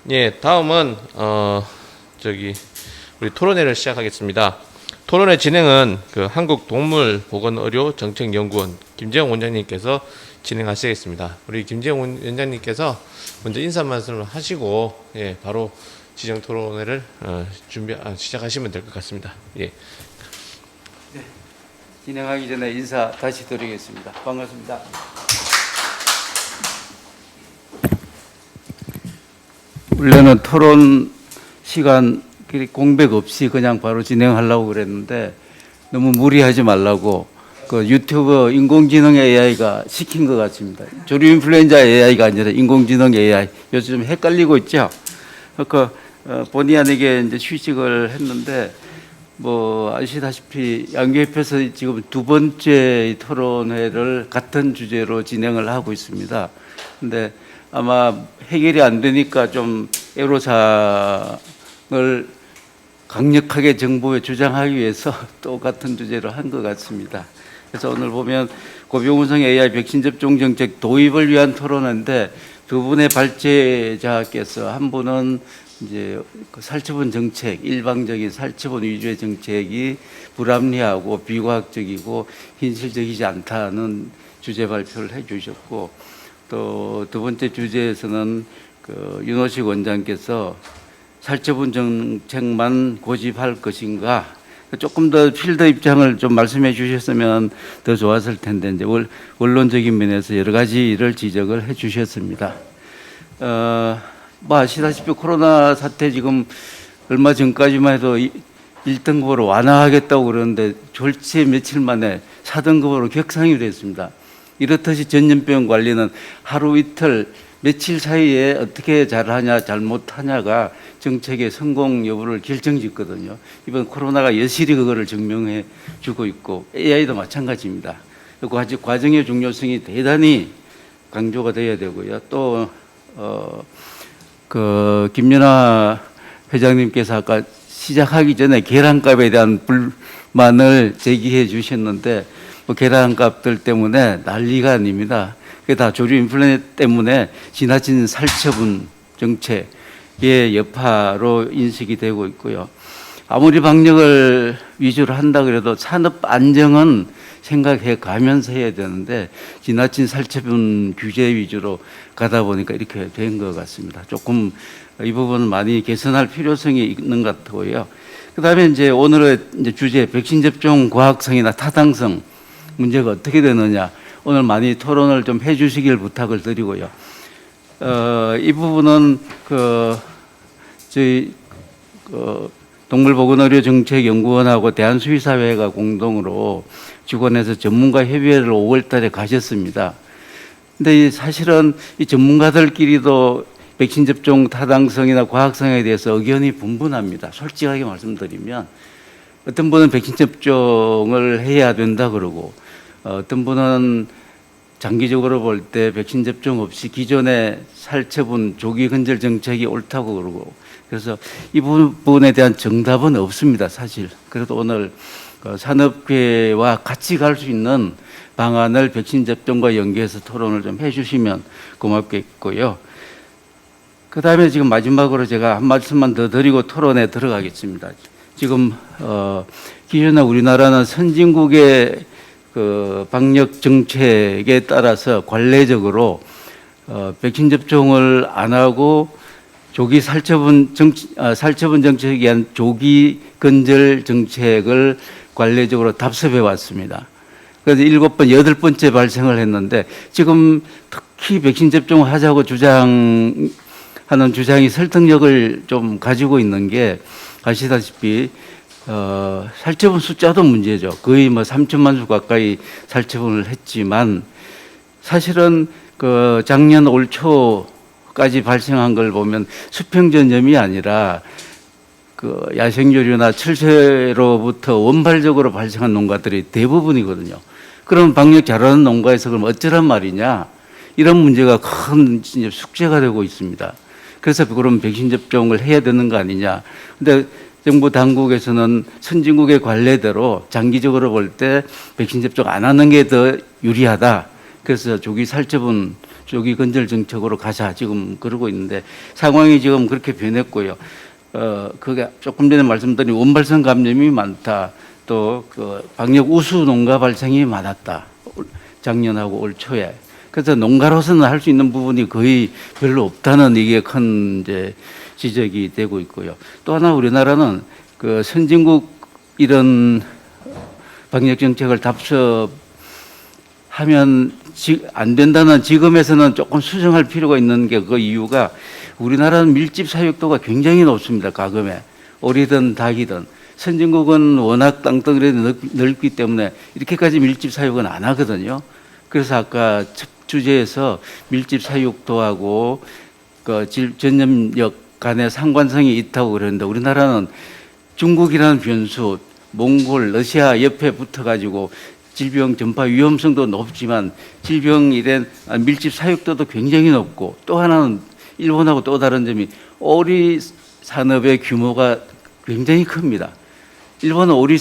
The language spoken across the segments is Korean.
예, 다음은 우리 토론회를 시작하겠습니다. 토론회 진행은 그 한국동물보건의료정책연구원 김재영 원장님께서 진행하시겠습니다. 우리 김재영 원장님께서 먼저 인사 말씀을 하시고 바로 지정 토론회를 시작하시면 될 것 같습니다. 예. 네, 진행하기 전에 인사 다시 드리겠습니다. 반갑습니다. 원래는 토론 시간 공백 없이 그냥 바로 진행하려고 그랬는데 너무 무리하지 말라고 그 유튜브 인공지능 AI가 시킨 것 같습니다. 조류 인플루엔자 AI가 아니라 인공지능 AI. 요즘 좀 헷갈리고 있죠. 그러니까 본의 아니게 이제 취직을 했는데 뭐 아시다시피 양교협에서 지금 두 번째 토론회를 같은 주제로 진행을 하고 있습니다. 근데 아마 해결이 안 되니까 좀 애로사항을 강력하게 정부에 주장하기 위해서 또 같은 주제로 한 것 같습니다. 그래서 오늘 보면 고병우성 AI 백신 접종 정책 도입을 위한 토론회인데 두 분의 발제자께서 한 분은 이제 그 살처분 정책, 일방적인 살처분 위주의 정책이 불합리하고 비과학적이고 현실적이지 않다는 주제 발표를 해주셨고, 또 두 번째 주제에서는 그 윤호식 원장께서 살처분 정책만 고집할 것인가, 조금 더 필드 입장을 좀 말씀해 주셨으면 더 좋았을 텐데 이제 원론적인 면에서 여러 가지를 지적을 해 주셨습니다. 뭐 아시다시피 코로나 사태 지금 얼마 전까지만 해도 1등급으로 완화하겠다고 그러는데 졸지에 며칠 만에 4등급으로 격상이 됐습니다. 이렇듯이 전염병 관리는 하루 이틀 며칠 사이에 어떻게 잘하냐 잘못하냐가 정책의 성공 여부를 결정짓거든요. 이번 코로나가 여실히 그거를 증명해 주고 있고 AI도 마찬가지입니다. 그 과정의 중요성이 대단히 강조가 돼야 되고요. 또 그 김연아 회장님께서 아까 시작하기 전에 계란값에 대한 불만을 제기해 주셨는데 뭐 계란값들 때문에 난리가 아닙니다. 그게 다 조류 인플루엔자 때문에 지나친 살처분 정책의 여파로 인식이 되고 있고요. 아무리 방역을 위주로 한다 그래도 산업 안정은 생각해 가면서 해야 되는데 지나친 살처분 규제 위주로 가다 보니까 이렇게 된 것 같습니다. 조금 이 부분은 많이 개선할 필요성이 있는 것 같고요. 그다음에 이제 오늘의 이제 주제 백신 접종 과학성이나 타당성 문제가 어떻게 되느냐, 오늘 많이 토론을 좀 해주시길 부탁을 드리고요. 이 부분은 저희 동물보건의료정책연구원하고 대한수의사회가 공동으로 주관해서 전문가 협의회를 5월 달에 가셨습니다. 근데 사실은 이 전문가들끼리도 백신 접종 타당성이나 과학성에 대해서 의견이 분분합니다. 솔직하게 말씀드리면 어떤 분은 백신 접종을 해야 된다 그러고 어떤 분은 장기적으로 볼 때 백신 접종 없이 기존의 살처분 조기 근절 정책이 옳다고 그러고, 그래서 이 부분에 대한 정답은 없습니다, 사실. 그래도 오늘 산업계와 같이 갈 수 있는 방안을 백신 접종과 연계해서 토론을 좀 해주시면 고맙겠고요. 그 다음에 지금 마지막으로 제가 한 말씀만 더 드리고 토론에 들어가겠습니다. 지금 기존에 우리나라는 선진국의 그 방역 정책에 따라서 관례적으로 백신 접종을 안 하고 조기 살처분 정책에 의한 조기 근절 정책을 관례적으로 답습해 왔습니다. 그래서 7번, 8번째 발생을 했는데 지금 특히 백신 접종을 하자고 주장하는 주장이 설득력을 좀 가지고 있는 게 아시다시피 살처분 숫자도 문제죠. 거의 뭐 3천만 수 가까이 살처분을 했지만 사실은 그 작년 올 초까지 발생한 걸 보면 수평전염이 아니라 그 야생조류나 철새로부터 원발적으로 발생한 농가들이 대부분이거든요. 그럼 방역 잘하는 농가에서 그럼 어쩌란 말이냐, 이런 문제가 큰 숙제가 되고 있습니다. 그래서 그럼 백신 접종을 해야 되는 거 아니냐. 근데 정부 당국에서는 선진국의 관례대로 장기적으로 볼 때 백신 접종 안 하는 게 더 유리하다. 그래서 조기 살처분 쪽이 건설 정책으로 가자 지금 그러고 있는데 상황이 지금 그렇게 변했고요. 그게 조금 전에 말씀드린 원발성 감염이 많다. 또 그 방역 우수 농가 발생이 많았다. 작년하고 올 초에. 그래서 농가로서는 할 수 있는 부분이 거의 별로 없다는 이게 큰 이제 지적이 되고 있고요. 또 하나 우리나라는 그 선진국 이런 방역 정책을 답습하면 안 된다는 지금에서는 조금 수정할 필요가 있는 게 그 이유가 우리나라는 밀집 사육도가 굉장히 높습니다. 가금에 오리든 닭이든 선진국은 워낙 땅덩어리 넓기 때문에 이렇게까지 밀집 사육은 안 하거든요. 그래서 아까 첫 주제에서 밀집 사육도하고 그 전염력 간의 상관성이 있다고 그랬는데 우리나라는 중국이라는 변수, 몽골, 러시아 옆에 붙어가지고 질병 전파 위험성도 높지만 질병이 된 밀집 사육도도 굉장히 높고 또 하나는 일본하고 또 다른 점이 오리 산업의 규모가 굉장히 큽니다. 일본은 오리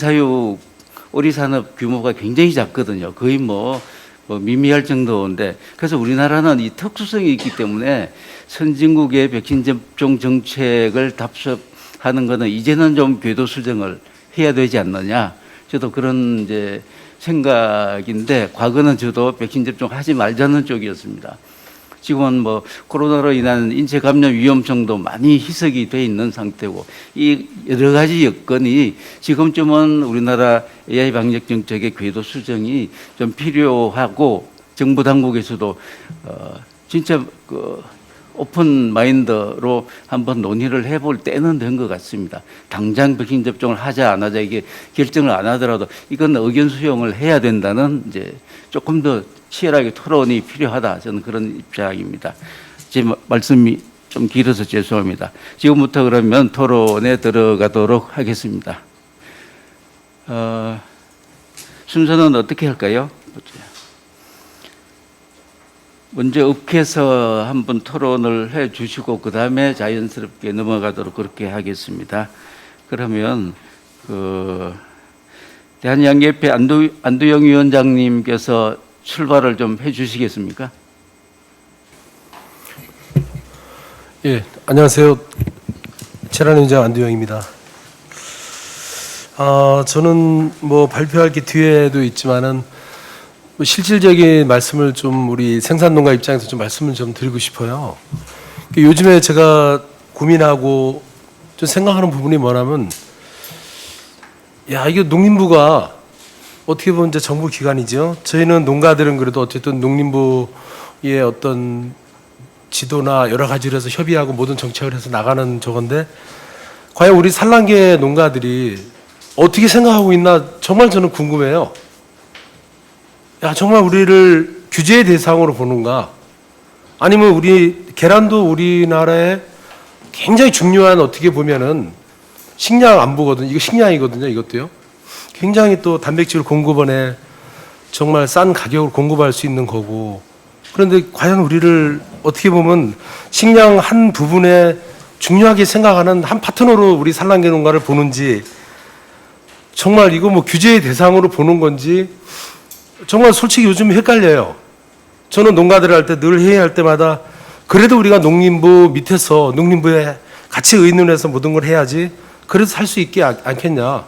산업 규모가 굉장히 작거든요. 거의 뭐 미미할 정도인데 그래서 우리나라는 이 특수성이 있기 때문에 선진국의 백신 접종 정책을 답습하는 것은 이제는 좀 궤도 수정을 해야 되지 않느냐. 저도 그런 이제 생각인데 과거는 저도 백신 접종하지 말자는 쪽이었습니다. 지금은 뭐 코로나로 인한 인체 감염 위험성도 많이 희석이 돼 있는 상태고 이 여러 가지 여건이 지금쯤은 우리나라 AI 방역 정책의 궤도 수정이 좀 필요하고 정부 당국에서도 진짜 그 오픈 마인드로 한번 논의를 해볼 때는 된 것 같습니다. 당장 백신 접종을 하자 안 하자 이게 결정을 안 하더라도 이건 의견 수용을 해야 된다는 이제 조금 더 치열하게 토론이 필요하다. 저는 그런 입장입니다. 제 말씀이 좀 길어서 죄송합니다. 지금부터 그러면 토론에 들어가도록 하겠습니다. 순서는 어떻게 할까요? 먼저 업계에서 한번 토론을 해 주시고 그 다음에 자연스럽게 넘어가도록 그렇게 하겠습니다. 그러면 그 대한양계협회 안두영 위원장님께서 출발을 좀 해 주시겠습니까? 예, 안녕하세요. 재난위원장 안두영입니다. 저는 뭐 발표할 게 뒤에도 있지만은 뭐 실질적인 말씀을 좀 우리 생산농가 입장에서 좀 말씀을 좀 드리고 싶어요. 요즘에 제가 고민하고 좀 생각하는 부분이 뭐냐면, 야, 이게 농림부가 어떻게 보면 이제 정부 기관이죠. 저희는 농가들은 그래도 어쨌든 농림부의 어떤 지도나 여러 가지로 해서 협의하고 모든 정책을 해서 나가는 저건데, 과연 우리 산란계 농가들이 어떻게 생각하고 있나 정말 저는 궁금해요. 야, 정말 우리를 규제의 대상으로 보는가? 아니면 우리 계란도 우리나라에 굉장히 중요한 어떻게 보면은 식량 안보거든요. 이거 식량이거든요. 이것도요. 굉장히 또 단백질 공급원에 정말 싼 가격으로 공급할 수 있는 거고. 그런데 과연 우리를 어떻게 보면 식량 한 부분에 중요하게 생각하는 한 파트너로 우리 산란계 농가를 보는지 정말 이거 뭐 규제의 대상으로 보는 건지 정말 솔직히 요즘 헷갈려요. 저는 농가들을 할 때 늘 회의할 때마다 그래도 우리가 농림부 밑에서 농림부에 같이 의논해서 모든 걸 해야지 그래서 살 수 있게 않겠냐.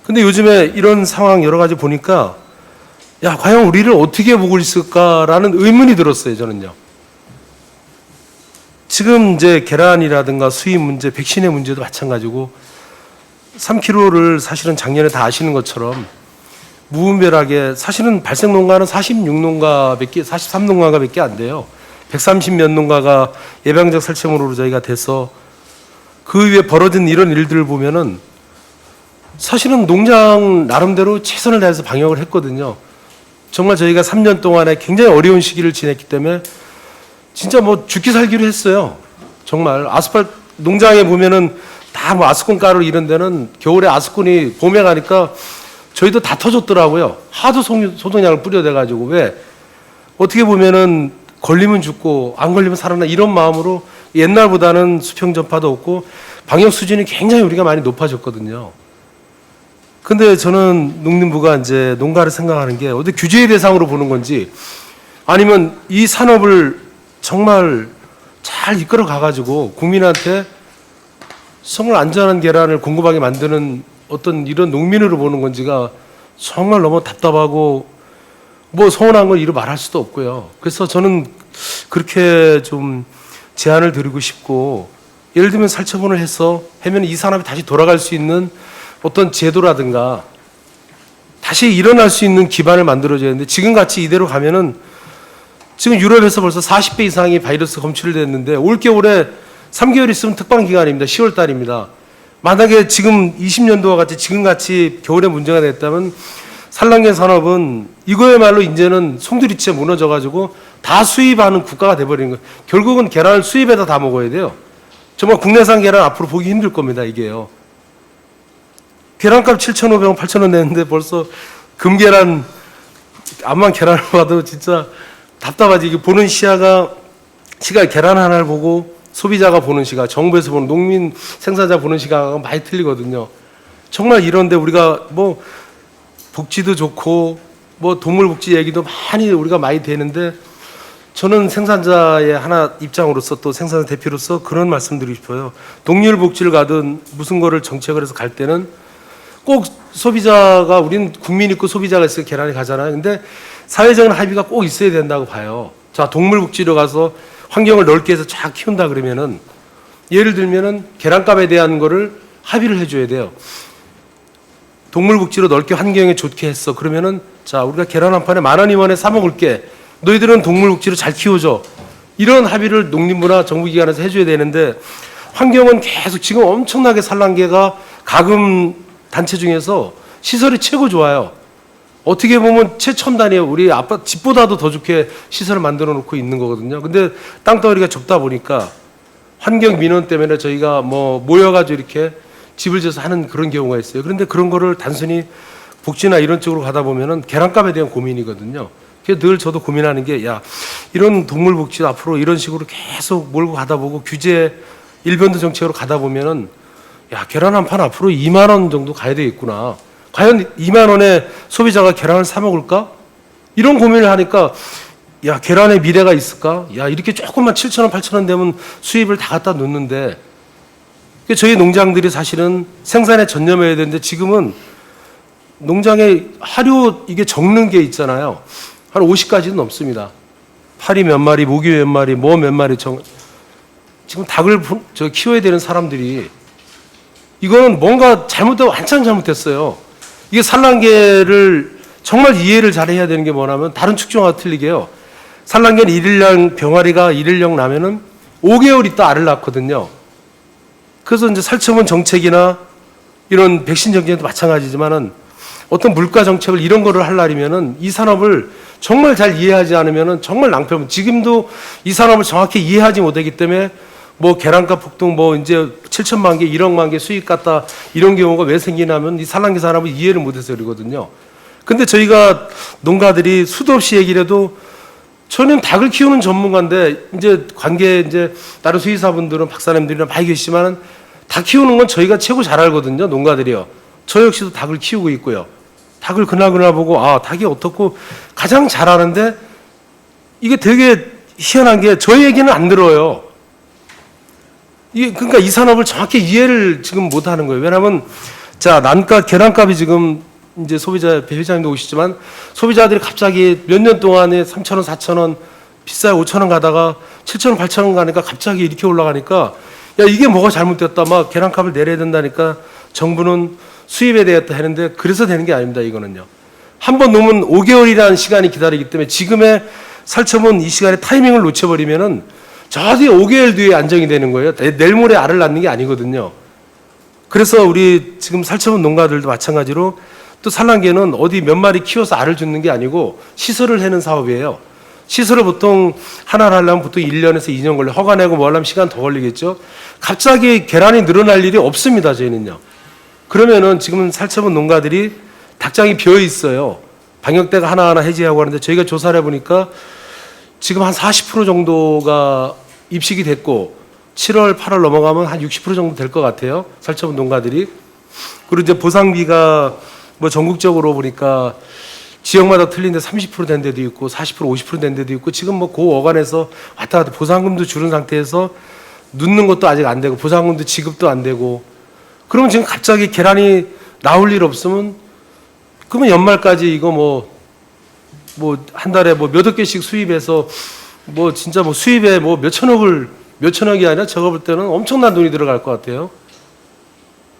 근데 요즘에 이런 상황 여러 가지 보니까 야, 과연 우리를 어떻게 보고 있을까라는 의문이 들었어요, 저는요. 지금 이제 계란이라든가 수입 문제, 백신의 문제도 마찬가지고 3kg를 사실은 작년에 다 아시는 것처럼 무분별하게 사실은 발생 농가는 46농가밖에 43농가밖에 안 돼요. 130몇 농가가 예방적 살처물로 저희가 돼서 그 이후에 벌어진 이런 일들을 보면은 사실은 농장 나름대로 최선을 다해서 방역을 했거든요. 정말 저희가 3년 동안에 굉장히 어려운 시기를 지냈기 때문에 진짜 뭐 죽기 살기로 했어요. 정말 아스팔트 농장에 보면은 다 뭐 아스콘 가루 이런 데는 겨울에 아스콘이 봄에 가니까 저희도 다 터졌더라고요. 하도 소독약을 뿌려대가지고. 왜? 어떻게 보면은 걸리면 죽고 안 걸리면 살아나 이런 마음으로 옛날보다는 수평 전파도 없고 방역 수준이 굉장히 우리가 많이 높아졌거든요. 근데 저는 농림부가 이제 농가를 생각하는 게 어디 규제의 대상으로 보는 건지 아니면 이 산업을 정말 잘 이끌어 가가지고 국민한테 정말 안전한 계란을 공급하게 만드는 어떤 이런 농민으로 보는 건지가 정말 너무 답답하고 뭐 서운한 걸 이루 말할 수도 없고요. 그래서 저는 그렇게 좀 제안을 드리고 싶고, 예를 들면 살처분을 해서 하면 이 산업이 다시 돌아갈 수 있는 어떤 제도라든가 다시 일어날 수 있는 기반을 만들어줘야 되는데, 지금 같이 이대로 가면은 지금 유럽에서 벌써 40배 이상이 바이러스 검출이 됐는데 올겨울에 3개월 있으면 특방 기간입니다. 10월 달입니다. 만약에 지금 20년도와 같이 지금 같이 겨울에 문제가 됐다면 산란계 산업은 이거야말로 이제는 송두리째 무너져가지고 다 수입하는 국가가 돼버리는 거예요. 결국은 계란을 수입해서 다 먹어야 돼요. 정말 국내산 계란 앞으로 보기 힘들 겁니다. 이게요. 계란값 7,500원, 8,000원 냈는데 벌써 금계란, 암만 계란을 봐도 진짜 답답하지. 이게 보는 시야가 계란 하나를 보고 소비자가 보는 시각, 정부에서 보는 농민 생산자 보는 시각하고 많이 틀리거든요. 정말 이런데 우리가 뭐 복지도 좋고 뭐 동물 복지 얘기도 우리가 많이 되는데, 저는 생산자의 하나 입장으로서 또 생산자 대표로서 그런 말씀드리고 싶어요. 동물 복지를 가든 무슨 거를 정책을 해서 갈 때는 꼭 소비자가, 우리는 국민 있고 소비자가 있으니까 계란이 가잖아요. 근데 사회적인 합의가 꼭 있어야 된다고 봐요. 자, 동물 복지로 가서 환경을 넓게 해서 쫙 키운다 그러면은, 예를 들면은 계란값에 대한 거를 합의를 해줘야 돼요. 동물 복지로 넓게 환경에 좋게 했어. 그러면은 자, 우리가 계란 한 판에 10,000원, 20,000원에 사 먹을게. 너희들은 동물 복지로 잘 키워줘. 이런 합의를 농림부나 정부기관에서 해줘야 되는데, 환경은 계속 지금 엄청나게 산란계가 가금 단체 중에서 시설이 최고 좋아요. 어떻게 보면 최첨단이에요. 우리 아빠 집보다도 더 좋게 시설을 만들어 놓고 있는 거거든요. 근데 땅덩어리가 좁다 보니까 환경 민원 때문에 저희가 뭐 모여가지고 이렇게 집을 지어서 하는 그런 경우가 있어요. 그런데 그런 거를 단순히 복지나 이런 쪽으로 가다 보면은 계란값에 대한 고민이거든요. 그래서 늘 저도 고민하는 게, 야, 이런 동물 복지 앞으로 이런 식으로 계속 몰고 가다 보고 규제 일변도 정책으로 가다 보면은, 야, 계란 한 판 앞으로 2만 원 정도 가야 되겠구나. 과연 2만 원에 소비자가 계란을 사 먹을까? 이런 고민을 하니까, 야, 계란의 미래가 있을까? 야, 이렇게 조금만 7,000원, 8,000원 되면 수입을 다 갖다 놓는데, 저희 농장들이 사실은 생산에 전념해야 되는데, 지금은 농장에 하루 이게 적는 게 있잖아요. 한 50가지는 넘습니다. 파리 몇 마리, 모기 몇 마리, 뭐 몇 마리. 지금 닭을 키워야 되는 사람들이, 이거는 뭔가 한참 잘못했어요. 이게 산란계를 정말 이해를 잘 해야 되는 게 뭐냐면, 다른 축종하고 틀리게요. 산란계는 일일령, 병아리가 일일령 나면은 5개월 있다 알을 낳거든요. 그래서 이제 살처분 정책이나 이런 백신 정책도 마찬가지지만은, 어떤 물가 정책을 이런 거를 하려면은 이 산업을 정말 잘 이해하지 않으면은 정말 낭패. 지금도 이 산업을 정확히 이해하지 못하기 때문에 뭐 계란값 폭등, 뭐 이제 7천만 개, 1억만 개 수익 같다, 이런 경우가 왜 생기냐면 이 산란계 산업을 이해를 못해서 그러거든요. 근데 저희가 농가들이 수도 없이 얘기를 해도, 저는 닭을 키우는 전문가인데, 이제 이제 다른 수의사분들은 박사님들이나 많이 계시지만은 닭 키우는 건 저희가 최고 잘 알거든요. 농가들이요. 저 역시도 닭을 키우고 있고요. 닭을 그날 보고, 아, 닭이 어떻고 가장 잘 아는데, 이게 되게 희한한 게 저희 얘기는 안 들어요. 그러니까 이 산업을 정확히 이해를 지금 못 하는 거예요. 왜냐하면, 자, 계란값이 지금 이제 배 회장님도 오시지만, 소비자들이 갑자기 몇 년 동안에 3,000원, 4,000원, 비싸야 5,000원 가다가 7,000원, 8,000원 가니까 갑자기 이렇게 올라가니까, 야, 이게 뭐가 잘못됐다, 막 계란값을 내려야 된다니까 정부는 수입에 대했다 하는데, 그래서 되는 게 아닙니다. 이거는요. 한 번 놓으면 5개월이라는 시간이 기다리기 때문에, 지금의 살처분 이 시간에 타이밍을 놓쳐버리면은 저 뒤에 5개월 뒤에 안정이 되는 거예요. 내일 모레 알을 낳는 게 아니거든요. 그래서 우리 지금 살처분 농가들도 마찬가지로, 또 산란계는 어디 몇 마리 키워서 알을 주는 게 아니고 시설을 해는 사업이에요. 시설을 보통 하나를 하려면 보통 1년에서 2년 걸려. 허가 내고 뭐 하려면 시간 더 걸리겠죠. 갑자기 계란이 늘어날 일이 없습니다. 저희는요. 그러면은 지금 살처분 농가들이 닭장이 비어 있어요. 방역대가 하나하나 해제하고 하는데, 저희가 조사를 해보니까 지금 한 40% 정도가 입식이 됐고, 7월, 8월 넘어가면 한 60% 정도 될 것 같아요. 살처분 농가들이. 그리고 이제 보상비가 뭐 전국적으로 보니까 지역마다 틀린데 30%된 데도 있고 40% 50%된 데도 있고 지금 뭐 그 어간에서 왔다 갔다 보상금도 줄은 상태에서 눕는 것도 아직 안 되고 보상금도 지급도 안 되고 그러면 지금 갑자기 계란이 나올 일 없으면 그러면 연말까지 이거 뭐 한 달에 뭐 몇억 개씩 수입해서 뭐 진짜 뭐 수입에 뭐 몇천억이 아니라 제가 볼 때는 엄청난 돈이 들어갈 것 같아요.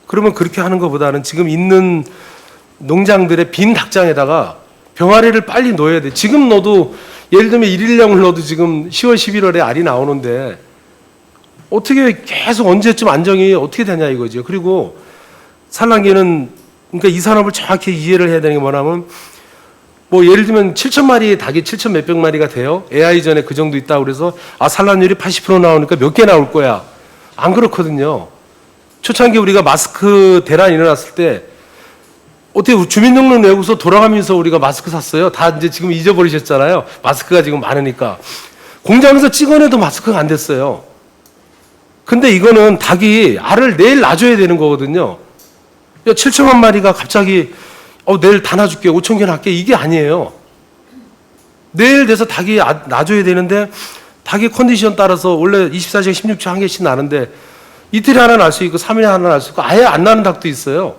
그러면 그렇게 하는 것보다는 지금 있는 농장들의 빈 닭장에다가 병아리를 빨리 넣어야 돼. 지금 넣어도 예를 들면 일일령을 넣어도 지금 10월 11월에 알이 나오는데 어떻게 계속 언제쯤 안정이 어떻게 되냐 이거죠. 그리고 산란계는 그러니까 이 산업을 정확히 이해를 해야 되는 게 뭐냐면 뭐 예를 들면 7,000마리의 닭이 7,000 몇백 마리가 돼요. AI 전에 그 정도 있다고 그래서 산란율이 80% 나오니까 몇 개 나올 거야. 안 그렇거든요. 초창기 우리가 마스크 대란 일어났을 때 어떻게 주민등록 내고서 돌아가면서 우리가 마스크 샀어요. 다 이제 지금 잊어버리셨잖아요. 마스크가 지금 많으니까. 공장에서 찍어내도 마스크가 안 됐어요. 근데 이거는 닭이 알을 내일 놔줘야 되는 거거든요. 7천만 마리가 갑자기 내일 다 놔줄게 5천 개 놔게 이게 아니에요. 내일 돼서 닭이 놔줘야 되는데 닭의 컨디션 따라서 원래 24시간 16초 한 개씩 나는데 이틀에 하나 날 수 있고 3일에 하나 날 수 있고 아예 안 나는 닭도 있어요.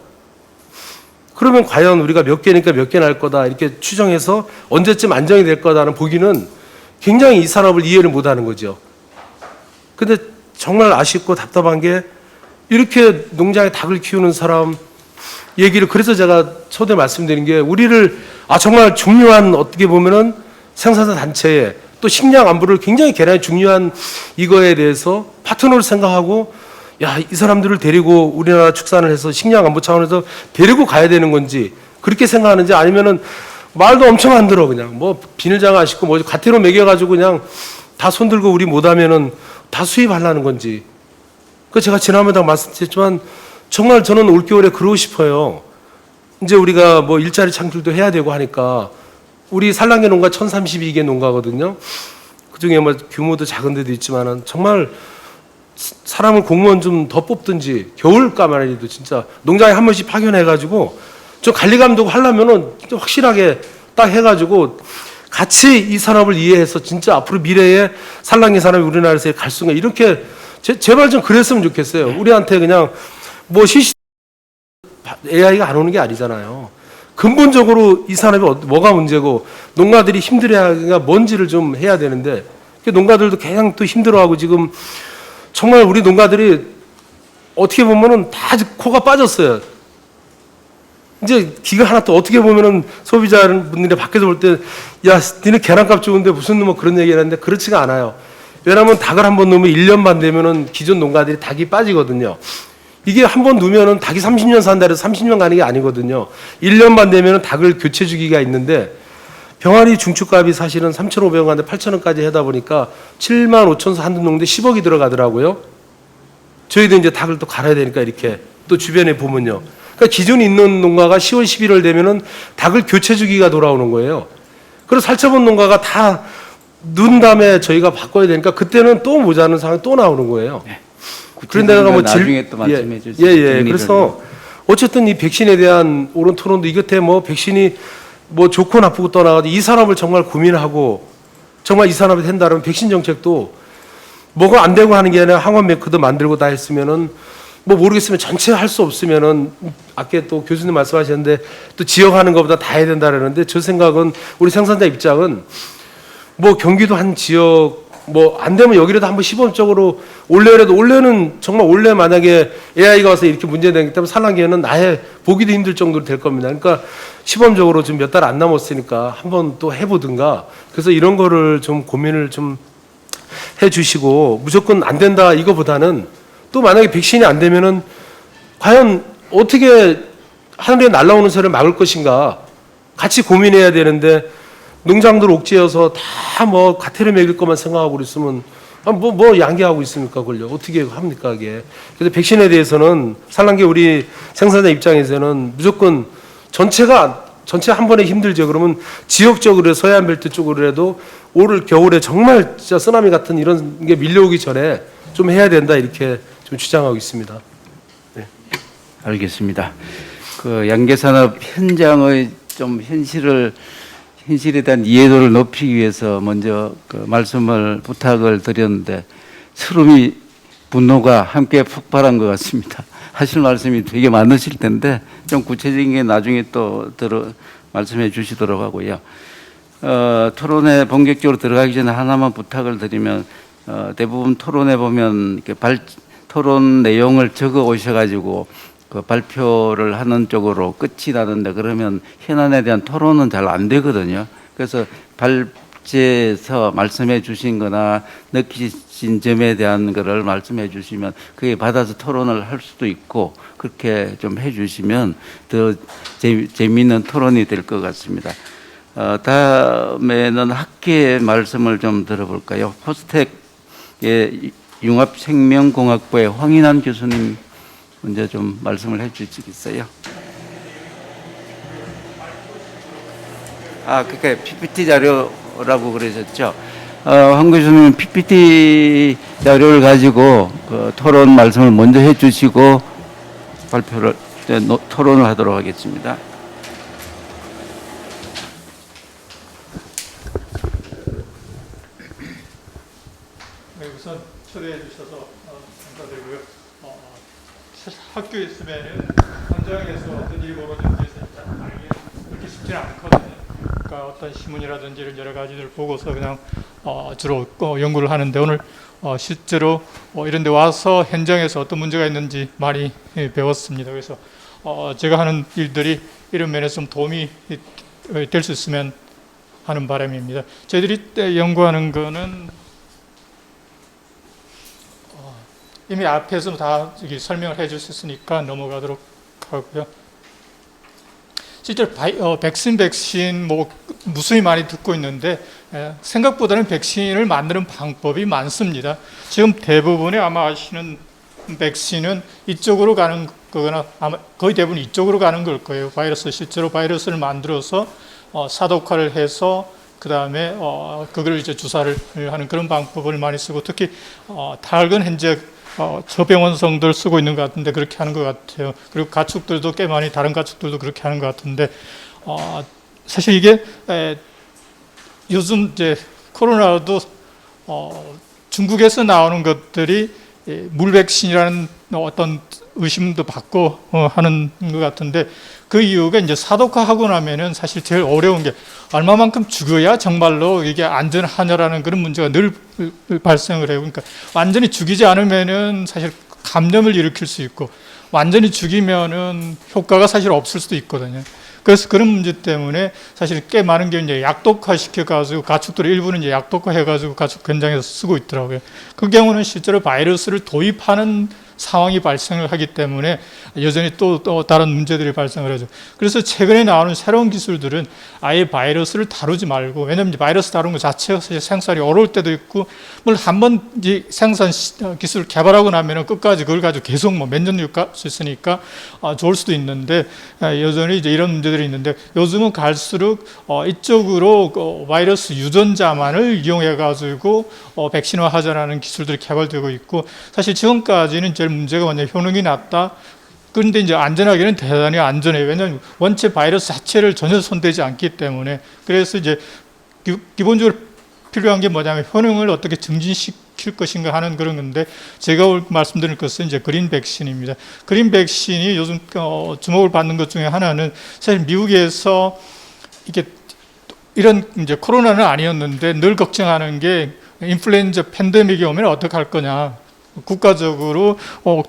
그러면 과연 우리가 몇 개니까 몇 개 날 거다 이렇게 추정해서 언제쯤 안정이 될 거다는 보기는 굉장히 이 산업을 이해를 못하는 거죠. 근데 정말 아쉽고 답답한 게 이렇게 농장에 닭을 키우는 사람 얘기를 그래서 제가 초대 말씀드린 게 우리를 정말 중요한 어떻게 보면은 생산자 단체에 또 식량 안보를 굉장히 계란이 중요한 이거에 대해서 파트너를 생각하고 이 사람들을 데리고 우리나라 축산을 해서 식량 안보 차원에서 데리고 가야 되는 건지 그렇게 생각하는지 아니면은 말도 엄청 안 들어 그냥 뭐 비닐장아 싣고 뭐 가태로 먹여가지고 그냥 다 손들고 우리 못하면은 다 수입하려는 건지 그 제가 지난번에 말씀드렸지만 정말 저는 올겨울에 그러고 싶어요. 이제 우리가 뭐 일자리 창출도 해야 되고 하니까 우리 산란계 농가 1032개 농가거든요. 그중에 뭐 규모도 작은 데도 있지만은 정말 사람을 공무원 좀 더 뽑든지 겨울까만해도 진짜 농장에 한 번씩 파견해가지고 좀 관리 감독 하려면은 확실하게 딱 해가지고 같이 이 산업을 이해해서 진짜 앞으로 미래에 산란계 산업이 우리나라에서 갈 수가 이렇게 제발 좀 그랬으면 좋겠어요. 우리한테 그냥 뭐 AI가 안 오는 게 아니잖아요. 근본적으로 이 산업이 뭐가 문제고 농가들이 힘들어야 뭔지를 좀 해야 되는데 농가들도 그냥 또 힘들어하고 지금 정말 우리 농가들이 어떻게 보면은 다 코가 빠졌어요. 이제 기가 하나 또 어떻게 보면은 소비자분들이 밖에서 볼 때 니네 계란값 좋은데 무슨 뭐 그런 얘기를 하는데 그렇지가 않아요. 왜냐하면 닭을 한번 넣으면 1년 반 되면은 기존 농가들이 닭이 빠지거든요. 이게 한번 누면은 닭이 30년 산다 해서 30년 가는 게 아니거든요. 1년 반 되면은 닭을 교체 주기가 있는데 병아리 중축값이 사실은 3,500원인데 8,000원까지 하다 보니까 75,000원 한돈 농데 10억이 들어가더라고요. 저희도 이제 닭을 또 갈아야 되니까 이렇게 또 주변에 보면요. 그러니까 기존에 있는 농가가 10월, 11월 되면은 닭을 교체 주기가 돌아오는 거예요. 그래서 살처분 농가가 다 누운 다음에 저희가 바꿔야 되니까 그때는 또 모자라는 상황이 또 나오는 거예요. 네. 그런데다가 뭐 나중에 또 말씀해 주세요. 예. 그래서 어쨌든 이 백신에 대한 옳은 토론도 이 곁에 뭐 백신이 뭐 좋고 나쁘고 떠나가지고 이 산업을 정말 고민하고 정말 이 산업이 된다면 백신 정책도 뭐가 안 되고 하는 게 아니라 항원 메크도 만들고 다 했으면은 뭐 모르겠으면 전체 할 수 없으면은 아까 또 교수님 말씀하셨는데 또 지역 하는 것보다 다 해야 된다 그러는데 저 생각은 우리 생산자 입장은 뭐 경기도 한 지역 뭐 안 되면 여기라도 한번 시범적으로 올해라도 올해는 정말 올해 만약에 AI가 와서 이렇게 문제되기 때문에 산란계는 아예 보기도 힘들 정도로 될 겁니다. 그러니까 시범적으로 지금 몇 달 안 남았으니까 한번 또 해보든가 그래서 이런 거를 좀 고민을 좀 해주시고 무조건 안 된다 이거보다는 또 만약에 백신이 안 되면은 과연 어떻게 하늘에 날아오는 새를 막을 것인가 같이 고민해야 되는데 농장들 옥죄어서 다 뭐 가태를 먹일 것만 생각하고 그랬으면 뭐 양계하고 있습니까 그걸요 어떻게 합니까 이게 그래서 백신에 대해서는 산란계 우리 생산자 입장에서는 무조건 전체 한 번에 힘들죠. 그러면 지역적으로 서해안벨트 쪽으로라도 올 겨울에 정말 진짜 쓰나미 같은 이런 게 밀려오기 전에 좀 해야 된다 이렇게 좀 주장하고 있습니다. 네. 알겠습니다. 그 양계산업 현장의 좀 현실에 대한 이해도를 높이기 위해서 먼저 그 말씀을 부탁을 드렸는데 서름이 분노가 함께 폭발한 것 같습니다. 하실 말씀이 되게 많으실 텐데 좀 구체적인 게 나중에 또 말씀해 주시도록 하고요. 토론에 본격적으로 들어가기 전에 하나만 부탁을 드리면 대부분 토론에 보면 이렇게 토론 내용을 적어 오셔가지고 그 발표를 하는 쪽으로 끝이 나는데 그러면 현안에 대한 토론은 잘 안 되거든요. 그래서 발제에서 말씀해 주신 거나 느끼신 점에 대한 거를 말씀해 주시면 그게 받아서 토론을 할 수도 있고 그렇게 좀 해 주시면 더 재미있는 토론이 될 것 같습니다. 다음에는 학계의 말씀을 좀 들어볼까요? 포스텍의 융합생명공학부의 황인환 교수님 먼저 좀 말씀을 해 주시겠어요? 그게 PPT 자료라고 그러셨죠? 황 교수님 PPT 자료를 가지고 그 토론 말씀을 먼저 해 주시고 토론을 하도록 하겠습니다. 네, 우선 초대해 주셔서 감사드리고요. 사실 학교에 있으면은 현장에서 어떤 일이 벌어지는지 알기 그렇게 쉽지는 않거든요. 그러니까 어떤 신문이라든지 여러 가지를 보고서 그냥 주로 연구를 하는데 오늘 실제로 이런 데 와서 현장에서 어떤 문제가 있는지 많이 배웠습니다. 그래서 제가 하는 일들이 이런 면에서 좀 도움이 될 수 있으면 하는 바람입니다. 저희들이 연구하는 거는 이미 앞에서 다 설명을 해 주셨으니까 넘어가도록 하고요. 실제로 백신 뭐 무수히 많이 듣고 있는데 생각보다는 백신을 만드는 방법이 많습니다. 지금 대부분의 아마 아시는 백신은 이쪽으로 가는 거거나 아마 거의 대부분 이쪽으로 가는 걸 거예요. 실제로 바이러스를 만들어서 사독화를 해서 그 다음에 그걸 이제 주사를 하는 그런 방법을 많이 쓰고 특히 닭은 현재 저병원성들 쓰고 있는 것 같은데 그렇게 하는 것 같아요. 그리고 가축들도 꽤 많이 다른 가축들도 그렇게 하는 것 같은데 사실 이게 요즘 이제 코로나도 중국에서 나오는 것들이 물백신이라는 어떤 의심도 받고 하는 것 같은데 그 이유가 이제 사독화하고 나면은 사실 제일 어려운 게 얼마만큼 죽어야 정말로 이게 안전하냐라는 그런 문제가 늘 발생을 해요. 그러니까 완전히 죽이지 않으면은 사실 감염을 일으킬 수 있고 완전히 죽이면은 효과가 사실 없을 수도 있거든요. 그래서 그런 문제 때문에 사실 꽤 많은 게 이제 약독화 시켜가지고 가축들 일부는 이제 약독화 해가지고 가축 현장에서 쓰고 있더라고요. 그 경우는 실제로 바이러스를 도입하는 상황이 발생을 하기 때문에 여전히 또 다른 문제들이 발생을 하죠. 그래서 최근에 나오는 새로운 기술들은 아예 바이러스를 다루지 말고, 왜냐하면 바이러스 다루는 것 자체가 사실 생산이 어려울 때도 있고, 물 한번 생산 기술을 개발하고 나면은 끝까지 그걸 가지고 계속 뭐 몇 년 갈 수 있으니까 좋을 수도 있는데, 여전히 이제 이런 문제들이 있는데, 요즘은 갈수록 이쪽으로 바이러스 유전자만을 이용해가지고 백신화하자라는 기술들이 개발되고 있고, 사실 지금까지는 제일 문제가 뭐냐, 효능이 낮다. 그런데 이제 안전하기는 대단히 안전해요. 왜냐하면 원체 바이러스 자체를 전혀 손대지 않기 때문에. 그래서 이제 기본적으로 필요한 게 뭐냐면 효능을 어떻게 증진시킬 것인가 하는 그런 건데, 제가 오늘 말씀드릴 것은 이제 그린 백신입니다. 그린 백신이 요즘 주목을 받는 것 중에 하나는 사실 미국에서 이게 이런 이제 코로나는 아니었는데 늘 걱정하는 게 인플루엔자 팬데믹이 오면 어떻게 할 거냐. 국가적으로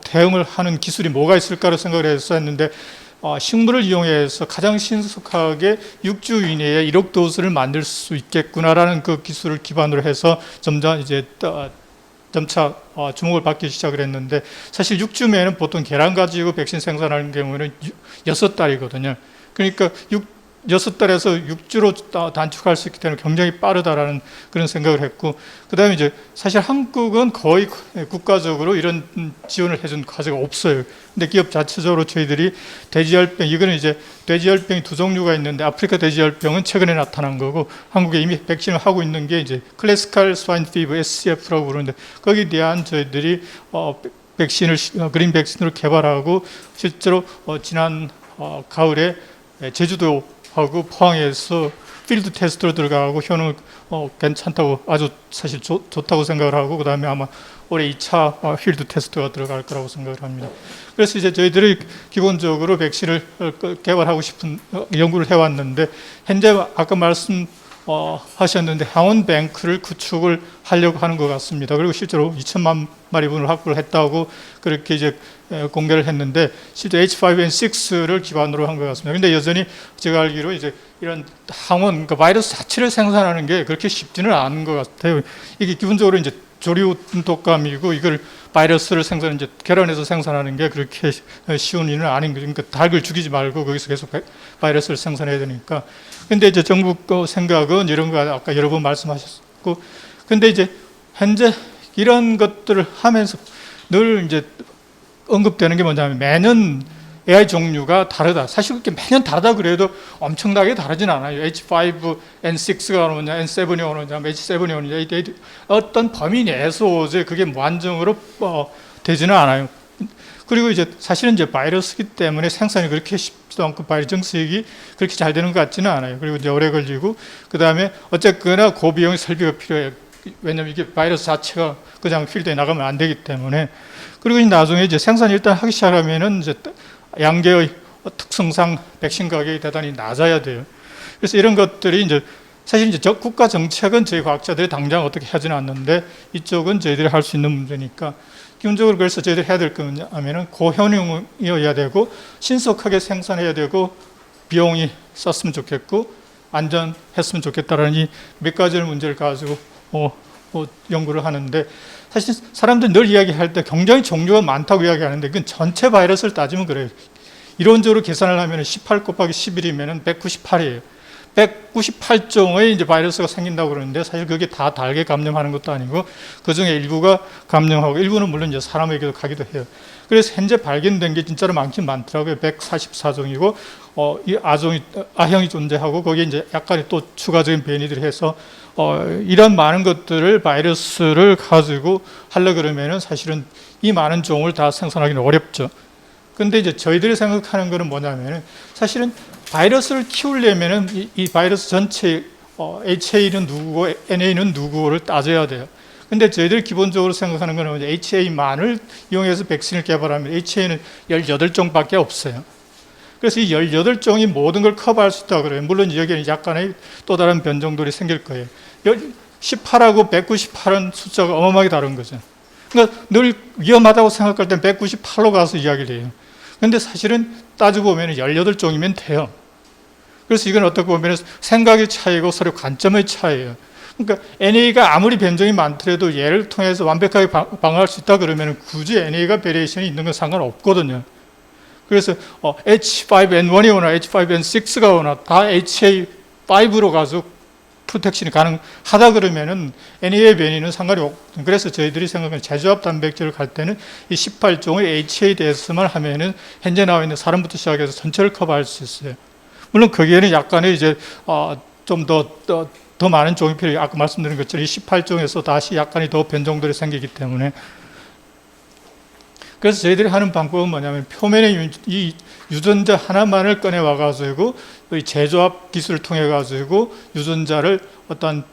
대응을 하는 기술이 뭐가 있을까를 생각을 했었는데, 식물을 이용해서 가장 신속하게 6주 이내에 1억 도스를 만들 수 있겠구나라는 그 기술을 기반으로 해서 점차 주목을 받기 시작을 했는데, 사실 6주면은 보통 계란 가지고 백신 생산하는 경우는 6달이거든요. 그러니까 6달에서 6주로 단축할 수 있기 때문에 굉장히 빠르다라는 그런 생각을 했고, 그 다음에 이제 사실 한국은 거의 국가적으로 이런 지원을 해준 과제가 없어요. 근데 기업 자체적으로 저희들이 돼지열병, 이거는 이제 돼지열병이 두 종류가 있는데, 아프리카 돼지열병은 최근에 나타난 거고, 한국에 이미 백신을 하고 있는 게 이제 클래시컬 스와인 피버 SCF라고 부르는데, 거기에 대한 저희들이 백신을 그린 백신으로 개발하고 실제로 지난 가을에 제주도 하고 포항에서 필드 테스트로 들어가고 효능 괜찮다고 아주 사실 좋다고 생각을 하고 그다음에 아마 올해 2차 필드 테스트가 들어갈 거라고 생각을 합니다. 그래서 이제 저희들이 기본적으로 백신을 개발하고 싶은 연구를 해왔는데 현재 아까 하셨는데 항원 뱅크를 구축을 하려고 하는 것 같습니다. 그리고 실제로 2천만 마리분을 확보를 했다고 그렇게 이제 공개를 했는데 실제 H5N6를 기반으로 한 것 같습니다. 그런데 여전히 제가 알기로 이제 이런 항원, 그러니까 바이러스 자체를 생산하는 게 그렇게 쉽지는 않은 것 같아요. 이게 기본적으로 이제 조류 독감이고 이걸 바이러스를 이제 결합해서 생산하는 게 그렇게 쉬운 일은 아닌 거죠. 그러니까 닭을 죽이지 말고 거기서 계속 바이러스를 생산해야 되니까. 근데 이제 정부 생각은 이런 거 아까 여러 번 말씀하셨고, 근데 이제 현재 이런 것들을 하면서 늘 이제 언급되는 게 뭐냐면 매년 AI 종류가 다르다. 사실 그렇게 매년 다르다 그래도 엄청나게 다르진 않아요. H5N6가 오느냐, N7이 오느냐, H7이 오느냐, 이게 어떤 범위 내에서 오지 그게 무한정으로 되지는 않아요. 그리고 이제 사실은 이제 바이러스이기 때문에 생산이 그렇게 쉽지도 않고 바이러스 정수익이 그렇게 잘 되는 것 같지는 않아요. 그리고 이제 오래 걸리고 그 다음에 어쨌거나 고비용 설비가 필요해요. 왜냐하면 이게 바이러스 자체가 그냥 필드에 나가면 안 되기 때문에. 그리고 나중에 이제 생산 일단 하기 시작하면은 이제 양계의 특성상 백신 가격이 대단히 낮아야 돼요. 그래서 이런 것들이 이제 사실 이제 국가 정책은 저희 과학자들이 당장 어떻게 하지는 않는데 이쪽은 저희들이 할 수 있는 문제니까 기본적으로 그래서 저희들이 해야 될 건 뭐냐면은 고효능이어야 되고 신속하게 생산해야 되고 비용이 썼으면 좋겠고 안전했으면 좋겠다라는 이 몇 가지의 문제를 가지고 연구를 하는데 사실 사람들이 늘 이야기할 때 굉장히 종류가 많다고 이야기하는데 그건 전체 바이러스를 따지면 그래요. 이론적으로 계산을 하면 18 곱하기 11이면 198이에요. 198종의 이제 바이러스가 생긴다고 그러는데 사실 그게 다 닭에 감염하는 것도 아니고 그 중에 일부가 감염하고 일부는 물론 이제 사람에게도 가기도 해요. 그래서 현재 발견된 게 진짜로 많긴 많더라고요. 144종이고 이 아형이 존재하고 거기에 이제 약간의 또 추가적인 변이들이 해서 이런 많은 것들을 바이러스를 가지고 하려 그러면은 사실은 이 많은 종을 다 생산하기는 어렵죠. 근데 이제 저희들이 생각하는 거는 뭐냐면은 사실은 바이러스를 키우려면은 이 바이러스 전체 HA는 누구고 NA는 누구를 따져야 돼요. 근데 저희들이 기본적으로 생각하는 거는 HA만을 이용해서 백신을 개발하면 HA는 18종밖에 없어요. 그래서 이 18종이 모든 걸 커버할 수 있다고 그래요. 물론 여기에는 약간의 또 다른 변종들이 생길 거예요. 18하고 198은 숫자가 어마어마하게 다른 거죠. 그러니까 늘 위험하다고 생각할 땐 198로 가서 이야기를 해요. 근데 사실은 따지고 보면 18종이면 돼요. 그래서 이건 어떻게 보면 생각의 차이고 서로 관점의 차이예요. 그러니까 NA가 아무리 변종이 많더라도 얘를 통해서 완벽하게 방어할 수 있다 그러면 굳이 NA가 베리에이션이 있는 건 상관없거든요. 그래서 H5N1이 오나 H5N6가 오나 다 HA5로 가서 프로텍션이 가능하다 그러면은 NA의 변이는 상관이 없거든요. 그래서 저희들이 생각하는 제조합 단백질을 갈 때는 이 18종의 HA 대해서만 하면은 현재 나와 있는 사람부터 시작해서 전체를 커버할 수 있어요. 물론 거기에는 약간의 이제 좀 더 많은 종이 필요해요. 아까 말씀드린 것처럼 이 18종에서 다시 약간의 더 변종들이 생기기 때문에. 그래서 저희들이 하는 방법은 뭐냐면 표면에 이 유전자 하나만을 꺼내 와가지고 제조합 기술을 통해 가지고 유전자를 어떤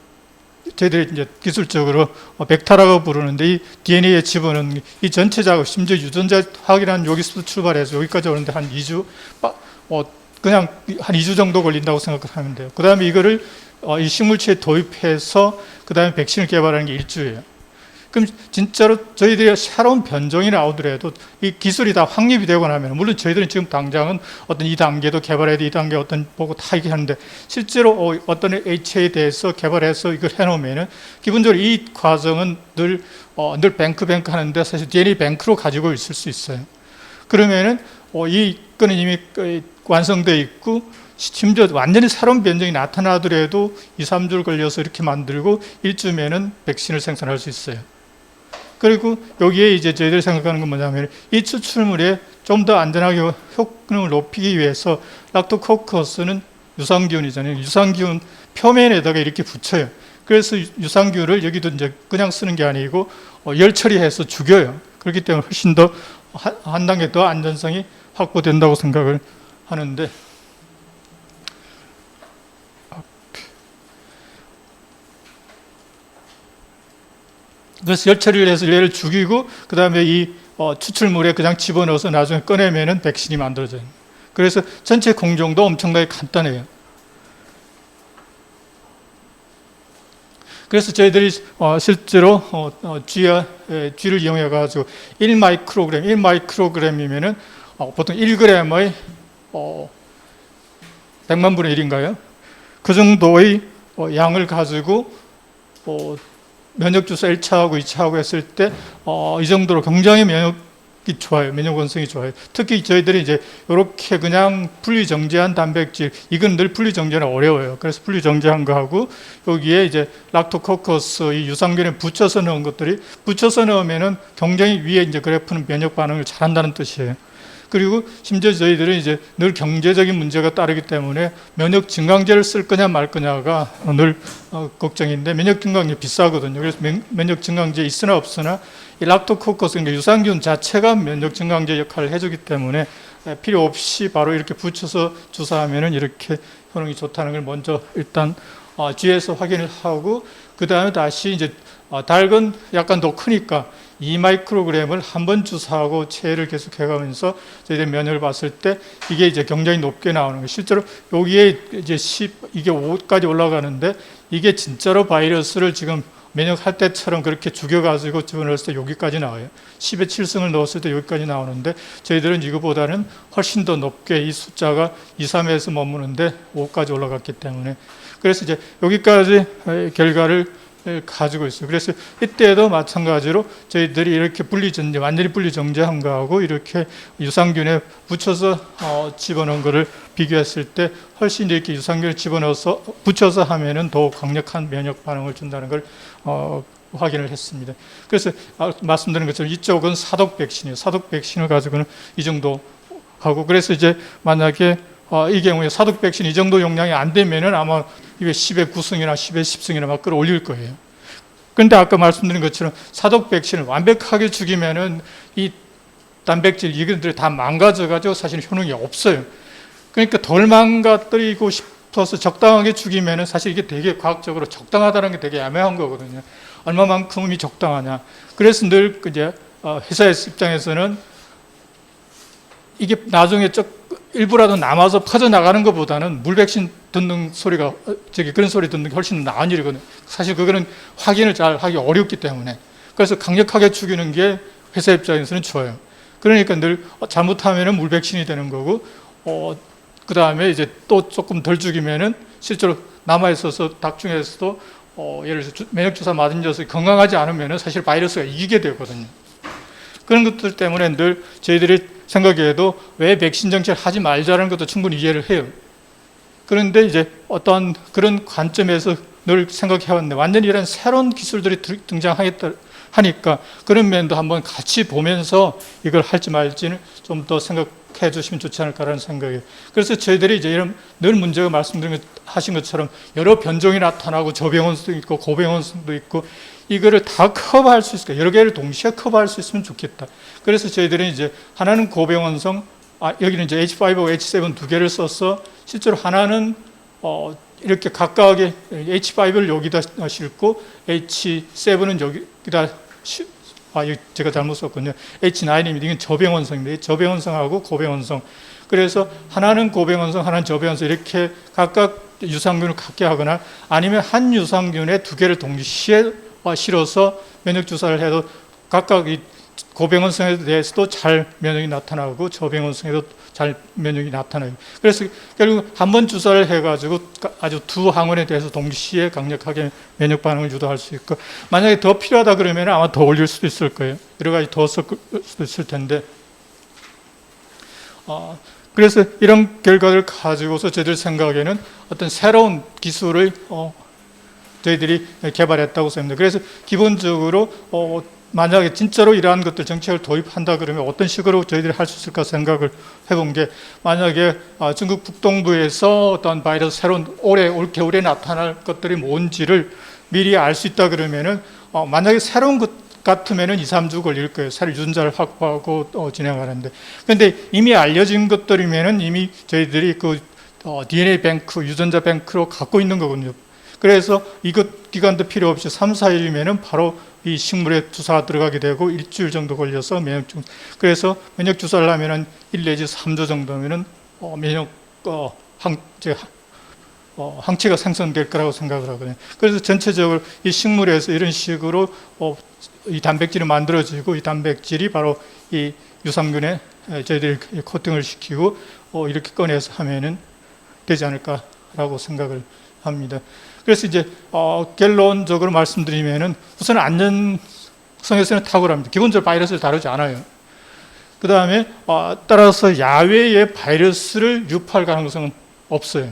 저희들이 이제 기술적으로 벡터라고 부르는데 이 DNA에 집어넣는 이 전체 작업, 심지어 유전자 화학이라는 여기서 출발해서 여기까지 오는데 한 2주, 그냥 한 2주 정도 걸린다고 생각하면 돼요. 그 다음에 이거를 이 식물체에 도입해서 그 다음에 백신을 개발하는 게 1주예요. 그럼 진짜로 저희들이 새로운 변종이 나오더라도 이 기술이 다 확립이 되고 나면 물론 저희들은 지금 당장은 어떤 2단계도 개발해야 돼, 2단계 어떤 보고 다 얘기하는데 실제로 어떤 HA에 대해서 개발해서 이걸 해놓으면은 기본적으로 이 과정은 늘 뱅크 하는데 사실 DNA 뱅크로 가지고 있을 수 있어요. 그러면은 이 건은 이미 완성되어 있고 심지어 완전히 새로운 변종이 나타나더라도 2, 3주를 걸려서 이렇게 만들고 1주면은 백신을 생산할 수 있어요. 그리고 여기에 이제 저희들이 생각하는 건 뭐냐면 이 추출물에 좀 더 안전하게 효능을 높이기 위해서 락토코커스는 유산균이잖아요. 유산균 표면에다가 이렇게 붙여요. 그래서 유산균을 여기도 이제 그냥 쓰는 게 아니고 열 처리해서 죽여요. 그렇기 때문에 훨씬 더 한 단계 더 안전성이 확보된다고 생각을 하는데 그래서 열 처리를 해서 얘를 죽이고 그 다음에 이 추출물에 그냥 집어넣어서 나중에 꺼내면은 백신이 만들어져요. 그래서 전체 공정도 엄청나게 간단해요. 그래서 저희들이 실제로 G를 이용해 가지고 1마이크로그램이면은 보통 1g의 100만 분의 1인가요? 그 정도의 양을 가지고 면역 주사 1차하고 2차하고 했을 때 이 정도로 굉장히 면역이 좋아요. 면역 원성이 좋아요. 특히 저희들이 이제 이렇게 그냥 분리 정제한 단백질, 이건 늘 분리 정제는 어려워요. 그래서 분리 정제한 거하고 여기에 이제 락토코커스 이 유산균에 붙여서 넣은 것들이 붙여서 넣으면은 굉장히 위에 이제 그래프는 면역 반응을 잘한다는 뜻이에요. 그리고 심지어 저희들은 이제 늘 경제적인 문제가 따르기 때문에 면역 증강제를 쓸 거냐 말 거냐가 늘 걱정인데 면역 증강제 비싸거든요. 그래서 면역 증강제 있으나 없으나 이 락토코커스 그러니까 유산균 자체가 면역 증강제 역할을 해주기 때문에 필요 없이 바로 이렇게 붙여서 주사하면은 이렇게 효능이 좋다는 걸 먼저 일단 G에서 확인을 하고 그 다음에 다시 이제 닭은 약간 더 크니까 2마이크로그램을 한 번 주사하고 체를 계속 해가면서 저희들 면역을 봤을 때 이게 이제 굉장히 높게 나오는 거예요. 실제로 여기에 이제 이게 5까지 올라가는데 이게 진짜로 바이러스를 지금 면역할 때처럼 그렇게 죽여가지고 집어넣었을 때 여기까지 나와요. 10의 7승을 넣었을 때 여기까지 나오는데 저희들은 이거보다는 훨씬 더 높게 이 숫자가 2, 3에서 머무는데 5까지 올라갔기 때문에 그래서 이제 여기까지 결과를 가지고 있어요. 그래서 이때도 마찬가지로 저희들이 이렇게 분리정제, 완전히 분리정제한 거하고 이렇게 유산균에 붙여서 집어넣은 거를 비교했을 때 훨씬 이렇게 유산균을 집어넣어서 붙여서 하면은 더 강력한 면역 반응을 준다는 걸 확인을 했습니다. 그래서 말씀드린 것처럼 이쪽은 사독 백신이에요. 사독 백신을 가지고는 이 정도 하고 그래서 이제 만약에 이 경우에 사독 백신 이 정도 용량이 안 되면은 아마 이게 10의 9승이나 10의 10승이나 막 끌어올릴 거예요. 그런데 아까 말씀드린 것처럼 사독 백신을 완벽하게 죽이면은 이 단백질 이것들이 다 망가져가지고 사실 효능이 없어요. 그러니까 덜 망가뜨리고 싶어서 적당하게 죽이면은 사실 이게 되게 과학적으로 적당하다는 게 되게 애매한 거거든요. 얼마만큼이 적당하냐. 그래서 늘 이제 회사의 입장에서는 이게 나중에 일부라도 남아서 퍼져나가는 것보다는 물 백신 듣는 소리가 그런 소리 듣는 게 훨씬 나은 일이거든요. 사실 그거는 확인을 잘 하기 어렵기 때문에 그래서 강력하게 죽이는 게 회사 입장에서는 좋아요. 그러니까 늘 잘못하면은 물 백신이 되는 거고 그 다음에 이제 또 조금 덜 죽이면은 실제로 남아 있어서 닭 중에서도 예를 들어서 면역 주사 맞은 녀석이 건강하지 않으면은 사실 바이러스가 이기게 되거든요. 그런 것들 때문에 늘 저희들이 생각해도 왜 백신 정책을 하지 말자는 것도 충분히 이해를 해요. 그런데 이제 어떤 그런 관점에서 늘 생각해왔는데 완전히 이런 새로운 기술들이 등장하겠다 하니까 그런 면도 한번 같이 보면서 이걸 할지 말지는 좀 더 생각해 주시면 좋지 않을까라는 생각이에요. 그래서 저희들이 이제 이런 늘 문제가 하신 것처럼 여러 변종이 나타나고 저병원성도 있고 고병원성도 있고 이거를 다 커버할 수 있을까? 여러 개를 동시에 커버할 수 있으면 좋겠다. 그래서 저희들은 이제 하나는 고병원성, 여기는 이제 H5하고 H7 두 개를 써서 실제로 하나는 이렇게 각각의 H5를 여기다 싣고 H7은 여기다 제가 잘못 썼군요. H9입니다. 이건 저병원성인데 저병원성하고 고병원성. 그래서 하나는 고병원성, 하나는 저병원성 이렇게 각각 유산균을 갖게 하거나 아니면 한 유산균에 두 개를 동시에 실어서 면역 주사를 해도 각각 이 고병원성에 대해서도 잘 면역이 나타나고 저병원성에도 잘 면역이 나타나요. 그래서 결국 한 번 주사를 해가지고 아주 두 항원에 대해서 동시에 강력하게 면역 반응을 유도할 수 있고 만약에 더 필요하다 그러면 아마 더 올릴 수도 있을 거예요. 여러 가지 더 쓸 수도 있을 텐데 그래서 이런 결과를 가지고서 저희들 생각에는 어떤 새로운 기술을 저희들이 개발했다고 생각합니다. 그래서 기본적으로 만약에 진짜로 이러한 것들 정책을 도입한다 그러면 어떤 식으로 저희들이 할 수 있을까 생각을 해본 게 만약에 중국 북동부에서 어떤 바이러스 새로운 올겨울에 나타날 것들이 뭔지를 미리 알 수 있다 그러면은 만약에 새로운 것 같으면은 2, 3주 걸릴 거예요. 새로 유전자를 확보하고 진행하는데. 근데 이미 알려진 것들이면은 이미 저희들이 그 DNA 뱅크, 유전자 뱅크로 갖고 있는 거거든요. 그래서 이것 기간도 필요 없이 3, 4일이면은 바로 이 식물에 주사가 들어가게 되고 일주일 정도 걸려서 그래서 면역 주사를 하면은 1 내지 3주 정도면은 면역 항체가 생성될 거라고 생각을 하거든요. 그래서 전체적으로 이 식물에서 이런 식으로 이 단백질이 만들어지고 이 단백질이 바로 이 유산균에 저희들이 코팅을 시키고 이렇게 꺼내서 하면은 되지 않을까라고 생각을 합니다. 그래서 이제 결론적으로 말씀드리면은 우선 안전성에서는 탁월합니다. 기본적으로 바이러스를 다루지 않아요. 그 다음에 따라서 야외의 바이러스를 유포할 가능성은 없어요.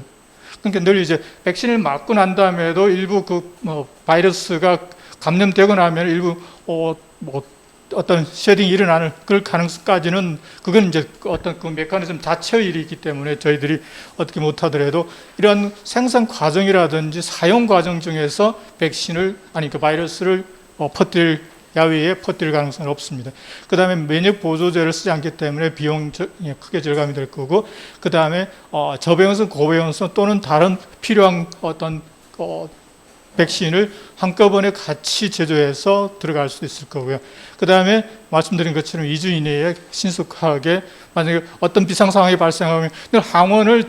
그러니까 늘 이제 백신을 맞고 난 다음에도 일부 바이러스가 감염되고 나면 일부 어떤 쉐딩이 일어나는 그럴 가능성까지는 그건 이제 어떤 그 메커니즘 자체의 일이기 때문에 저희들이 어떻게 못하더라도 이런 생산 과정이라든지 사용 과정 중에서 백신을 그 바이러스를 야외에 퍼뜨릴 가능성은 없습니다. 그 다음에 면역 보조제를 쓰지 않기 때문에 비용 크게 절감이 될 거고, 그 다음에 저병원성, 고병원성 또는 다른 필요한 어떤 백신을 한꺼번에 같이 제조해서 들어갈 수 있을 거고요. 그 다음에 말씀드린 것처럼 2주 이내에 신속하게 만약에 어떤 비상 상황이 발생하면 항원을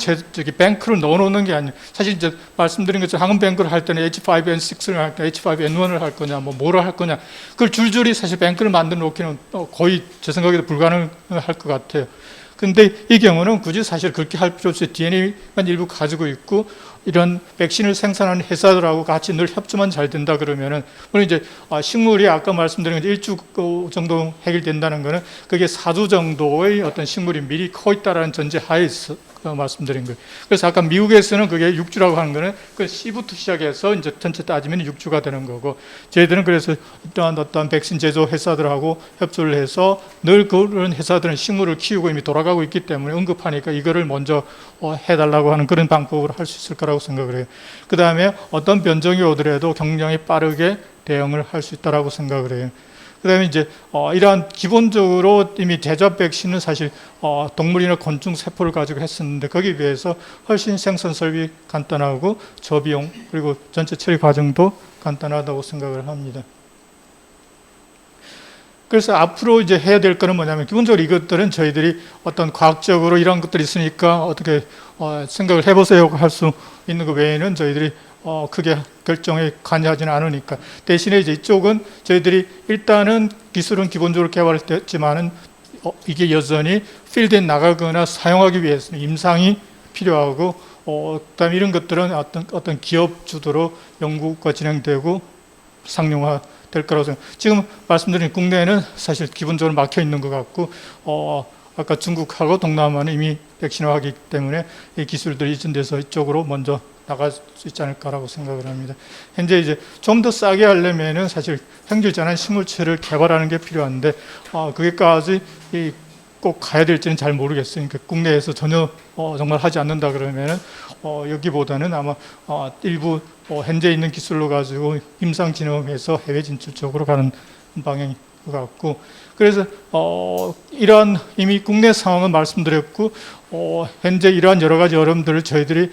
뱅크로 넣어놓는 게 아니에요. 사실 이제 말씀드린 것처럼 항원 뱅크를 할 때는 H5N6를 할 거냐, H5N1을 할 거냐, 뭐를 할 거냐, 그걸 줄줄이 사실 뱅크를 만들어 놓기는 거의 제 생각에도 불가능할 것 같아요. 근데 이 경우는 굳이 사실 그렇게 할 필요 없이 DNA만 일부 가지고 있고 이런 백신을 생산하는 회사들하고 같이 늘 협조만 잘 된다 그러면은, 물론 이제 식물이 아까 말씀드린 것 1주 정도 해결된다는 거는 그게 4주 정도의 어떤 식물이 미리 커 있다라는 전제 하에서 말씀드린 거예요. 그래서 아까 미국에서는 그게 6주라고 하는 거는 그 C부터 시작해서 이제 전체 따지면 6주가 되는 거고, 저희들은 그래서 어떤 백신 제조 회사들하고 협조를 해서 늘 그런 회사들은 식물을 키우고 이미 돌아가고 있기 때문에 응급하니까 이거를 먼저 해달라고 하는 그런 방법으로 할 수 있을 거라고 생각을 해요. 그 다음에 어떤 변종이 오더라도 굉장히 빠르게 대응을 할 수 있다라고 생각을 해요. 그 다음에 이제 이러한 기본적으로 이미 제조합 백신은 사실 동물이나 곤충 세포를 가지고 했었는데 거기에 비해서 훨씬 생산 설비 간단하고 저비용 그리고 전체 처리 과정도 간단하다고 생각을 합니다. 그래서 앞으로 이제 해야 될 거는 뭐냐면, 기본적으로 이것들은 저희들이 어떤 과학적으로 이런 것들이 있으니까 어떻게 생각을 해보세요 할 수 있는 것 외에는 저희들이 크게 결정에 관여하지는 않으니까. 대신에 이제 이쪽은 저희들이 일단은 기술은 기본적으로 개발됐지만은 이게 여전히 필드에 나가거나 사용하기 위해서는 임상이 필요하고, 그다음에 이런 것들은 어떤 기업 주도로 연구가 진행되고 상용화 될 거라고 생각합니다. 지금 말씀드린 국내에는 사실 기본적으로 막혀 있는 것 같고, 아까 중국하고 동남아는 이미 백신화하기 때문에 이 기술들이 이전돼서 이쪽으로 먼저 나갈 수 있지 않을까라고 생각을 합니다. 현재 이제 좀 더 싸게 하려면은 사실 행질전환 식물체를 개발하는 게 필요한데, 그게까지 꼭 가야 될지는 잘 모르겠어요. 그러니까 국내에서 전혀 정말 하지 않는다 그러면은 여기보다는 아마 일부 현재 있는 기술로 가지고 임상 진흥해서 해외 진출 쪽으로 가는 방향인 것 같고, 그래서 이러한 이미 국내 상황은 말씀드렸고, 현재 이러한 여러 가지 어려움들을 저희들이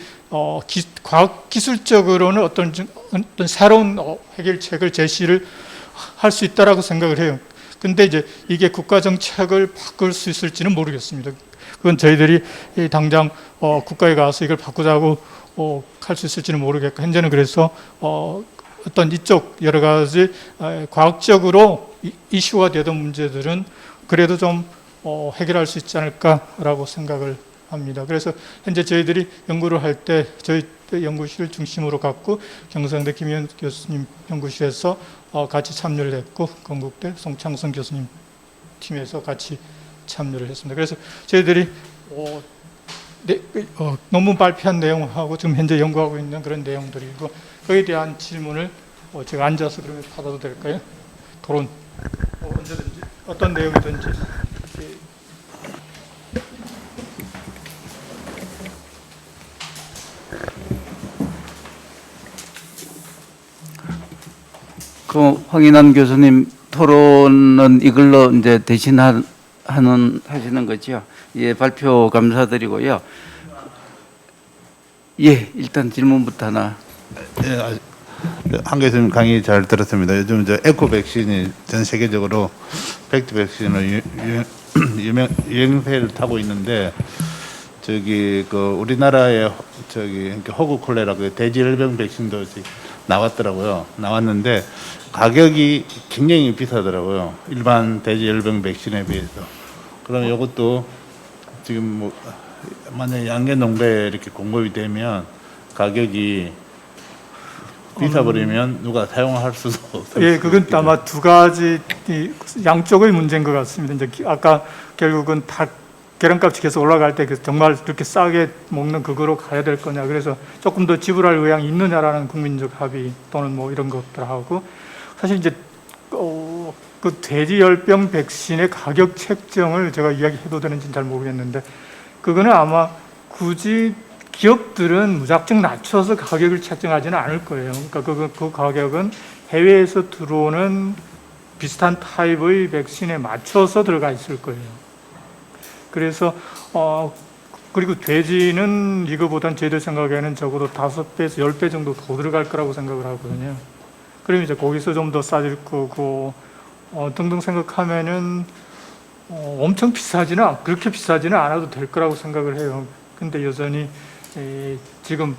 과학 기술적으로는 어떤 새로운 해결책을 제시를 할 수 있다라고 생각을 해요. 근데 이제 이게 국가 정책을 바꿀 수 있을지는 모르겠습니다. 그건 저희들이 당장 국가에 가서 이걸 바꾸자고 할 수 있을지는 모르겠고, 현재는 그래서 어떤 이쪽 여러 가지 과학적으로 이슈가 되던 문제들은 그래도 좀 해결할 수 있지 않을까라고 생각을 합니다. 그래서 현재 저희들이 연구를 할 때 저희 연구실을 중심으로 갖고 경상대 김현 교수님 연구실에서 같이 참여를 했고, 건국대 송창성 교수님 팀에서 같이 참여를 했습니다. 그래서 저희들이 논문 발표한 내용하고 지금 현재 연구하고 있는 그런 내용들이고, 거기에 대한 질문을 제가 앉아서 그러면 받아도 될까요? 토론 언제든지 어떤 내용이든지. 그 황인환 교수님 토론은 이걸로 이제 하시는 거죠. 예, 발표 감사드리고요. 예, 일단 질문부터 하나. 한 교수님 강의 잘 들었습니다. 요즘 저 에코 백신이 전 세계적으로 팩트 백신으로 유행세를 타고 있는데 저기 그 우리나라에 저기 호구 콜레라 그 돼지열병 백신도 나왔더라고요. 나왔는데 가격이 굉장히 비싸더라고요. 일반 돼지열병 백신에 비해서. 그럼 이것도 지금 뭐 만약에 양계농배에 이렇게 공급이 되면 가격이 비싸버리면 누가 사용할 수도 없어요. 예, 그건 아마 두 가지 양쪽의 문제인 것 같습니다. 이제 아까 결국은 다 계란값이 계속 올라갈 때 정말 그렇게 싸게 먹는 그거로 가야 될 거냐. 그래서 조금 더 지불할 의향이 있느냐라는 국민적 합의 또는 뭐 이런 것들하고 사실 이제 그 돼지열병 백신의 가격 책정을 제가 이야기해도 되는지는 잘 모르겠는데 그거는 아마 굳이 기업들은 무작정 낮춰서 가격을 책정하지는 않을 거예요. 그러니까 그 가격은 해외에서 들어오는 비슷한 타입의 백신에 맞춰서 들어가 있을 거예요. 그래서 그리고 돼지는 이거보단 저희들 생각에는 적어도 5배에서 10배 정도 더 들어갈 거라고 생각을 하거든요. 그러면 이제 거기서 좀 더 싸질 거고 등등 생각하면은 엄청 그렇게 비싸지는 않아도 될 거라고 생각을 해요. 근데 여전히 지금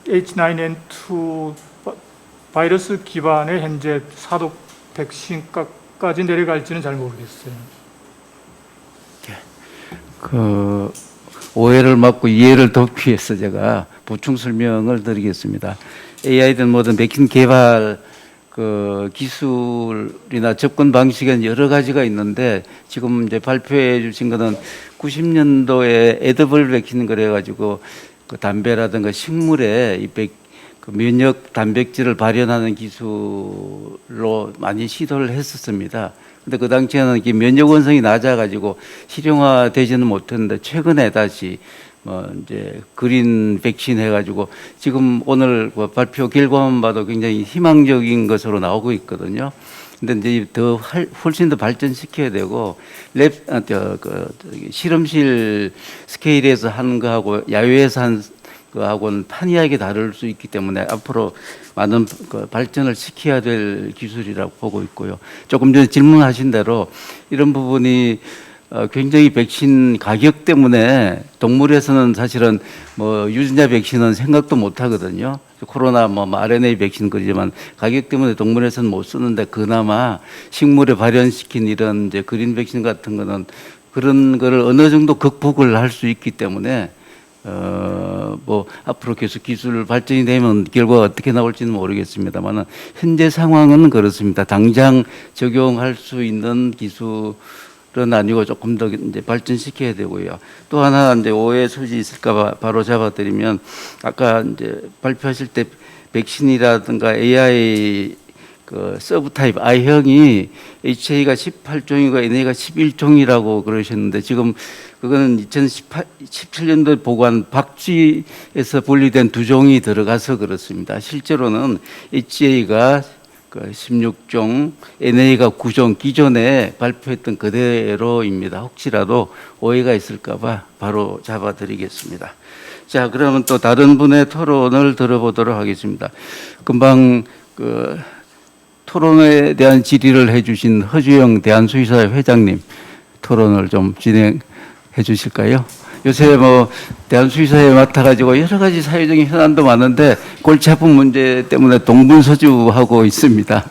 H9N2 바이러스 기반의 현재 사독 백신까지 내려갈지는 잘 모르겠어요. 그 오해를 막고 이해를 돕기 위해서 제가 보충 설명을 드리겠습니다. AI든 뭐든 백신 개발 그 기술이나 접근 방식은 여러 가지가 있는데 지금 이제 발표해 주신 거는 90년도에 에드블 백신 그래가지고 그 담배라든가 식물에 그 면역 단백질을 발현하는 기술로 많이 시도를 했었습니다. 근데 그 당시에는 이게 면역 원성이 낮아가지고 실용화되지는 못했는데 최근에 다시 이제 그린 백신 해가지고 지금 오늘 발표 결과만 봐도 굉장히 희망적인 것으로 나오고 있거든요. 근데 이제 훨씬 더 발전시켜야 되고 실험실 스케일에서 하는 거하고 야외에서 한 거하고는 판이하게 다를 수 있기 때문에 앞으로 많은 발전을 시켜야 될 기술이라고 보고 있고요. 조금 전에 질문하신 대로 이런 부분이 굉장히 백신 가격 때문에 동물에서는 사실은 뭐 유전자 백신은 생각도 못 하거든요. 코로나 뭐 RNA 백신 그러지만 가격 때문에 동물에서는 못 쓰는데 그나마 식물에 발현시킨 이런 이제 그린 백신 같은 거는 그런 거를 어느 정도 극복을 할 수 있기 때문에 뭐 앞으로 계속 기술 발전이 되면 결과가 어떻게 나올지는 모르겠습니다만은 현재 상황은 그렇습니다. 당장 적용할 수 있는 기술은 아니고 조금 더 이제 발전시켜야 되고요. 또 하나 이제 오해 소지 있을까봐 바로 잡아드리면 아까 이제 발표하실 때 백신이라든가 AI 그 서브타입 I형이 HA가 18종이고 NA가 11종이라고 그러셨는데 지금 그거는 2017년도에 보고한 박쥐에서 분리된 2종이 들어가서 그렇습니다. 실제로는 HA가 16종, NA가 9종 기존에 발표했던 그대로입니다. 혹시라도 오해가 있을까봐 바로 잡아드리겠습니다. 자, 그러면 또 다른 분의 토론을 들어보도록 하겠습니다. 금방 토론에 대한 질의를 해주신 허주영 대한수의사회 회장님 토론을 좀 진행해 주실까요? 요새 뭐 대한수의사회 맡아가지고 여러 가지 사회적인 현안도 많은데 골치 아픈 문제 때문에 동분서주하고 있습니다.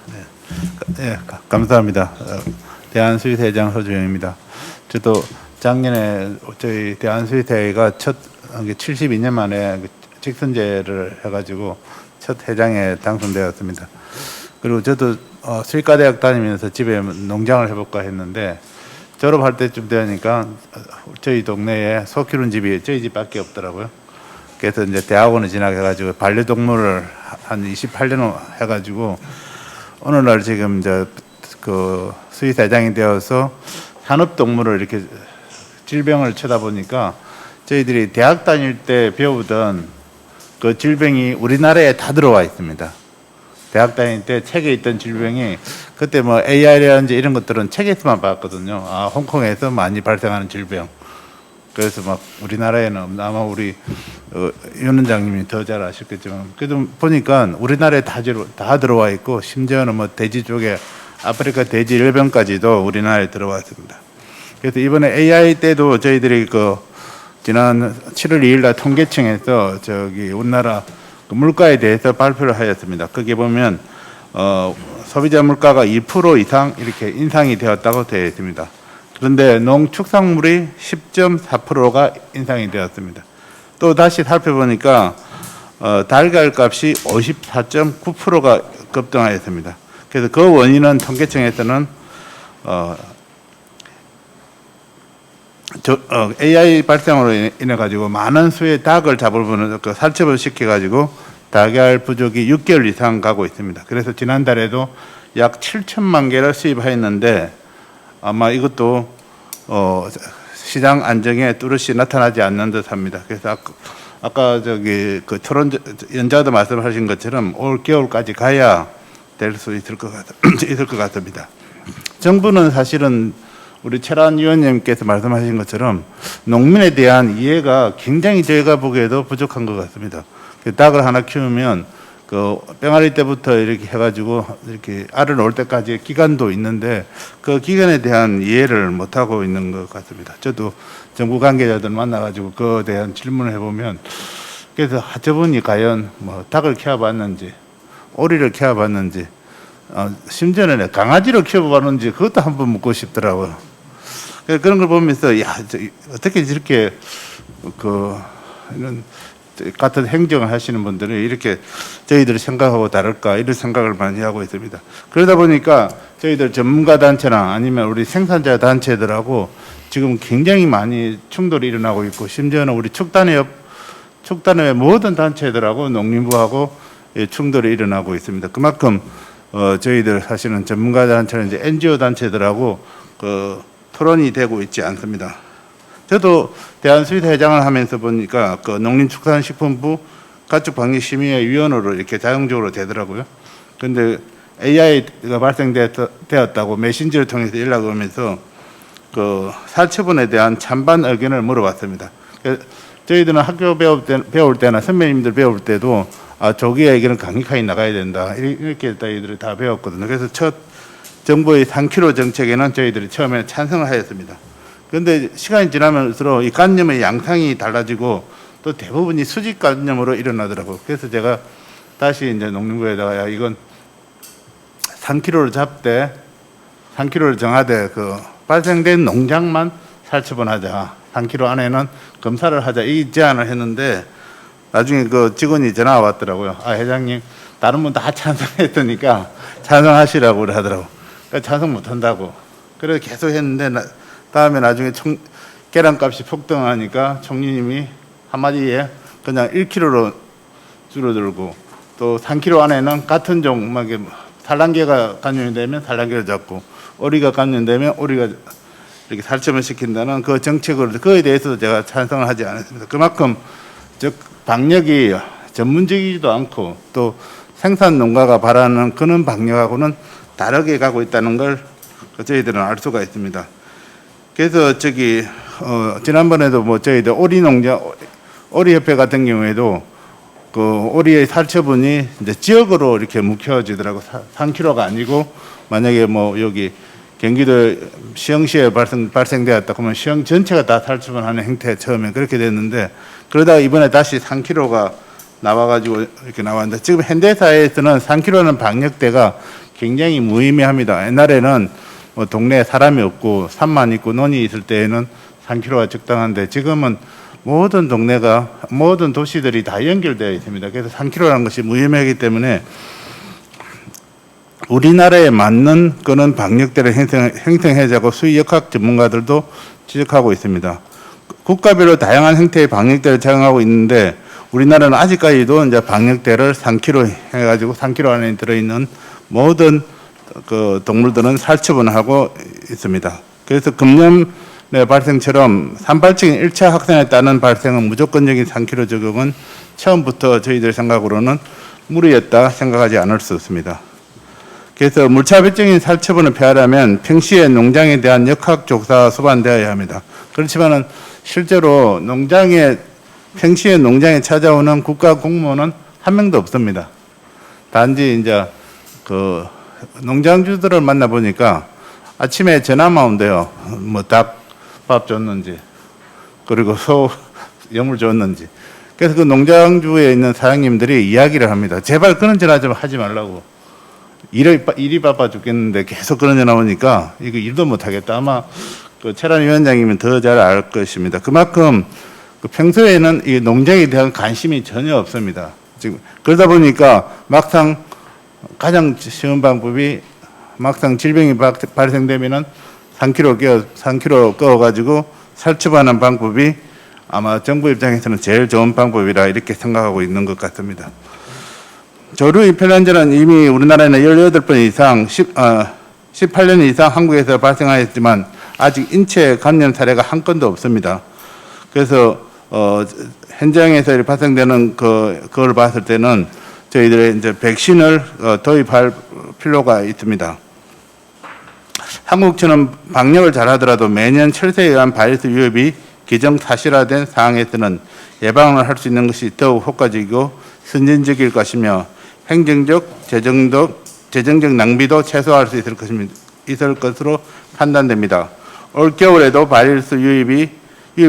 네, 감사합니다. 대한수의사회장 허주영입니다. 저도 작년에 저희 대한수의사회가 첫 72년 만에 직선제를 해가지고 첫 회장에 당선되었습니다. 그리고 저도 수의과대학 다니면서 집에 농장을 해볼까 했는데 졸업할 때쯤 되니까 저희 동네에 소 키우는 집이 저희 집밖에 없더라고요. 그래서 이제 대학원을 진학해가지고 반려동물을 한 28년 해가지고 오늘날 지금 이제 그 수의사장이 되어서 산업동물을 이렇게 질병을 쳐다보니까 저희들이 대학 다닐 때 배우던 그 질병이 우리나라에 다 들어와 있습니다. 대학 다닐 때 책에 있던 질병이 그때 뭐 AR이라든지 이런 것들은 책에서만 봤거든요. 아, 홍콩에서 많이 발생하는 질병. 그래서 막 우리나라에는 아마 우리 윤 원장님이 더 잘 아셨겠지만 그래도 보니까 우리나라에 다 들어와 있고 심지어는 뭐 돼지 쪽에 아프리카 돼지 일병까지도 우리나라에 들어왔습니다. 그래서 이번에 AI 때도 저희들이 그 지난 7월 2일 날 통계청에서 저기 우리나라 그 물가에 대해서 발표를 하였습니다. 거기 보면 소비자 물가가 2% 이상 이렇게 인상이 되었다고 되어 있습니다. 그런데 농축산물이 10.4%가 인상이 되었습니다. 또 다시 살펴보니까 달걀 값이 54.9%가 급등하였습니다. 그래서 그 원인은 통계청에서는 AI 발생으로 인해 가지고 많은 수의 닭을 잡을 그 살처분 시켜 가지고 달걀 부족이 6개월 이상 가고 있습니다. 그래서 지난달에도 약 7천만 개를 수입하였는데 아마 이것도 시장 안정에 뚜렷이 나타나지 않는 듯합니다. 그래서 아까 저기 그 토론 연자도 말씀하신 것처럼 올 겨울까지 가야 될 수 있을 것 같습니다. 정부는 사실은 우리 최란 위원님께서 말씀하신 것처럼 농민에 대한 이해가 굉장히 저희가 보기에도 부족한 것 같습니다. 닭을 하나 키우면 그 병아리 때부터 이렇게 해가지고 이렇게 알을 놓을 때까지 기간도 있는데 그 기간에 대한 이해를 못 하고 있는 것 같습니다. 저도 정부 관계자들 만나가지고 그에 대한 질문을 해보면 그래서 저분이 과연 뭐 닭을 키워봤는지 오리를 키워봤는지 심지어는 강아지를 키워봤는지 그것도 한번 묻고 싶더라고요. 그런 걸 보면서 야 어떻게 이렇게 이런 같은 행정을 하시는 분들이 이렇게 저희들이 생각하고 다를까 이런 생각을 많이 하고 있습니다. 그러다 보니까 저희들 전문가 단체나 아니면 우리 생산자 단체들하고 지금 굉장히 많이 충돌이 일어나고 있고 심지어는 우리 축단의 모든 단체들하고 농림부하고 충돌이 일어나고 있습니다. 그만큼 저희들 사실은 전문가 단체는 이제 NGO 단체들하고 토론이 되고 있지 않습니다. 저도 대한수의회장을 하면서 보니까 그 농림축산식품부 가축방역심의회 위원으로 이렇게 자동적으로 되더라고요. 그런데 AI가 발생되었다고 메신저를 통해서 연락이 오면서 그 살처분에 대한 찬반 의견을 물어봤습니다. 저희들은 학교 배울 때나 선배님들 배울 때도 조기 의견은 강력하게 나가야 된다 이렇게 저희들이 다 배웠거든요. 그래서 첫 정부의 3kg 정책에는 저희들이 처음에 찬성을 하였습니다. 그런데 시간이 지나면서 이 관념의 양상이 달라지고 또 대부분이 수직관념으로 일어나더라고요. 그래서 제가 다시 이제 농림부에다가 야, 이건 3kg를 잡되 3kg를 정하되 그 발생된 농장만 살처분하자. 3kg 안에는 검사를 하자. 이 제안을 했는데 나중에 그 직원이 전화가 왔더라고요. 회장님 다른 분 다 찬성했으니까 찬성하시라고 하더라고요. 그러니까 찬성 못한다고. 그래서 계속 했는데 다음에 나중에 계란값이 폭등하니까 총리님이 한마디에 그냥 1kg로 줄어들고 또 3kg 안에는 같은 종 산란계가 감염이 되면 산란계를 잡고 오리가 감염되면 오리가 이렇게 살처분 시킨다는 그 정책을 그에 대해서도 제가 찬성을 하지 않았습니다. 그만큼 즉 방역이 전문적이지도 않고 또 생산 농가가 바라는 그런 방역하고는 다르게 가고 있다는 걸 저희들은 알 수가 있습니다. 그래서 지난번에도 뭐 저희들 오리협회 같은 경우에도 그 오리의 살처분이 이제 지역으로 이렇게 묵혀지더라고. 3kg가 아니고 만약에 뭐 여기 경기도 시흥시에 발생되었다 그러면 시흥 전체가 다 살처분하는 형태 처음에 그렇게 됐는데 그러다가 이번에 다시 3kg가 나와가지고 이렇게 나왔는데 지금 현대사회에서는 3kg는 방역대가 굉장히 무의미합니다. 옛날에는 뭐 동네에 사람이 없고 산만 있고 논이 있을 때에는 3kg가 적당한데 지금은 모든 동네가 모든 도시들이 다 연결되어 있습니다. 그래서 3kg라는 것이 무의미하기 때문에 우리나라에 맞는 그런 방역대를 형성하자고 수의역학 전문가들도 지적하고 있습니다. 국가별로 다양한 형태의 방역대를 적용하고 있는데 우리나라는 아직까지도 이제 방역대를 3kg 해가지고 3kg 안에 들어있는 모든 그 동물들은 살처분하고 있습니다. 그래서 금년의 발생처럼 산발적인 1차 확산에 따른 발생은 무조건적인 3kg 적용은 처음부터 저희들 생각으로는 무리였다 생각하지 않을 수 없습니다. 그래서 물차별적인 살처분을 폐하려면 평시에 농장에 대한 역학조사가 소반되어야 합니다. 그렇지만은 실제로 평시에 농장에 찾아오는 국가 공무원은 한 명도 없습니다. 단지 이제 그 농장주들을 만나 보니까 아침에 전화만 온대요. 뭐 닭밥 줬는지, 그리고 소 염을 줬는지. 그래서 그 농장주에 있는 사장님들이 이야기를 합니다. 제발 그런 전화 좀 하지 말라고. 일이 바빠 죽겠는데 계속 그런 전화 오니까 이거 일도 못 하겠다. 아마 그 최란 위원장이면 더 잘 알 것입니다. 그만큼 그 평소에는 이 농장에 대한 관심이 전혀 없습니다. 지금 그러다 보니까 막상 가장 쉬운 방법이 막상 질병이 발생되면은 3kg 꺼가지고 살처분하는 방법이 아마 정부 입장에서는 제일 좋은 방법이라 이렇게 생각하고 있는 것 같습니다. 조류 인플루엔자는 이미 우리나라에는 18번 이상, 18년 이상 한국에서 발생하였지만 아직 인체 감염 사례가 한 건도 없습니다. 그래서 현장에서 발생되는 그걸 봤을 때는 저희들의 이제 백신을 도입할 필요가 있습니다. 한국처럼 방역을 잘하더라도 매년 철새에 의한 바이러스 위협이 기정사실화된 상황에서는 예방을 할 수 있는 것이 더욱 효과적이고 선진적일 것이며 행정적, 재정적 낭비도 최소화할 수 있을 것으로 판단됩니다. 올 겨울에도 바이러스 유입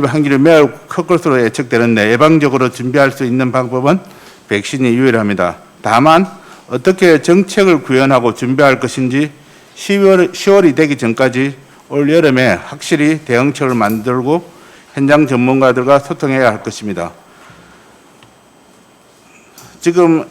확률이 매우 클 것으로 예측되는데 예방적으로 준비할 수 있는 방법은 백신이 유일합니다. 다만 어떻게 정책을 구현하고 준비할 것인지 10월이 되기 전까지 올 여름에 확실히 대응책을 만들고 현장 전문가들과 소통해야 할 것입니다. 지금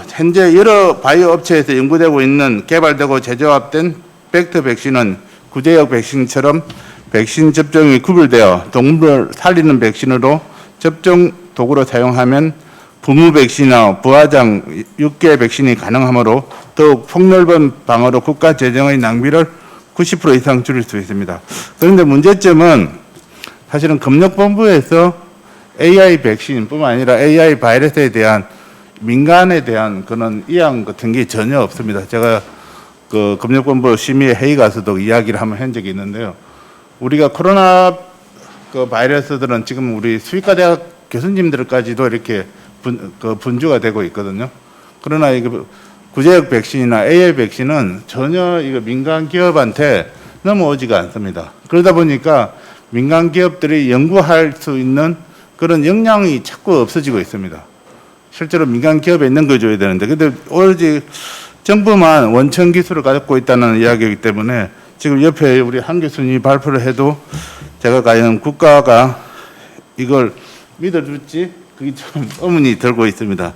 현재 여러 바이오 업체에서 연구되고 있는 개발되고 제조합된 벡터 백신은 구제역 백신처럼 백신 접종이 구별되어 동물을 살리는 백신으로 접종 도구로 사용하면 부무 백신이나 부화장 6개 백신이 가능하므로 더욱 폭넓은 방어로 국가 재정의 낭비를 90% 이상 줄일 수 있습니다. 그런데 문제점은 사실은 검역본부에서 AI 백신뿐만 아니라 AI 바이러스에 대한 민간에 대한 그런 이양 같은 게 전혀 없습니다. 제가 그 검역본부 심의 회의 가서도 이야기를 한번 한 적이 있는데요. 우리가 코로나 그 바이러스들은 지금 우리 수의과 대학 교수님들까지도 이렇게 분주가 되고 있거든요. 그러나 이거 구제역 백신이나 AI 백신은 전혀 이거 민간 기업한테 넘어오지가 않습니다. 그러다 보니까 민간 기업들이 연구할 수 있는 그런 역량이 자꾸 없어지고 있습니다. 실제로 민간 기업에 있는 걸 줘야 되는데, 근데 오로지 정부만 원천 기술을 가지고 있다는 이야기이기 때문에 지금 옆에 우리 한 교수님이 발표를 해도 제가 과연 국가가 이걸 믿어줄지 그게 좀 의문이 들고 있습니다.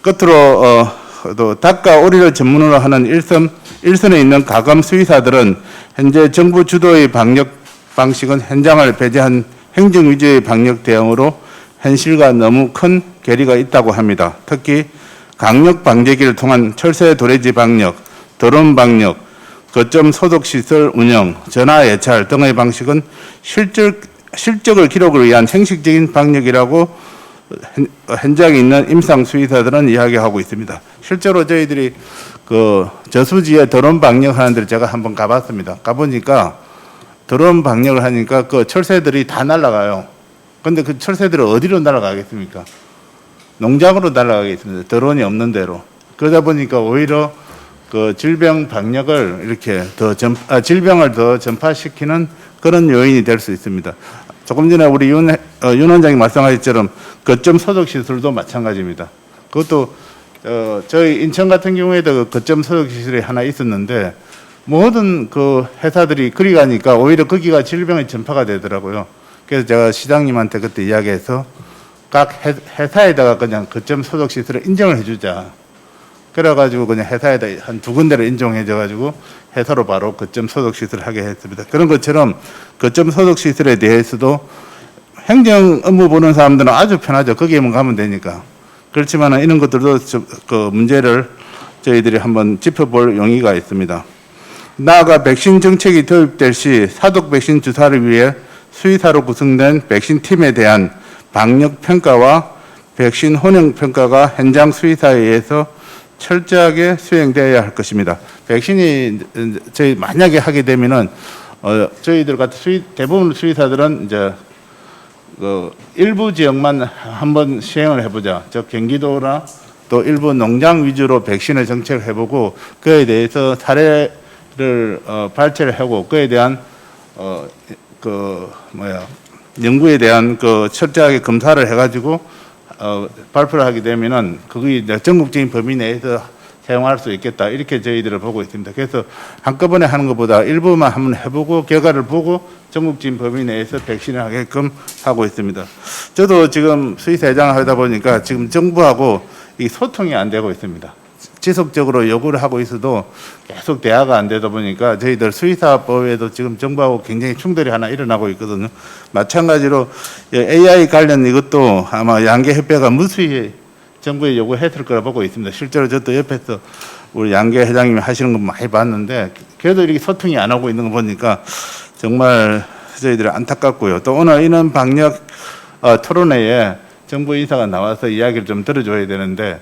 끝으로 또 닭과 오리를 전문으로 하는 일선에 있는 가금 수의사들은 현재 정부 주도의 방역 방식은 현장을 배제한 행정 위주의 방역 대응으로 현실과 너무 큰 괴리가 있다고 합니다. 특히 강력 방제기를 통한 철새 도래지 방역, 드론 방역, 거점 소독 시설 운영, 전화 예찰 등의 방식은 실적을 기록을 위한 형식적인 방역이라고 현장에 있는 임상 수의사들은 이야기하고 있습니다. 실제로 저희들이 그 저수지에 드론 방역하는 데를 제가 한번 가봤습니다. 가보니까 드론 방역을 하니까 그 철새들이 다 날아가요. 근데 그 철새들은 어디로 날아가겠습니까? 농장으로 날아가겠습니다. 드론이 없는 데로. 그러다 보니까 오히려 그 질병 방역을 이렇게 질병을 더 전파시키는 그런 요인이 될 수 있습니다. 조금 전에 우리 윤 원장이 말씀하셨처럼 거점 소독 시설도 마찬가지입니다. 그것도 저희 인천 같은 경우에도 거점 소독 시설이 하나 있었는데 모든 그 회사들이 그리 가니까 오히려 거기가 질병의 전파가 되더라고요. 그래서 제가 시장님한테 그때 이야기해서 각 회사에다가 그냥 거점 소독 시설을 인정을 해주자. 그래가지고 그냥 회사에다 한 2군데를 인정해줘가지고 회사로 바로 거점 소독 시설을 하게 했습니다. 그런 것처럼 거점 소독 시설에 대해서도 행정 업무 보는 사람들은 아주 편하죠. 거기에만 가면 되니까. 그렇지만 이런 것들도 그 문제를 저희들이 한번 짚어볼 용의가 있습니다. 나아가 백신 정책이 도입될 시 사독 백신 주사를 위해 수의사로 구성된 백신 팀에 대한 방역 평가와 백신 혼용 평가가 현장 수의사에 의해서 철저하게 수행되어야 할 것입니다. 백신이 저희 만약에 하게 되면은 저희들 같은 대부분 수의사들은 이제 그 일부 지역만 한번 시행을 해보자. 저 경기도나 또 일부 농장 위주로 백신을 정책을 해보고 그에 대해서 사례를 발췌를 하고 그에 대한 연구에 대한 그 철저하게 검사를 해가지고 발표를 하게 되면은 그게 이제 전국적인 범위 내에서 사용할 수 있겠다 이렇게 저희들을 보고 있습니다. 그래서 한꺼번에 하는 것보다 일부만 한번 해보고 결과를 보고 전국적인 범위 내에서 백신을 하게끔 하고 있습니다. 저도 지금 수의사회장을 하다 보니까 지금 정부하고 이 소통이 안 되고 있습니다. 지속적으로 요구를 하고 있어도 계속 대화가 안 되다 보니까 저희들 수의사법에도 지금 정부하고 굉장히 충돌이 하나 일어나고 있거든요. 마찬가지로 AI 관련 이것도 아마 양계협회가 무수히 정부에 요구했을 거라 보고 있습니다. 실제로 저도 옆에서 우리 양계 회장님이 하시는 거 많이 봤는데 그래도 이렇게 소통이 안 하고 있는 거 보니까 정말 저희들이 안타깝고요. 또 오늘 이런 방역 토론회에 정부 인사가 나와서 이야기를 좀 들어줘야 되는데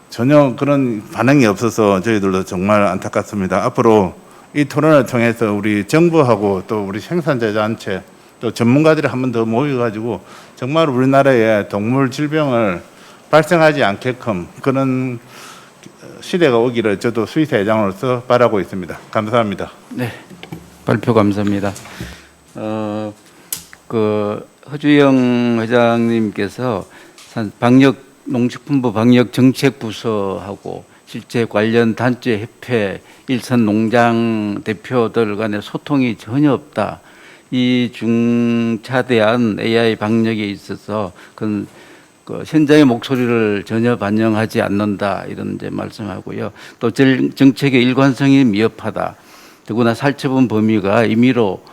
전혀 그런 반응이 없어서 저희들도 정말 안타깝습니다. 앞으로 이 토론을 통해서 우리 정부하고 또 우리 생산자 단체 또 전문가들이 한 번 더 모여가지고 정말 우리나라에 동물 질병을 발생하지 않게끔 그런 시대가 오기를 저도 수의사회장으로서 바라고 있습니다. 감사합니다. 네, 발표 감사합니다. 그 허주영 회장님께서 농식품부 방역정책부서하고 실제 관련 단체 협회 일선 농장 대표들 간의 소통이 전혀 없다. 이 중차대한 AI 방역에 있어서 그 현장의 목소리를 전혀 반영하지 않는다 이런 이제 말씀하고요. 또 정책의 일관성이 미흡하다. 더구나 살처분 범위가 임의로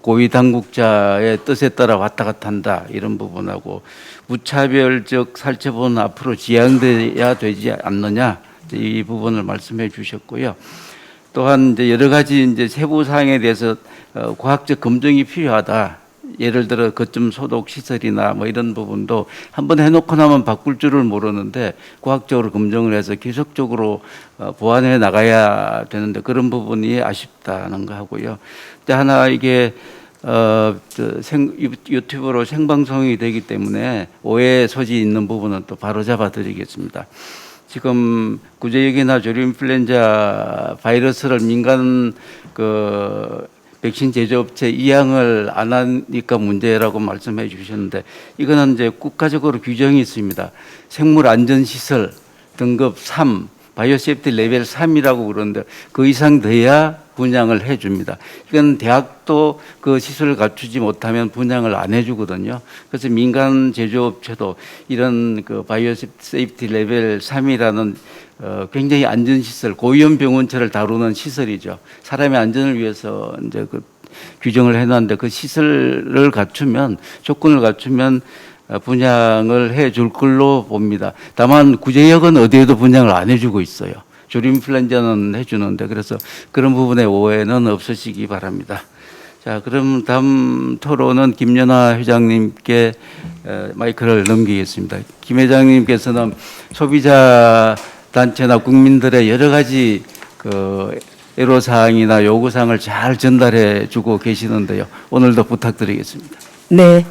고위 당국자의 뜻에 따라 왔다 갔다 한다 이런 부분하고 무차별적 살처분 앞으로 지양돼야 되지 않느냐 이 부분을 말씀해 주셨고요. 또한 이제 여러 가지 이제 세부 사항에 대해서 과학적 검증이 필요하다. 예를 들어 거점 소독 시설이나 이런 부분도 한번 해놓고 나면 바꿀 줄을 모르는데 과학적으로 검증을 해서 계속적으로 보완해 나가야 되는데 그런 부분이 아쉽다는 거 하고요. 또 하나 이게 유튜브로 생방송이 되기 때문에 오해 소지 있는 부분은 또 바로 잡아드리겠습니다. 지금 구제역이나 조류인플루엔자 바이러스를 민간 백신 제조업체 이양을 안 하니까 문제라고 말씀해 주셨는데 이거는 이제 국가적으로 규정이 있습니다. 생물안전시설 등급 3, 바이오세프티 레벨 3이라고 그러는데 그 이상 돼야 분양을 해 줍니다. 이건 대학도 그 시설을 갖추지 못하면 분양을 안 해 주거든요. 그래서 민간 제조업체도 이런 그 바이오세프티 레벨 3이라는 굉장히 안전시설, 고위험 병원처를 다루는 시설이죠. 사람의 안전을 위해서 이제 그 규정을 해놨는데 그 시설을 갖추면, 조건을 갖추면 분양을 해 줄 걸로 봅니다. 다만 구제역은 어디에도 분양을 안 해주고 있어요. 조류인플루엔자는 해주는데, 그래서 그런 부분에 오해는 없으시기 바랍니다. 자, 그럼 다음 토론은 김연아 회장님께 마이크를 넘기겠습니다. 김 회장님께서는 소비자 단체나 국민들의 여러 가지 애로사항이나 요구사항을 잘 전달해 주고 계시는데요. 오늘도 부탁드리겠습니다. 네.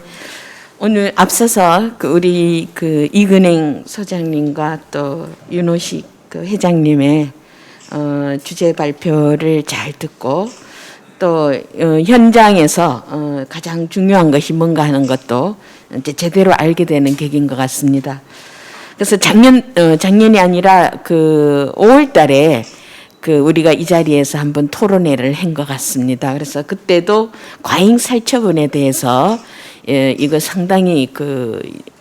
오늘 앞서서 우리 이근행 소장님과 또 윤호식 회장님의 주제 발표를 잘 듣고 또 현장에서 가장 중요한 것이 뭔가 하는 것도 이제 제대로 알게 되는 계기인 것 같습니다. 그래서 작년이 아니라 5월 달에 우리가 이 자리에서 한번 토론회를 한 것 같습니다. 그래서 그때도 과잉 살처분에 대해서 이거 상당히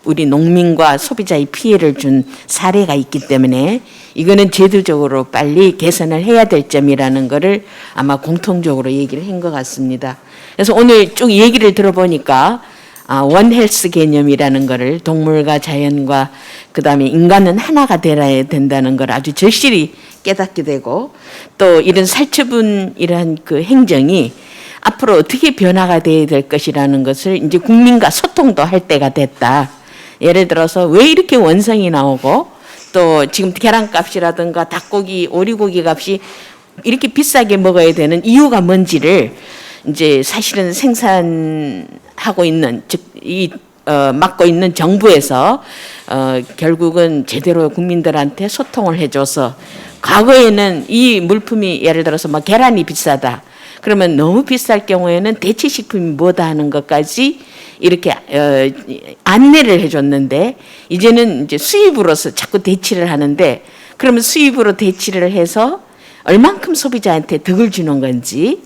우리 농민과 소비자의 피해를 준 사례가 있기 때문에 이거는 제도적으로 빨리 개선을 해야 될 점이라는 거를 아마 공통적으로 얘기를 한 것 같습니다. 그래서 오늘 쭉 얘기를 들어보니까 원헬스 개념이라는 거를 동물과 자연과 그다음에 인간은 하나가 되어야 된다는 걸 아주 절실히 깨닫게 되고, 또 이런 살처분이란 행정이 앞으로 어떻게 변화가 돼야 될 것이라는 것을 이제 국민과 소통도 할 때가 됐다. 예를 들어서 왜 이렇게 원성이 나오고 또 지금 계란값이라든가 닭고기, 오리고기 값이 이렇게 비싸게 먹어야 되는 이유가 뭔지를 이제 사실은 생산하고 있는 맡고 있는 정부에서 결국은 제대로 국민들한테 소통을 해줘서 과거에는 이 물품이 예를 들어서 막 계란이 비싸다. 그러면 너무 비쌀 경우에는 대체식품이 뭐다 하는 것까지 이렇게 안내를 해줬는데 이제는 이제 수입으로서 자꾸 대치를 하는데 그러면 수입으로 대치를 해서 얼만큼 소비자한테 덕을 주는 건지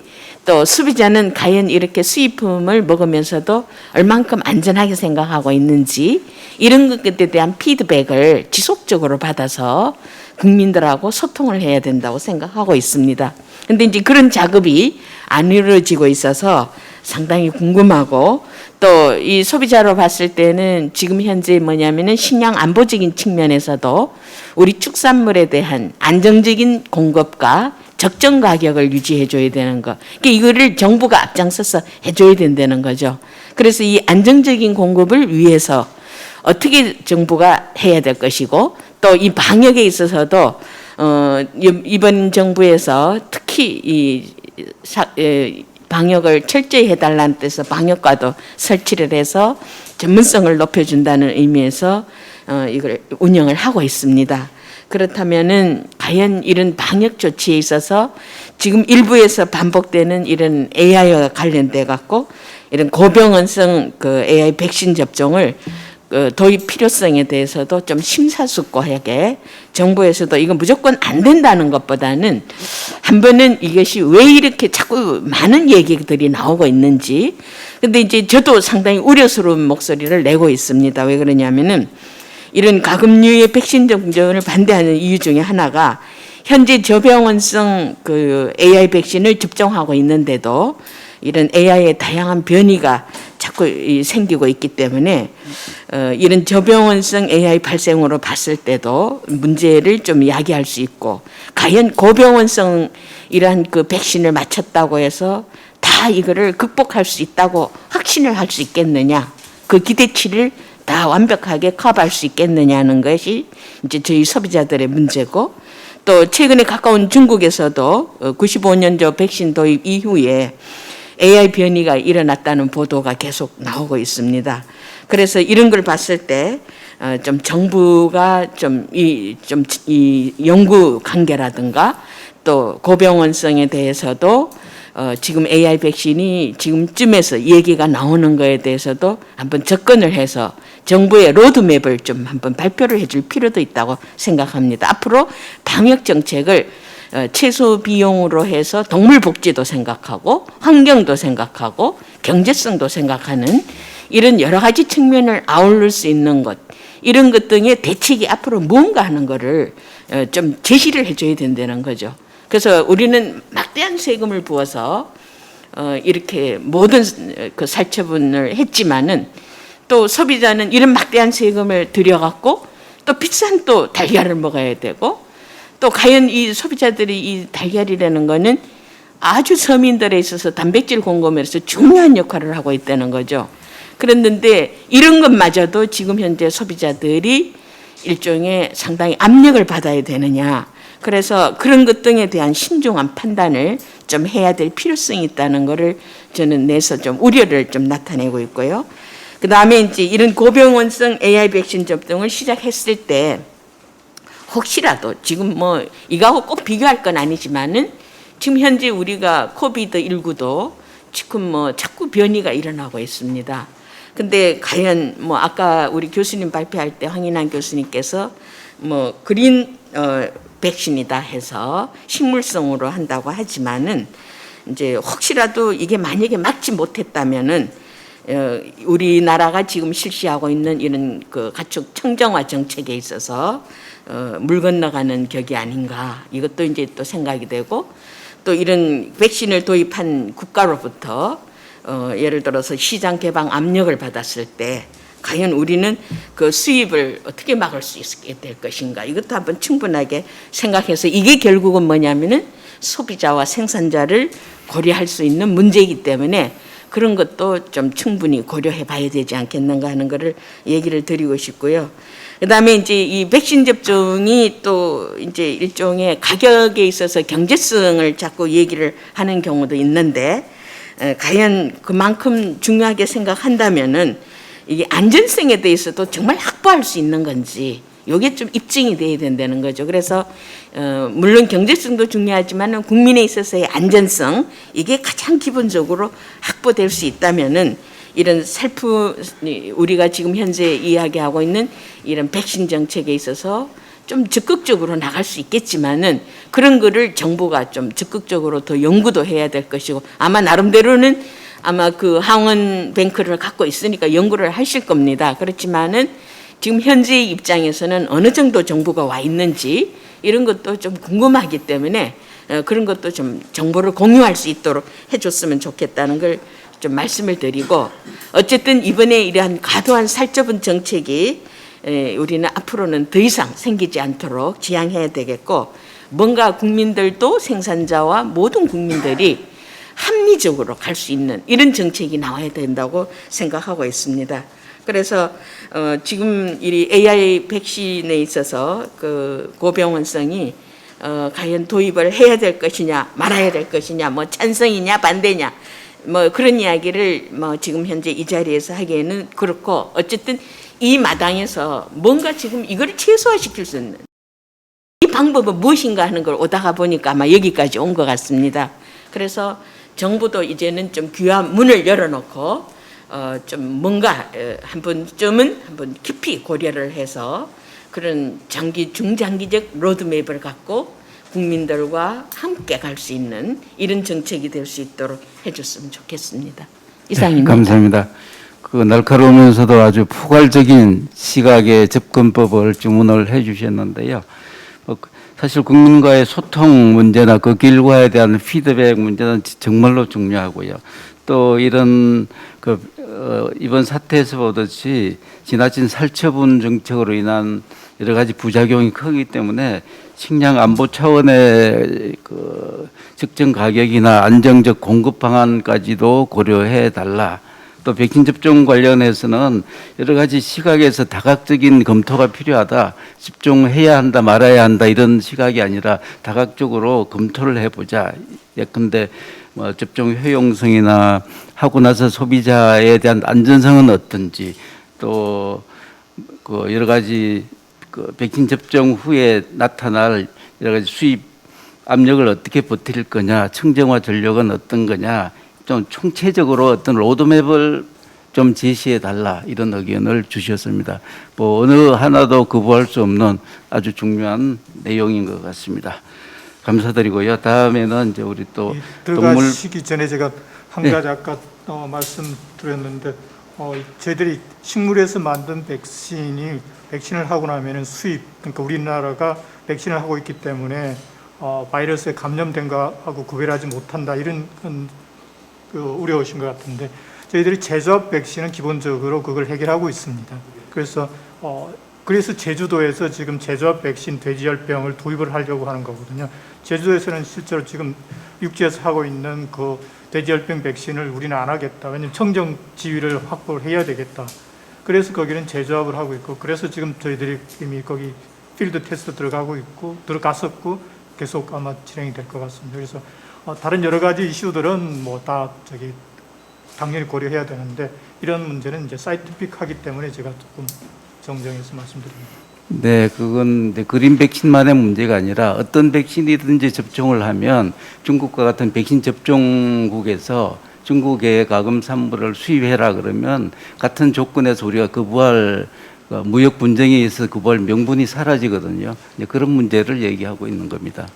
또 소비자는 과연 이렇게 수입품을 먹으면서도 얼만큼 안전하게 생각하고 있는지 이런 것에 대한 피드백을 지속적으로 받아서 국민들하고 소통을 해야 된다고 생각하고 있습니다. 근데 이제 그런 작업이 안 이루어지고 있어서 상당히 궁금하고 또 이 소비자로 봤을 때는 지금 현재 뭐냐면은 식량 안보적인 측면에서도 우리 축산물에 대한 안정적인 공급과 적정 가격을 유지해 줘야 되는 거. 그러니까 이거를 정부가 앞장서서 해줘야 된다는 거죠. 그래서 이 안정적인 공급을 위해서 어떻게 정부가 해야 될 것이고 또 이 방역에 있어서도 이번 정부에서 특히 방역을 철저히 해달라는 뜻에서 방역과도 설치를 해서 전문성을 높여준다는 의미에서 이걸 운영을 하고 있습니다. 그렇다면은 과연 이런 방역 조치에 있어서 지금 일부에서 반복되는 이런 AI와 관련돼 갖고 이런 고병원성 AI 백신 접종을 도입 필요성에 대해서도 좀 심사숙고하게 정부에서도 이건 무조건 안 된다는 것보다는 한 번은 이것이 왜 이렇게 자꾸 많은 얘기들이 나오고 있는지 근데 이제 저도 상당히 우려스러운 목소리를 내고 있습니다. 왜 그러냐면은 이런 가금류의 백신 접종을 반대하는 이유 중에 하나가 현재 저병원성 AI 백신을 접종하고 있는데도 이런 AI의 다양한 변이가 자꾸 생기고 있기 때문에 이런 저병원성 AI 발생으로 봤을 때도 문제를 좀 야기할 수 있고 과연 고병원성 이러한 백신을 맞췄다고 해서 다 이거를 극복할 수 있다고 확신을 할 수 있겠느냐 그 기대치를 다 완벽하게 커버할 수 있겠느냐는 것이 이제 저희 소비자들의 문제고 또 최근에 가까운 중국에서도 95년도 백신 도입 이후에 AI 변이가 일어났다는 보도가 계속 나오고 있습니다. 그래서 이런 걸 봤을 때 좀 정부가 이 연구 관계라든가 또 고병원성에 대해서도 지금 AI 백신이 지금쯤에서 얘기가 나오는 거에 대해서도 한번 접근을 해서 정부의 로드맵을 좀 한번 발표를 해줄 필요도 있다고 생각합니다. 앞으로 방역 정책을 최소 비용으로 해서 동물 복지도 생각하고 환경도 생각하고 경제성도 생각하는 이런 여러 가지 측면을 아울릴 수 있는 것 이런 것 등의 대책이 앞으로 뭔가 하는 거를 좀 제시를 해줘야 된다는 거죠. 그래서 우리는 막대한 세금을 부어서 이렇게 모든 살처분을 했지만은 또 소비자는 이런 막대한 세금을 들여갖고 또 비싼 또 달걀을 먹어야 되고 또 과연 이 소비자들이 이 달걀이라는 거는 아주 서민들에 있어서 단백질 공급에서 중요한 역할을 하고 있다는 거죠. 그랬는데 이런 것마저도 지금 현재 소비자들이 일종의 상당히 압력을 받아야 되느냐. 그래서 그런 것 등에 대한 신중한 판단을 좀 해야 될 필요성이 있다는 거를 저는 내서 좀 우려를 좀 나타내고 있고요. 그 다음에 이제 이런 고병원성 AI 백신 접종을 시작했을 때 혹시라도 지금 뭐 이거하고 꼭 비교할 건 아니지만은 지금 현재 우리가 코비드19도 지금 뭐 자꾸 변이가 일어나고 있습니다. 근데 과연 뭐 아까 우리 교수님 발표할 때 황인환 교수님께서 뭐 그린 백신이다 해서 식물성으로 한다고 하지만은 이제 혹시라도 이게 만약에 맞지 못했다면은 우리나라가 지금 실시하고 있는 이런 가축 청정화 정책에 있어서 물 건너가는 격이 아닌가 이것도 이제 또 생각이 되고 또 이런 백신을 도입한 국가로부터 예를 들어서 시장 개방 압력을 받았을 때 과연 우리는 그 수입을 어떻게 막을 수 있게 될 것인가 이것도 한번 충분하게 생각해서 이게 결국은 뭐냐면은 소비자와 생산자를 고려할 수 있는 문제이기 때문에 그런 것도 좀 충분히 고려해 봐야 되지 않겠는가 하는 것을 얘기를 드리고 싶고요. 그다음에 이제 이 백신 접종이 또 이제 일종의 가격에 있어서 경제성을 자꾸 얘기를 하는 경우도 있는데 과연 그만큼 중요하게 생각한다면은 이게 안전성에 대해서도 정말 확보할 수 있는 건지 이게 좀 입증이 돼야 된다는 거죠. 그래서 물론 경제성도 중요하지만은 국민에 있어서의 안전성 이게 가장 기본적으로 확보될 수 있다면은 이런 우리가 지금 현재 이야기하고 있는 이런 백신 정책에 있어서 좀 적극적으로 나갈 수 있겠지만은 그런 거를 정부가 좀 적극적으로 더 연구도 해야 될 것이고 아마 나름대로는 아마 그 항원뱅크를 갖고 있으니까 연구를 하실 겁니다. 그렇지만은 지금 현재의 입장에서는 어느 정도 정보가 와 있는지 이런 것도 좀 궁금하기 때문에 그런 것도 좀 정보를 공유할 수 있도록 해줬으면 좋겠다는 걸 좀 말씀을 드리고 어쨌든 이번에 이러한 과도한 살쪄본 정책이 우리는 앞으로는 더 이상 생기지 않도록 지향해야 되겠고 뭔가 국민들도 생산자와 모든 국민들이 합리적으로 갈 수 있는 이런 정책이 나와야 된다고 생각하고 있습니다. 그래서 지금 이 AI 백신에 있어서 그 고병원성이 과연 도입을 해야 될 것이냐 말아야 될 것이냐 뭐 찬성이냐 반대냐 뭐 그런 이야기를 뭐 지금 현재 이 자리에서 하기에는 그렇고 어쨌든 이 마당에서 뭔가 지금 이걸 최소화시킬 수 있는 이 방법은 무엇인가 하는 걸 오다가 보니까 아마 여기까지 온 것 같습니다. 그래서 정부도 이제는 좀 귀한 문을 열어놓고 좀 뭔가 한 번쯤은 한번 깊이 고려를 해서 그런 중장기적 로드맵을 갖고 국민들과 함께 갈 수 있는 이런 정책이 될 수 있도록 해줬으면 좋겠습니다. 이상입니다. 감사합니다. 그 날카로우면서도 아주 포괄적인 시각의 접근법을 주문을 해주셨는데요. 사실 국민과의 소통 문제나 그 결과에 대한 피드백 문제는 정말로 중요하고요. 또 이런 이번 사태에서 보듯이 지나친 살처분 정책으로 인한 여러 가지 부작용이 크기 때문에 식량 안보 차원의 그 적정 가격이나 안정적 공급 방안까지도 고려해 달라. 또 백신 접종 관련해서는 여러 가지 시각에서 다각적인 검토가 필요하다. 접종해야 한다, 말아야 한다 이런 시각이 아니라 다각적으로 검토를 해보자. 예컨대 뭐 접종 효용성이나 하고 나서 소비자에 대한 안전성은 어떤지 또 그 여러 가지 그 백신 접종 후에 나타날 여러 가지 수입 압력을 어떻게 버틸 거냐, 청정화 전력은 어떤 거냐, 좀 총체적으로 어떤 로드맵을 좀 제시해 달라 이런 의견을 주셨습니다. 뭐 어느 하나도 거부할 수 없는 아주 중요한 내용인 것 같습니다. 감사드리고요. 다음에는 이제 우리 또 들어가시기 전에 제가 한 가지 아까 말씀드렸는데 저희들이 식물에서 만든 백신을 하고 나면은 수입 그러니까 우리나라가 백신을 하고 있기 때문에 바이러스에 감염된 거하고 구별하지 못한다 이런 그 우려이신 것 같은데 저희들이 제조업 백신은 기본적으로 그걸 해결하고 있습니다. 그래서 제주도에서 지금 제조업 백신 돼지열병을 도입을 하려고 하는 거거든요. 제주도에서는 실제로 지금 육지에서 하고 있는 그 돼지열병 백신을 우리는 안 하겠다. 왜냐하면 청정 지위를 확보를 해야 되겠다. 그래서 거기는 제조업을 하고 있고 그래서 지금 저희들이 이미 거기 필드 테스트 들어갔었고 계속 아마 진행이 될 것 같습니다. 그래서 다른 여러 가지 이슈들은 뭐 다 당연히 고려해야 되는데 이런 문제는 이제 사이언티픽하기 때문에 제가 조금 정정해서 말씀드립니다. 네, 그건 그린 백신만의 문제가 아니라 어떤 백신이든지 접종을 하면 중국과 같은 백신 접종국에서 중국의 가금 산물을 수입해라 그러면 같은 조건에서 우리가 거부할 무역 분쟁에 의해서 거부할 명분이 사라지거든요. 그런 문제를 얘기하고 있는 겁니다.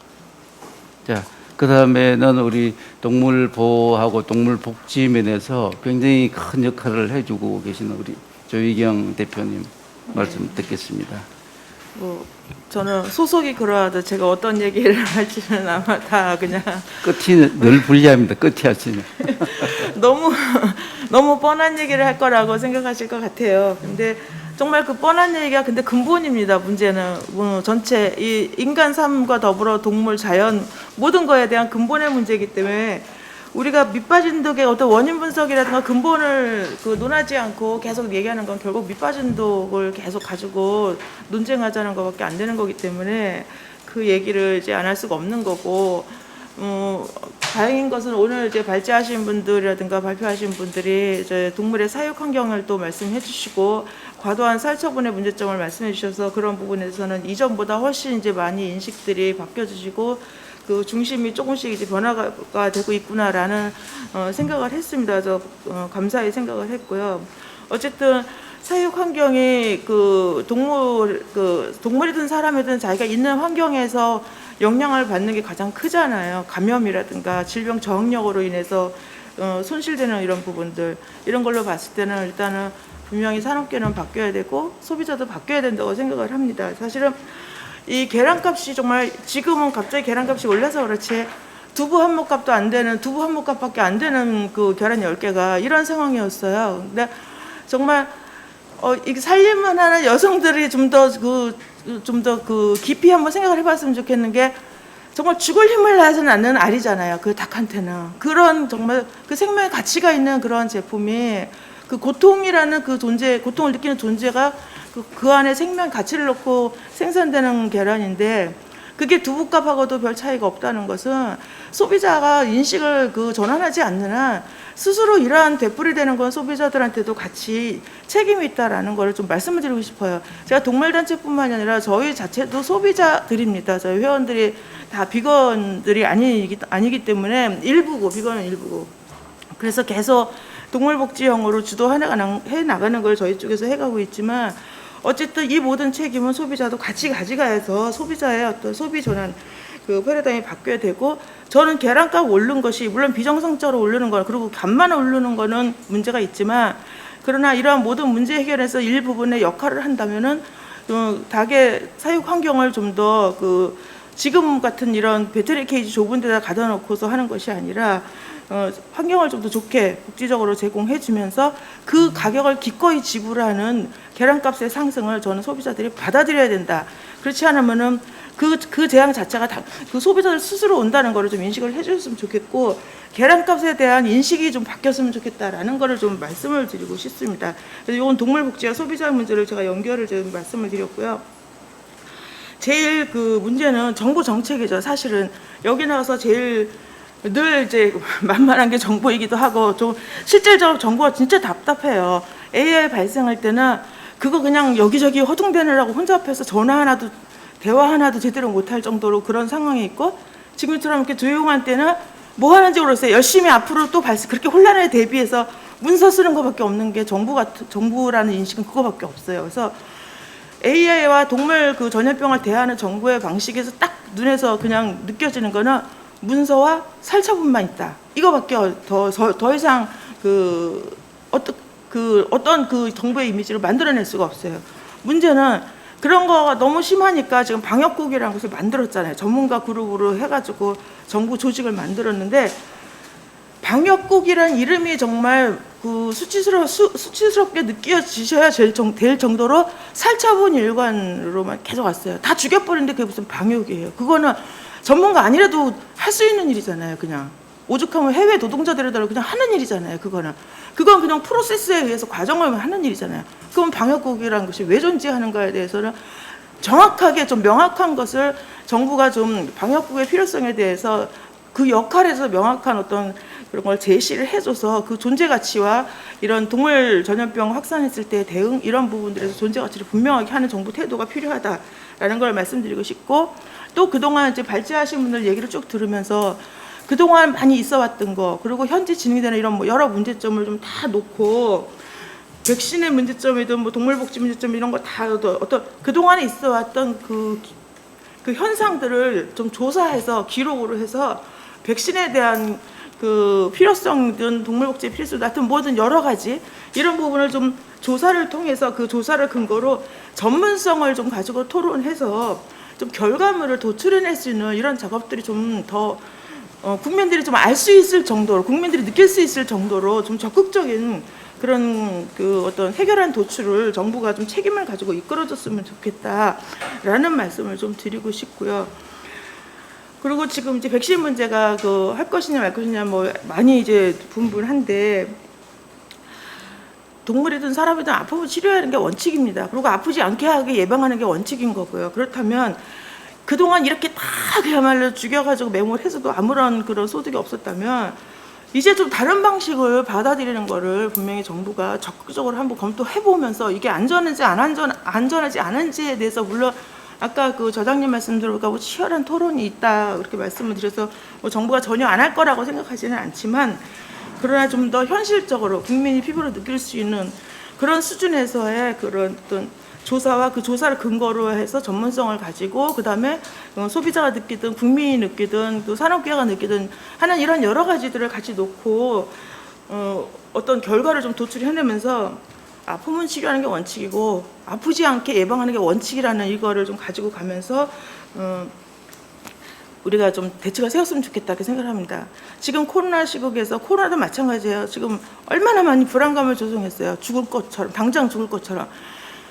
자, 그 다음에는 우리 동물 보호하고 동물 복지 면에서 굉장히 큰 역할을 해주고 계시는 우리 조희경 대표님 말씀 듣겠습니다. 저는 소속이 그러하도 제가 어떤 얘기를 할지는 아마 다 그냥 끝이 늘 불리합니다. 끝이 하시면 너무 뻔한 얘기를 할 거라고 생각하실 것 같아요. 근데 정말 그 뻔한 얘기가 근데 근본입니다. 문제는 전체 이 인간 삶과 더불어 동물, 자연 모든 거에 대한 근본의 문제이기 때문에 우리가 밑빠진 독의 어떤 원인 분석이라든가 근본을 논하지 않고 계속 얘기하는 건 결국 밑빠진 독을 계속 가지고 논쟁하자는 것밖에 안 되는 거기 때문에 그 얘기를 이제 안 할 수가 없는 거고, 다행인 것은 오늘 이제 발제하신 분들이라든가 발표하신 분들이 이제 동물의 사육 환경을 또 말씀해 주시고 과도한 살처분의 문제점을 말씀해 주셔서 그런 부분에서는 이전보다 훨씬 이제 많이 인식들이 바뀌어 주시고 그 중심이 조금씩 이제 변화가 되고 있구나라는 생각을 했습니다. 저 감사히 생각을 했고요. 어쨌든 사육 환경이 동물이든 사람이든 자기가 있는 환경에서 영향을 받는 게 가장 크잖아요. 감염이라든가 질병 저항력으로 인해서 손실되는 이런 부분들, 이런 걸로 봤을 때는 일단은 분명히 산업계는 바뀌어야 되고 소비자도 바뀌어야 된다고 생각을 합니다. 사실은 이 계란값이 정말 지금은 갑자기 계란값이 올라서 그렇지 두부 한 몫값도 안 되는, 두부 한 몫값밖에 안 되는 그 계란 10개가 이런 상황이었어요. 근데 정말 이게 살림만 하는 여성들이 좀 더 깊이 한번 생각을 해봤으면 좋겠는 게, 정말 죽을 힘을 다하지는 않는 알이잖아요. 그 닭한테는 그런 정말 그 생명의 가치가 있는 그런 제품이 그 고통이라는 그 존재, 고통을 느끼는 존재가 그 안에 생명 가치를 놓고 생산되는 계란인데, 그게 두부값하고도 별 차이가 없다는 것은 소비자가 인식을 전환하지 않는 한 스스로 이러한 되풀이 되는 건 소비자들한테도 같이 책임이 있다라는 걸 좀 말씀을 드리고 싶어요. 제가 동물단체뿐만이 아니라 저희 자체도 소비자들입니다. 저희 회원들이 다 비건들이 아니기 때문에 일부고, 비건은 일부고. 그래서 계속 동물복지형으로 주도해 나가는 걸 저희 쪽에서 해가고 있지만, 어쨌든 이 모든 책임은 소비자도 같이 가져가서 소비자의 어떤 소비 전환 그 패러다임이 바뀌어야 되고, 저는 계란값 오른 것이 물론 비정상적으로 오르는 거, 그리고 값만 오르는 거는 문제가 있지만, 그러나 이러한 모든 문제 해결에서 일부분의 역할을 한다면은 닭의 사육 환경을 좀 더 지금 같은 이런 배터리 케이지 좁은 데다 가둬 놓고서 하는 것이 아니라 환경을 좀 더 좋게 복지적으로 제공해 주면서 그 가격을 기꺼이 지불하는 계란값의 상승을 저는 소비자들이 받아들여야 된다. 그렇지 않으면은 그 재앙 자체가 그 소비자들 스스로 온다는 거를 좀 인식을 해 주셨으면 좋겠고, 계란값에 대한 인식이 좀 바뀌었으면 좋겠다라는 거를 좀 말씀을 드리고 싶습니다. 그래서 이건 동물복지와 소비자 문제를 제가 연결을 좀 말씀을 드렸고요. 제일 그 문제는 정부 정책이죠. 사실은 여기 나와서 제일 늘 이제 만만한 게 정보이기도 하고, 좀 실질적으로 정보가 진짜 답답해요. AI 발생할 때는 그거 그냥 여기저기 허둥대느라고 혼자 앞에서 전화 하나도 대화 하나도 제대로 못할 정도로 그런 상황이 있고, 지금처럼 이렇게 조용한 때는 뭐 하는지 모르겠어요. 열심히 앞으로 또 그렇게 혼란에 대비해서 문서 쓰는 것밖에 없는 게 정부라는 인식은 그거밖에 없어요. 그래서 AI와 동물 전염병을 대하는 정부의 방식에서 딱 눈에서 그냥 느껴지는 거는 문서와 살처분만 있다. 이거밖에 더 이상 어떤 정부의 이미지를 만들어낼 수가 없어요. 문제는 그런 거가 너무 심하니까 지금 방역국이라는 것을 만들었잖아요. 전문가 그룹으로 해가지고 정부 조직을 만들었는데, 방역국이란 이름이 정말 수치스럽게 느껴지셔야 될 정도로 살처분 일관으로만 계속 왔어요. 다 죽여버리는데 그게 무슨 방역이에요. 그거는 전문가 아니라도 할 수 있는 일이잖아요. 그냥 오죽하면 해외 노동자들이라도 그냥 하는 일이잖아요. 그건 그냥 프로세스에 의해서 과정을 하는 일이잖아요. 그럼 방역국이라는 것이 왜 존재하는가에 대해서는 정확하게 좀 명확한 것을 정부가 좀 방역국의 필요성에 대해서 그 역할에서 명확한 어떤 그런 걸 제시를 해줘서 그 존재 가치와 이런 동물 전염병 확산했을 때 대응, 이런 부분들에서 존재 가치를 분명하게 하는 정부 태도가 필요하다라는 걸 말씀드리고 싶고, 또 그동안 이제 발제하신 분들 얘기를 쭉 들으면서 그동안 많이 있어 왔던 거, 그리고 현재 진행되는 이런 여러 문제점을 좀 다 놓고, 백신의 문제점이든 동물복지 문제점 이런 거 다 어떤 그동안에 있어 왔던 그 현상들을 좀 조사해서 기록으로 해서 백신에 대한 필요성이든 동물복지의 필요성 같은 모든 여러 가지 이런 부분을 좀 조사를 통해서 그 조사를 근거로 전문성을 좀 가지고 토론해서 좀 결과물을 도출해낼 수 있는 이런 작업들이 좀 더 국민들이 좀 알 수 있을 정도로, 국민들이 느낄 수 있을 정도로 좀 적극적인 그런 어떤 해결한 도출을 정부가 좀 책임을 가지고 이끌어줬으면 좋겠다라는 말씀을 좀 드리고 싶고요. 그리고 지금 이제 백신 문제가 그 할 것이냐 말 것이냐 뭐 많이 이제 분분한데 동물이든 사람이든 아픔을 치료하는 게 원칙입니다. 그리고 아프지 않게 하게 예방하는 게 원칙인 거고요. 그렇다면 그동안 이렇게 다 그야말로 죽여가지고 매몰해서도 아무런 그런 소득이 없었다면 이제 좀 다른 방식을 받아들이는 거를 분명히 정부가 적극적으로 한번 검토해보면서 이게 안전한지 안전하지 않은지에 대해서 물론 아까 그 저장님 말씀 들어보니까 뭐 치열한 토론이 있다 그렇게 말씀을 드려서 뭐 정부가 전혀 안 할 거라고 생각하지는 않지만 그러나 좀 더 현실적으로 국민이 피부로 느낄 수 있는 그런 수준에서의 그런 어떤 조사와 그 조사를 근거로 해서 전문성을 가지고 그다음에 소비자가 느끼든 국민이 느끼든 또 산업계가 느끼든 하는 이런 여러 가지들을 같이 놓고 어떤 결과를 좀 도출해내면서 아픔은 치료하는 게 원칙이고 아프지 않게 예방하는 게 원칙이라는 이거를 좀 가지고 가면서 우리가 좀 대책을 세웠으면 좋겠다 이렇게 생각을 합니다. 지금 코로나 시국에서 코로나도 마찬가지예요. 지금 얼마나 많이 불안감을 조성했어요. 죽을 것처럼 당장 죽을 것처럼.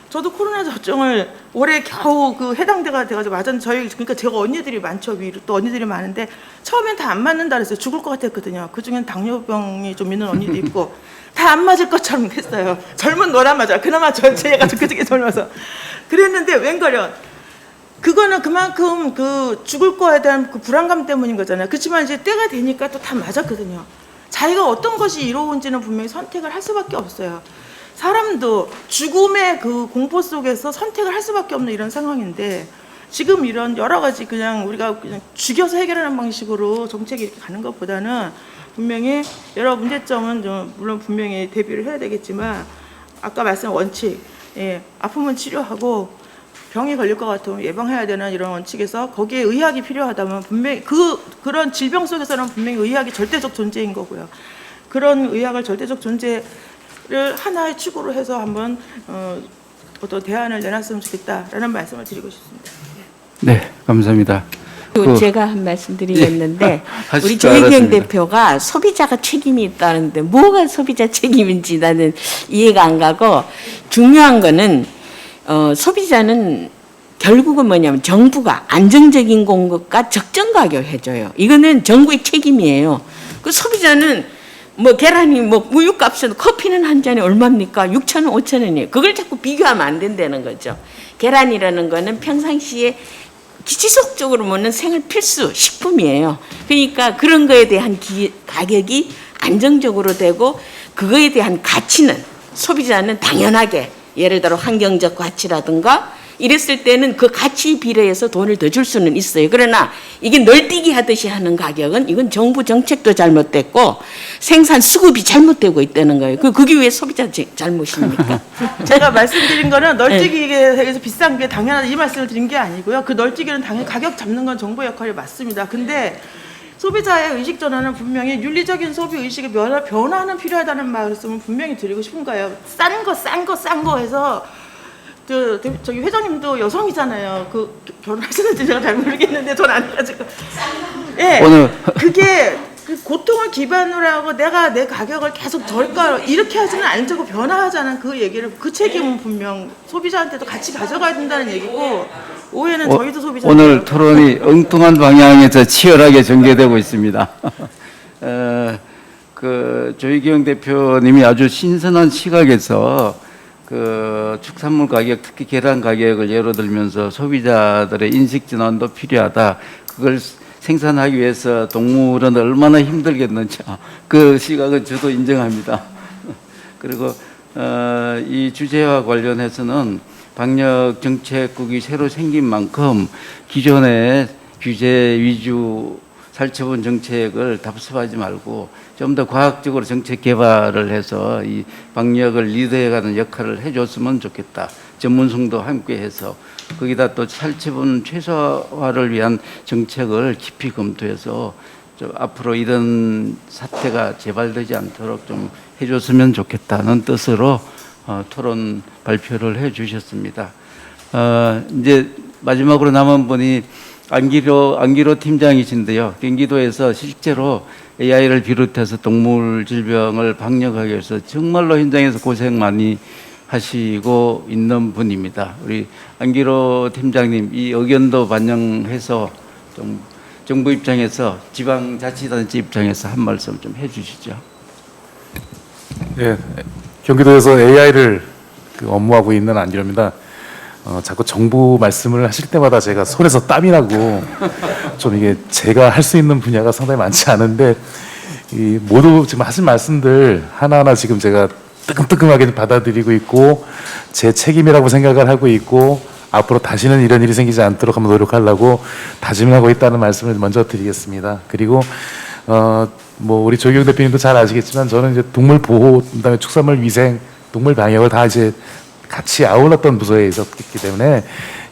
저도 코로나 접종을 올해 겨우 그 해당대가 돼가지고 맞았는데 저희 그러니까 제가 언니들이 많죠. 위로 또 언니들이 많은데 처음엔 다 안 맞는다 그랬어요. 죽을 것 같았거든요. 그중엔 당뇨병이 좀 있는 언니도 있고 다 안 맞을 것처럼 됐어요. 젊은 노란 맞아. 그나마 제가 그중에 젊어서 그랬는데 웬걸요. 그거는 그만큼 그 죽을 거에 대한 그 불안감 때문인 거잖아요. 그렇지만 이제 때가 되니까 또 다 맞았거든요. 자기가 어떤 것이 이로운지는 분명히 선택을 할 수밖에 없어요. 사람도 죽음의 그 공포 속에서 선택을 할 수밖에 없는 이런 상황인데 지금 이런 여러 가지 그냥 우리가 그냥 죽여서 해결하는 방식으로 정책이 이렇게 가는 것보다는 분명히 여러 문제점은 좀 물론 분명히 대비를 해야 되겠지만 아까 말씀한 원칙, 예, 아픔은 치료하고 병이 걸릴 것 같으면 예방해야 되는 이런 원칙에서 거기에 의학이 필요하다면 분명히 그런 질병 속에서는 분명히 의학이 절대적 존재인 거고요. 그런 의학을 절대적 존재를 하나의 축으로 해서 한번 어떤 대안을 내놨으면 좋겠다라는 말씀을 드리고 싶습니다. 네, 감사합니다. 또 제가 한 말씀 드리겠는데 하실 우리 줄 조혜경 알았습니다. 대표가 소비자가 책임이 있다는데 뭐가 소비자 책임인지 나는 이해가 안 가고 중요한 거는 소비자는 결국은 뭐냐면 정부가 안정적인 공급과 적정 가격 해줘요. 이거는 정부의 책임이에요. 그 소비자는 뭐 계란이 뭐 우유값은 커피는 한 잔에 얼마입니까? 6,000원, 5,000원이에요. 그걸 자꾸 비교하면 안 된다는 거죠. 계란이라는 거는 평상시에 지속적으로 먹는 생활 필수 식품이에요. 그러니까 그런 거에 대한 가격이 안정적으로 되고 그거에 대한 가치는 소비자는 당연하게 예를 들어 환경적 가치라든가 이랬을 때는 그 가치 비례해서 돈을 더 줄 수는 있어요. 그러나 이게 널뛰기 하듯이 하는 가격은 이건 정부 정책도 잘못됐고 생산 수급이 잘못되고 있다는 거예요. 그게 왜 소비자 잘못입니까? 제가 말씀드린 거는 널뛰기에 대해서 비싼 게 당연하다 이 말씀을 드린 게 아니고요. 그 널뛰기는 당연히 가격 잡는 건 정부 역할이 맞습니다. 근데 소비자의 의식 전환은 분명히 윤리적인 소비 의식의 변화는 필요하다는 말씀을 분명히 드리고 싶은 거예요. 싼 거 해서 저기 회장님도 여성이잖아요. 그 결혼하시는지 제가 잘 모르겠는데 전 안 해가지고. 예. 오늘 그게 그 고통을 기반으로 하고 내가 내 가격을 계속 저가 이렇게 하지는 않자고 변화하자는 그 얘기를 그 책임은 분명 소비자한테도 같이 가져가야 된다는 얘기고 오해는 저희도 소비자. 오늘 토론이 엉뚱한 방향에서 치열하게 전개되고 있습니다. 그 조희경 대표님이 아주 신선한 시각에서 그 축산물 가격, 특히 계란 가격을 예로 들면서 소비자들의 인식 전환도 필요하다. 그걸 생산하기 위해서 동물은 얼마나 힘들겠는지 그 시각은 저도 인정합니다. 그리고 이 주제와 관련해서는 방역 정책국이 새로 생긴 만큼 기존의 규제 위주 살처분 정책을 답습하지 말고 좀 더 과학적으로 정책 개발을 해서 이 방역을 리드해가는 역할을 해줬으면 좋겠다. 전문성도 함께해서 거기다 또 살처분 최소화를 위한 정책을 깊이 검토해서 앞으로 이런 사태가 재발되지 않도록 좀 해줬으면 좋겠다는 뜻으로 토론 발표를 해주셨습니다. 이제 마지막으로 남은 분이 안기로 팀장이신데요. 경기도에서 실제로 AI를 비롯해서 동물 질병을 방역하기 위해서 정말로 현장에서 고생 많이 하시고 있는 분입니다. 우리 안기로 팀장님 이 의견도 반영해서 좀 정부 입장에서 지방자치단체 입장에서 한 말씀 좀 해주시죠. 예, 경기도에서 AI를 업무하고 있는 안기료입니다. 자꾸 정부 말씀을 하실 때마다 제가 손에서 땀이 나고 좀 이게 제가 할 수 있는 분야가 상당히 많지 않은데 이 모두 지금 하신 말씀들 하나하나 지금 제가 뜨끔뜨끔하게 받아들이고 있고 제 책임이라고 생각을 하고 있고 앞으로 다시는 이런 일이 생기지 않도록 한번 노력하려고 다짐하고 있다는 말씀을 먼저 드리겠습니다. 그리고 뭐 우리 조경 대표님도 잘 아시겠지만 저는 이제 동물 보호, 그다음에 축산물 위생, 동물 방역을 다 이제 같이 아울렀던 부서에 있었기 때문에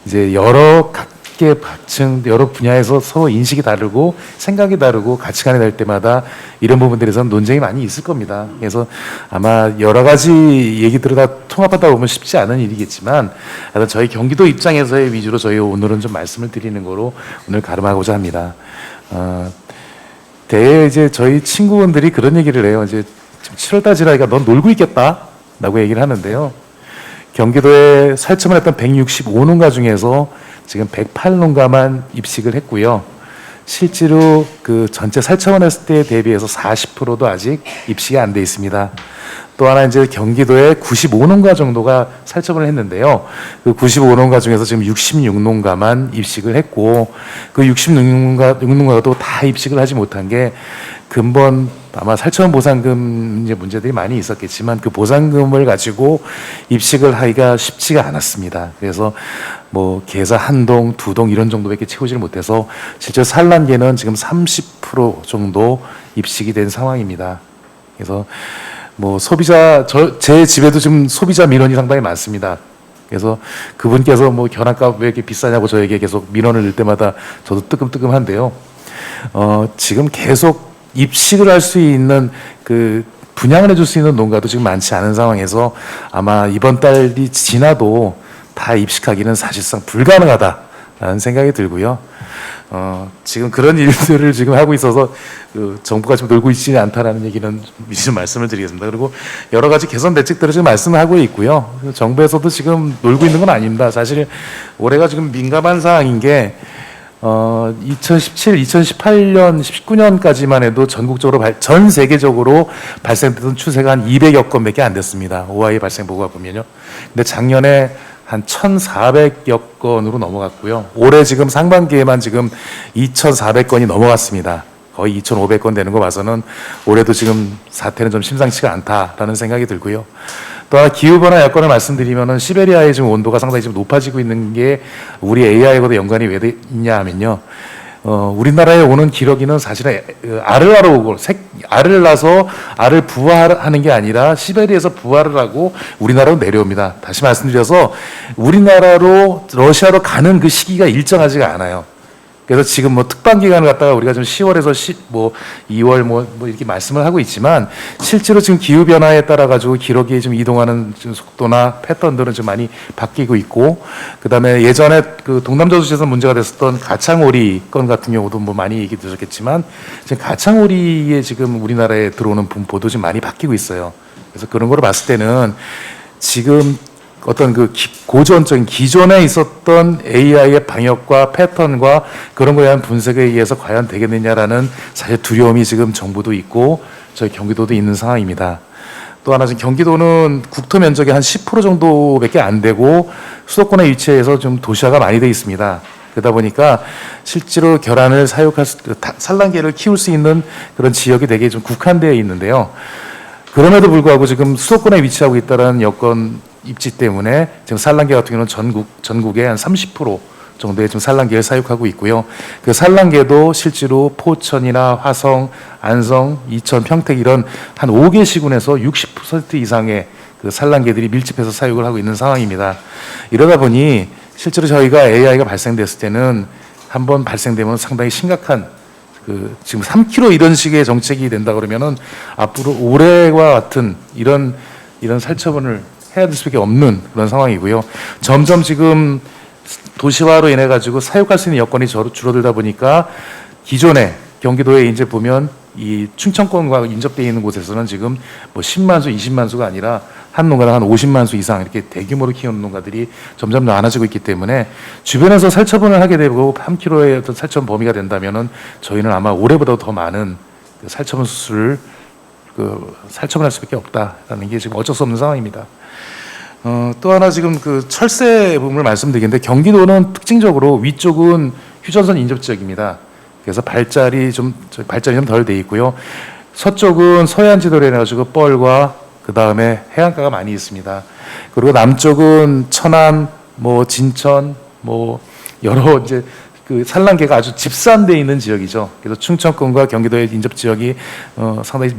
이제 여러 각계 각층 여러 분야에서 서로 인식이 다르고 생각이 다르고 가치관이 될 때마다 이런 부분들에서는 논쟁이 많이 있을 겁니다. 그래서 아마 여러 가지 얘기들을 다 통합하다 보면 쉽지 않은 일이겠지만 하여튼 저희 경기도 입장에서의 위주로 저희 오늘은 좀 말씀을 드리는 거로 오늘 가름하고자 합니다. 대개 이제 저희 친구분들이 그런 얘기를 해요. 이제 7월달 지나니까 넌 놀고 있겠다라고 얘기를 하는데요. 경기도에 살처분 했던 165농가 중에서 지금 108농가만 입식을 했고요. 실제로 그 전체 살처분했을 때 대비해서 40%도 아직 입식이 안 돼 있습니다. 또 하나 이제 경기도에 95농가 정도가 살처분을 했는데요. 그 95농가 중에서 지금 66농가만 입식을 했고 그 66농가도 다 입식을 하지 못한 게 근본 아마 살처분 보상금 이제 문제들이 많이 있었겠지만 그 보상금을 가지고 입식을 하기가 쉽지가 않았습니다. 그래서 뭐 계사 한 동, 두 동 이런 정도밖에 채우지를 못해서 실제 산란계는 지금 30% 정도 입식이 된 상황입니다. 그래서 뭐 소비자 제 집에도 지금 소비자 민원이 상당히 많습니다. 그래서 그분께서 뭐 견학값 왜 이렇게 비싸냐고 저에게 계속 민원을 넣을 때마다 저도 뜨끔뜨끔한데요. 지금 계속 입식을 할 수 있는 그 분양을 해줄 수 있는 농가도 지금 많지 않은 상황에서 아마 이번 달이 지나도 다 입식하기는 사실상 불가능하다라는 생각이 들고요. 지금 그런 일들을 지금 하고 있어서 그 정부가 지금 놀고 있지 않다라는 얘기는 미리 좀 말씀을 드리겠습니다. 그리고 여러 가지 개선 대책들을 지금 말씀을 하고 있고요. 정부에서도 지금 놀고 있는 건 아닙니다. 사실 올해가 지금 민감한 상황인 게 2017, 2018년, 19년까지만 해도 전국적으로 전 세계적으로 발생됐던 추세가 한 200여 건밖에 안 됐습니다. OI 발생 보고가 보면요. 근데 작년에 한 1,400여 건으로 넘어갔고요. 올해 지금 상반기에만 지금 2,400건이 넘어갔습니다. 거의 2,500건 되는 거 봐서는 올해도 지금 사태는 좀 심상치가 않다라는 생각이 들고요. 또 하나 기후변화 여건을 말씀드리면은 시베리아의 지금 온도가 상당히 지금 높아지고 있는 게 우리 AI하고도 연관이 왜 있냐 하면요. 우리나라에 오는 기러기는 사실은 알을 낳으러 오고 알을 낳아서 알을 부화하는 게 아니라 시베리아에서 부화를 하고 우리나라로 내려옵니다. 다시 말씀드려서 우리나라로 러시아로 가는 그 시기가 일정하지가 않아요. 그래서 지금 뭐 특방 기간을 갖다가 우리가 좀 10월에서 2월 뭐 이렇게 말씀을 하고 있지만 실제로 지금 기후 변화에 따라 가지고 기러기에 좀 이동하는 좀 속도나 패턴들은 좀 많이 바뀌고 있고 그다음에 예전에 그 동남저수지에서 문제가 됐었던 가창오리 건 같은 경우도 뭐 많이 얘기 드렸겠지만 지금 가창오리에 지금 우리나라에 들어오는 분포도 지금 많이 바뀌고 있어요. 그래서 그런 거를 봤을 때는 지금 어떤 그 고전적인 기존에 있었던 AI의 방역과 패턴과 그런 거에 대한 분석에 의해서 과연 되겠느냐라는 사실 두려움이 지금 정부도 있고 저희 경기도도 있는 상황입니다. 또 하나 지금 경기도는 국토 면적의 한 10% 정도밖에 안 되고 수도권에 위치해서 좀 도시화가 많이 돼 있습니다. 그러다 보니까 실제로 결란을 사육할 산란계를 키울 수 있는 그런 지역이 되게 좀 국한되어 있는데요. 그럼에도 불구하고 지금 수도권에 위치하고 있다는 여건 입지 때문에 지금 산란계 같은 경우는 전국의 한 30% 정도의 지금 산란계를 사육하고 있고요. 그 산란계도 실제로 포천이나 화성, 안성, 이천, 평택 이런 한 5개 시군에서 60% 이상의 그 산란계들이 밀집해서 사육을 하고 있는 상황입니다. 이러다 보니 실제로 저희가 AI가 발생됐을 때는 한번 발생되면 상당히 심각한 그 지금 3km 이런 식의 정책이 된다 그러면은 앞으로 올해와 같은 이런 살처분을 해야 될 수밖에 없는 그런 상황이고요. 점점 지금 도시화로 인해 가지고 사육할 수 있는 여건이 줄어들다 보니까 기존에 경기도에 이제 보면 이 충청권과 인접되어 있는 곳에서는 지금 뭐 10만 수, 20만 수가 아니라 한 농가당 한 50만 수 이상 이렇게 대규모로 키우는 농가들이 점점 많아지고 있기 때문에 주변에서 살처분을 하게 되고 3kg의 어떤 살처분 범위가 된다면은 저희는 아마 올해보다 더 많은 그 살처분 수술을 살처분할 수밖에 없다라는 게 지금 어쩔 수 없는 상황입니다. 또 하나 지금 그 철새 부분을 말씀드리겠는데 경기도는 특징적으로 위쪽은 휴전선 인접 지역입니다. 그래서 발달이 좀 덜 돼 있고요. 서쪽은 서해안 지도로 해가지고 뻘과 그 다음에 해안가가 많이 있습니다. 그리고 남쪽은 천안, 뭐 진천, 뭐 여러 이제 그 산란계가 아주 집산돼 있는 지역이죠. 그래서 충청권과 경기도의 인접 지역이 상당히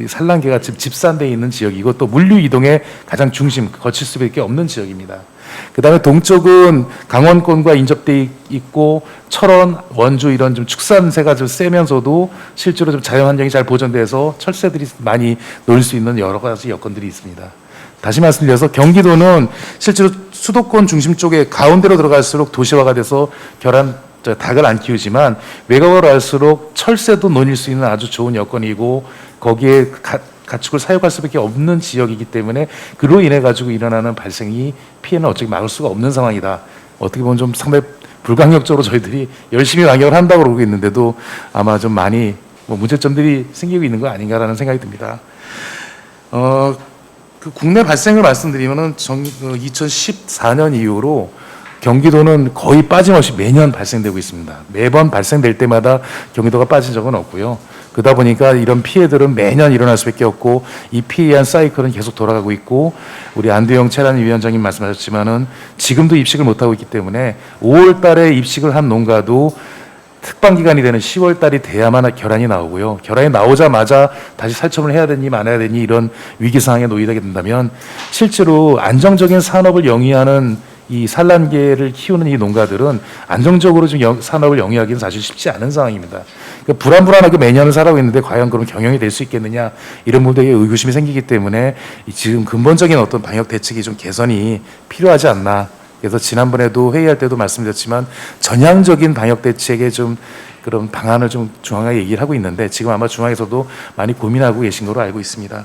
산란계가 집산돼 있는 지역이고 또 물류 이동의 가장 중심, 거칠 수밖에 없는 지역입니다. 그 다음에 동쪽은 강원권과 인접돼 있고 철원, 원주 이런 좀 축산세가 좀 세면서도 실제로 좀 자연 환경이 잘 보존돼서 철새들이 많이 놀 수 있는 여러 가지 여건들이 있습니다. 다시 말씀드려서 경기도는 실제로 수도권 중심 쪽에 가운데로 들어갈수록 도시화가 돼서 닭을 안 키우지만 외곽으로 갈수록 철새도 논일 수 있는 아주 좋은 여건이고 거기에 가축을 사육할 수밖에 없는 지역이기 때문에 그로 인해 가지고 일어나는 발생이 피해는 어차피 막을 수가 없는 상황이다. 어떻게 보면 좀 상당히 불강력적으로 저희들이 열심히 방역을 한다고 그러고 있는데도 아마 좀 많이 문제점들이 생기고 있는 거 아닌가라는 생각이 듭니다. 그 국내 발생을 말씀드리면은 2014년 이후로 경기도는 거의 빠짐없이 매년 발생되고 있습니다. 매번 발생될 때마다 경기도가 빠진 적은 없고요. 그러다 보니까 이런 피해들은 매년 일어날 수밖에 없고 이 피해에 의한 사이클은 계속 돌아가고 있고 우리 안두영 채란 위원장님 말씀하셨지만은 지금도 입식을 못하고 있기 때문에 5월 달에 입식을 한 농가도 특방기간이 되는 10월 달이 돼야만 결란이 나오고요. 결란이 나오자마자 다시 살처분을 해야 되니 말아야 되니 이런 위기 상황에 놓이게 된다면 실제로 안정적인 산업을 영위하는 이 산란계를 키우는 이 농가들은 안정적으로 좀 산업을 영위하기는 사실 쉽지 않은 상황입니다. 그러니까 불안불안하게 매년을 살아가고 있는데 과연 그럼 경영이 될 수 있겠느냐 이런 부분에 의구심이 생기기 때문에 지금 근본적인 어떤 방역 대책이 좀 개선이 필요하지 않나. 그래서 지난번에도 회의할 때도 말씀드렸지만 전향적인 방역 대책의 좀 그런 방안을 좀 중앙에 얘기를 하고 있는데 지금 아마 중앙에서도 많이 고민하고 계신 걸로 알고 있습니다.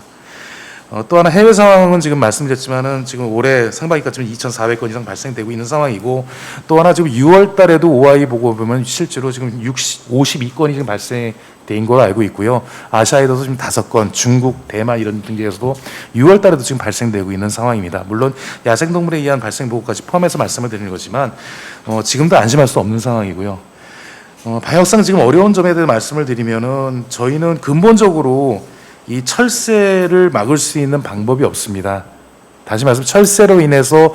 또 하나 해외 상황은 지금 말씀드렸지만은 지금 올해 상반기까지 2,400건 이상 발생되고 있는 상황이고 또 하나 지금 6월 달에도 OI 보고 보면 실제로 지금 52건이 지금 발생된 걸로 알고 있고요. 아시아에도 지금 5건, 중국, 대만 이런 등지에서도 6월 달에도 지금 발생되고 있는 상황입니다. 물론 야생동물에 의한 발생 보고까지 포함해서 말씀을 드리는 거지만 지금도 안심할 수 없는 상황이고요. 방역상 지금 어려운 점에 대해 말씀을 드리면은 저희는 근본적으로 이 철새를 막을 수 있는 방법이 없습니다. 다시 말씀 철새로 인해서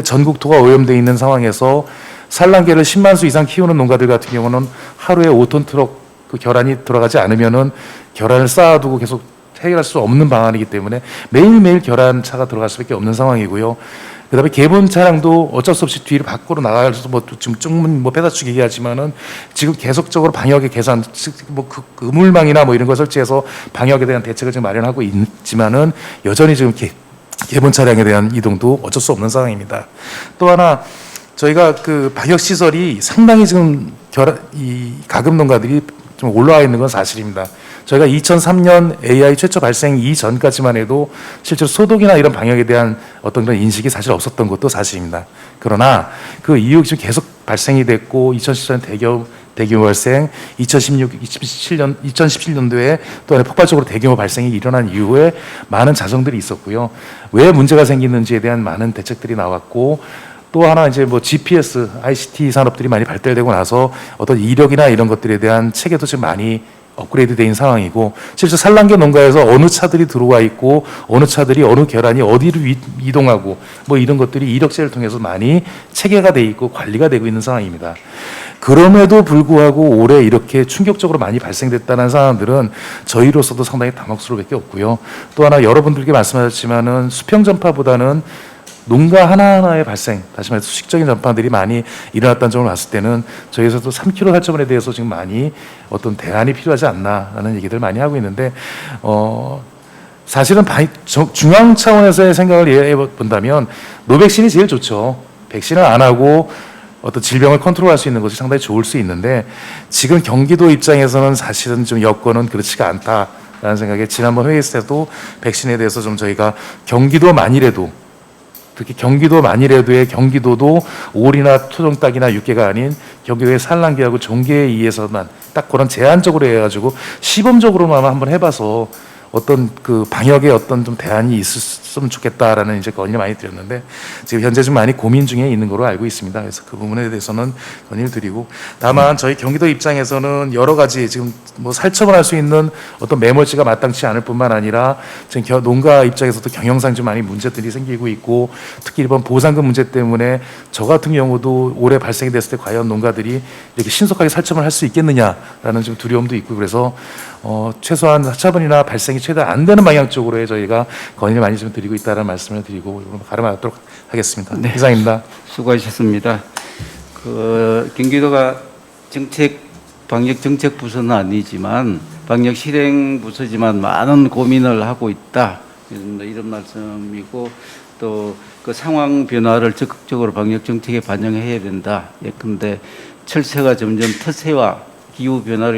전국토가 오염되어 있는 상황에서 산란계를 10만 수 이상 키우는 농가들 같은 경우는 하루에 5톤 트럭 그 결란이 들어가지 않으면은 결란을 쌓아두고 계속 해결할 수 없는 방안이기 때문에 매일매일 결란차가 들어갈 수밖에 없는 상황이고요. 그다음에 개분 차량도 어쩔 수 없이 뒤로 밖으로 나가서 지금 쭉 빼다축 얘기하지만은 지금 계속적으로 방역의 개선, 그물망이나 이런 걸 설치해서 방역에 대한 대책을 지금 마련하고 있지만은 여전히 지금 개분 차량에 대한 이동도 어쩔 수 없는 상황입니다. 또 하나 저희가 그 방역 시설이 상당히 지금 이 가금 농가들이 좀 올라와 있는 건 사실입니다. 저희가 2003년 AI 최초 발생 이전까지만 해도 실제로 소독이나 이런 방역에 대한 어떤 그런 인식이 사실 없었던 것도 사실입니다. 그러나 그 이후 지금 계속 발생이 됐고 2014년 대규모 발생, 2017년도에 또 폭발적으로 대규모 발생이 일어난 이후에 많은 자성들이 있었고요. 왜 문제가 생기는지에 대한 많은 대책들이 나왔고 또 하나 이제 GPS, ICT 산업들이 많이 발달되고 나서 어떤 이력이나 이런 것들에 대한 체계도 지금 많이 업그레이드 된 상황이고 실제 산란계 농가에서 어느 차들이 들어와 있고 어느 차들이 어느 결란이 어디로 이동하고 이런 것들이 이력제를 통해서 많이 체계가 돼 있고 관리가 되고 있는 상황입니다. 그럼에도 불구하고 올해 이렇게 충격적으로 많이 발생됐다는 상황들은 저희로서도 상당히 당혹스러울 밖에 없고요. 또 하나 여러분들께 말씀하셨지만은 수평 전파보다는 농가 하나하나의 발생, 다시 말해서 수식적인 전파들이 많이 일어났다는 점을 봤을 때는 저희에서도 3kg 살처분에 대해서 지금 많이 어떤 대안이 필요하지 않나라는 얘기들 많이 하고 있는데 사실은 중앙 차원에서의 생각을 해 본다면 노백신이 제일 좋죠. 백신을 안 하고 어떤 질병을 컨트롤할 수 있는 것이 상당히 좋을 수 있는데 지금 경기도 입장에서는 사실은 좀 여건은 그렇지가 않다라는 생각에 지난번 회의에서 때도 백신에 대해서 좀 저희가 경기도 만이라도 특히 경기도 만이라도의 경기도도 5월이나 토종 딱이나 육개가 아닌 경기도의 산란계하고 종계에 의해서만 딱 그런 제한적으로 해가지고 시범적으로만 한번 해봐서 어떤 그 방역에 어떤 좀 대안이 있었으면 좋겠다라는 이제 건의를 많이 드렸는데 지금 현재 좀 많이 고민 중에 있는 걸로 알고 있습니다. 그래서 그 부분에 대해서는 건의를 드리고 다만 저희 경기도 입장에서는 여러 가지 지금 뭐 살처분 할 수 있는 어떤 매몰지가 마땅치 않을 뿐만 아니라 지금 농가 입장에서도 경영상 좀 많이 문제들이 생기고 있고 특히 이번 보상금 문제 때문에 저 같은 경우도 올해 발생이 됐을 때 과연 농가들이 이렇게 신속하게 살처분을 할 수 있겠느냐라는 좀 두려움도 있고 그래서 최소한 사처분이나 발생이 최대한 안 되는 방향 쪽으로 저희가 건의를 많이 좀 드리고 있다는 말씀을 드리고 가름하도록 하겠습니다. 네. 이상입니다. 수고하셨습니다. 그 경기도가 방역 정책 부서는 아니지만 방역 실행 부서지만 많은 고민을 하고 있다. 이런 말씀이고 또 그 상황 변화를 적극적으로 방역 정책에 반영해야 된다. 예컨대 철새가 점점 터세화 기후 변화로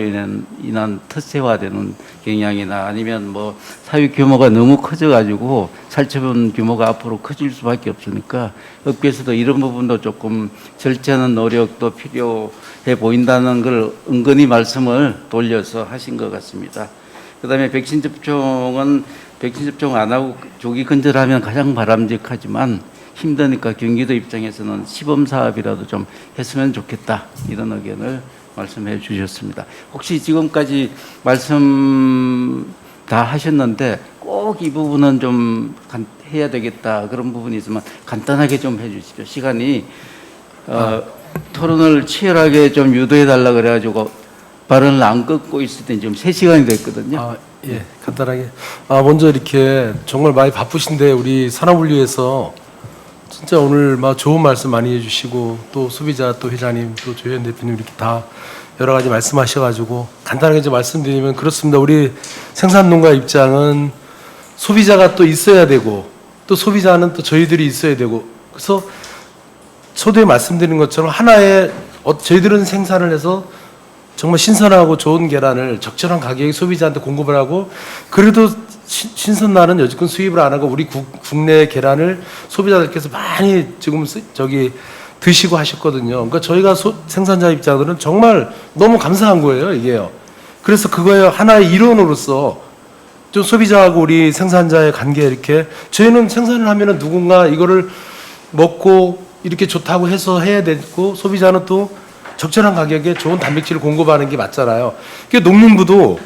인한 터세화되는 경향이나 아니면 뭐 사육 규모가 너무 커져가지고 살처분 규모가 앞으로 커질 수밖에 없으니까 업계에서도 이런 부분도 조금 절제하는 노력도 필요해 보인다는 걸 은근히 말씀을 돌려서 하신 것 같습니다. 그다음에 백신 접종 안 하고 조기 건설하면 가장 바람직하지만 힘드니까 경기도 입장에서는 시범 사업이라도 좀 했으면 좋겠다 이런 의견을 말씀해 주셨습니다. 혹시 지금까지 말씀 다 하셨는데 꼭 이 부분은 좀 해야 되겠다 그런 부분이 있으면 간단하게 좀 해주십시오. 시간이 토론을 치열하게 좀 유도해 달라 그래가지고 발언을 안 끊고 있을 때 지금 3시간이 됐거든요. 예, 간단하게. 먼저 이렇게 정말 많이 바쁘신데 우리 산업은류에서 진짜 오늘 막 좋은 말씀 많이 해주시고 또 소비자 또 회장님 또 조현 대표님 이렇게 다 여러 가지 말씀하셔가지고 간단하게 좀 말씀드리면 그렇습니다. 우리 생산농가 입장은 소비자가 또 있어야 되고 또 소비자는 또 저희들이 있어야 되고 그래서 초대에 말씀드린 것처럼 하나의 저희들은 생산을 해서 정말 신선하고 좋은 계란을 적절한 가격에 소비자한테 공급을 하고 그래도 신선날은 여지껏 수입을 안 하고 우리 국내 계란을 소비자들께서 많이 지금 드시고 하셨거든요. 그러니까 저희가 생산자 입장들은 정말 너무 감사한 거예요, 이게요. 그래서 그거에 하나의 일원으로서 좀 소비자하고 우리 생산자의 관계 이렇게 저희는 생산을 하면은 누군가 이거를 먹고 이렇게 좋다고 해서 해야 되고 소비자는 또 적절한 가격에 좋은 단백질을 공급하는 게 맞잖아요. 그러니까 농민부도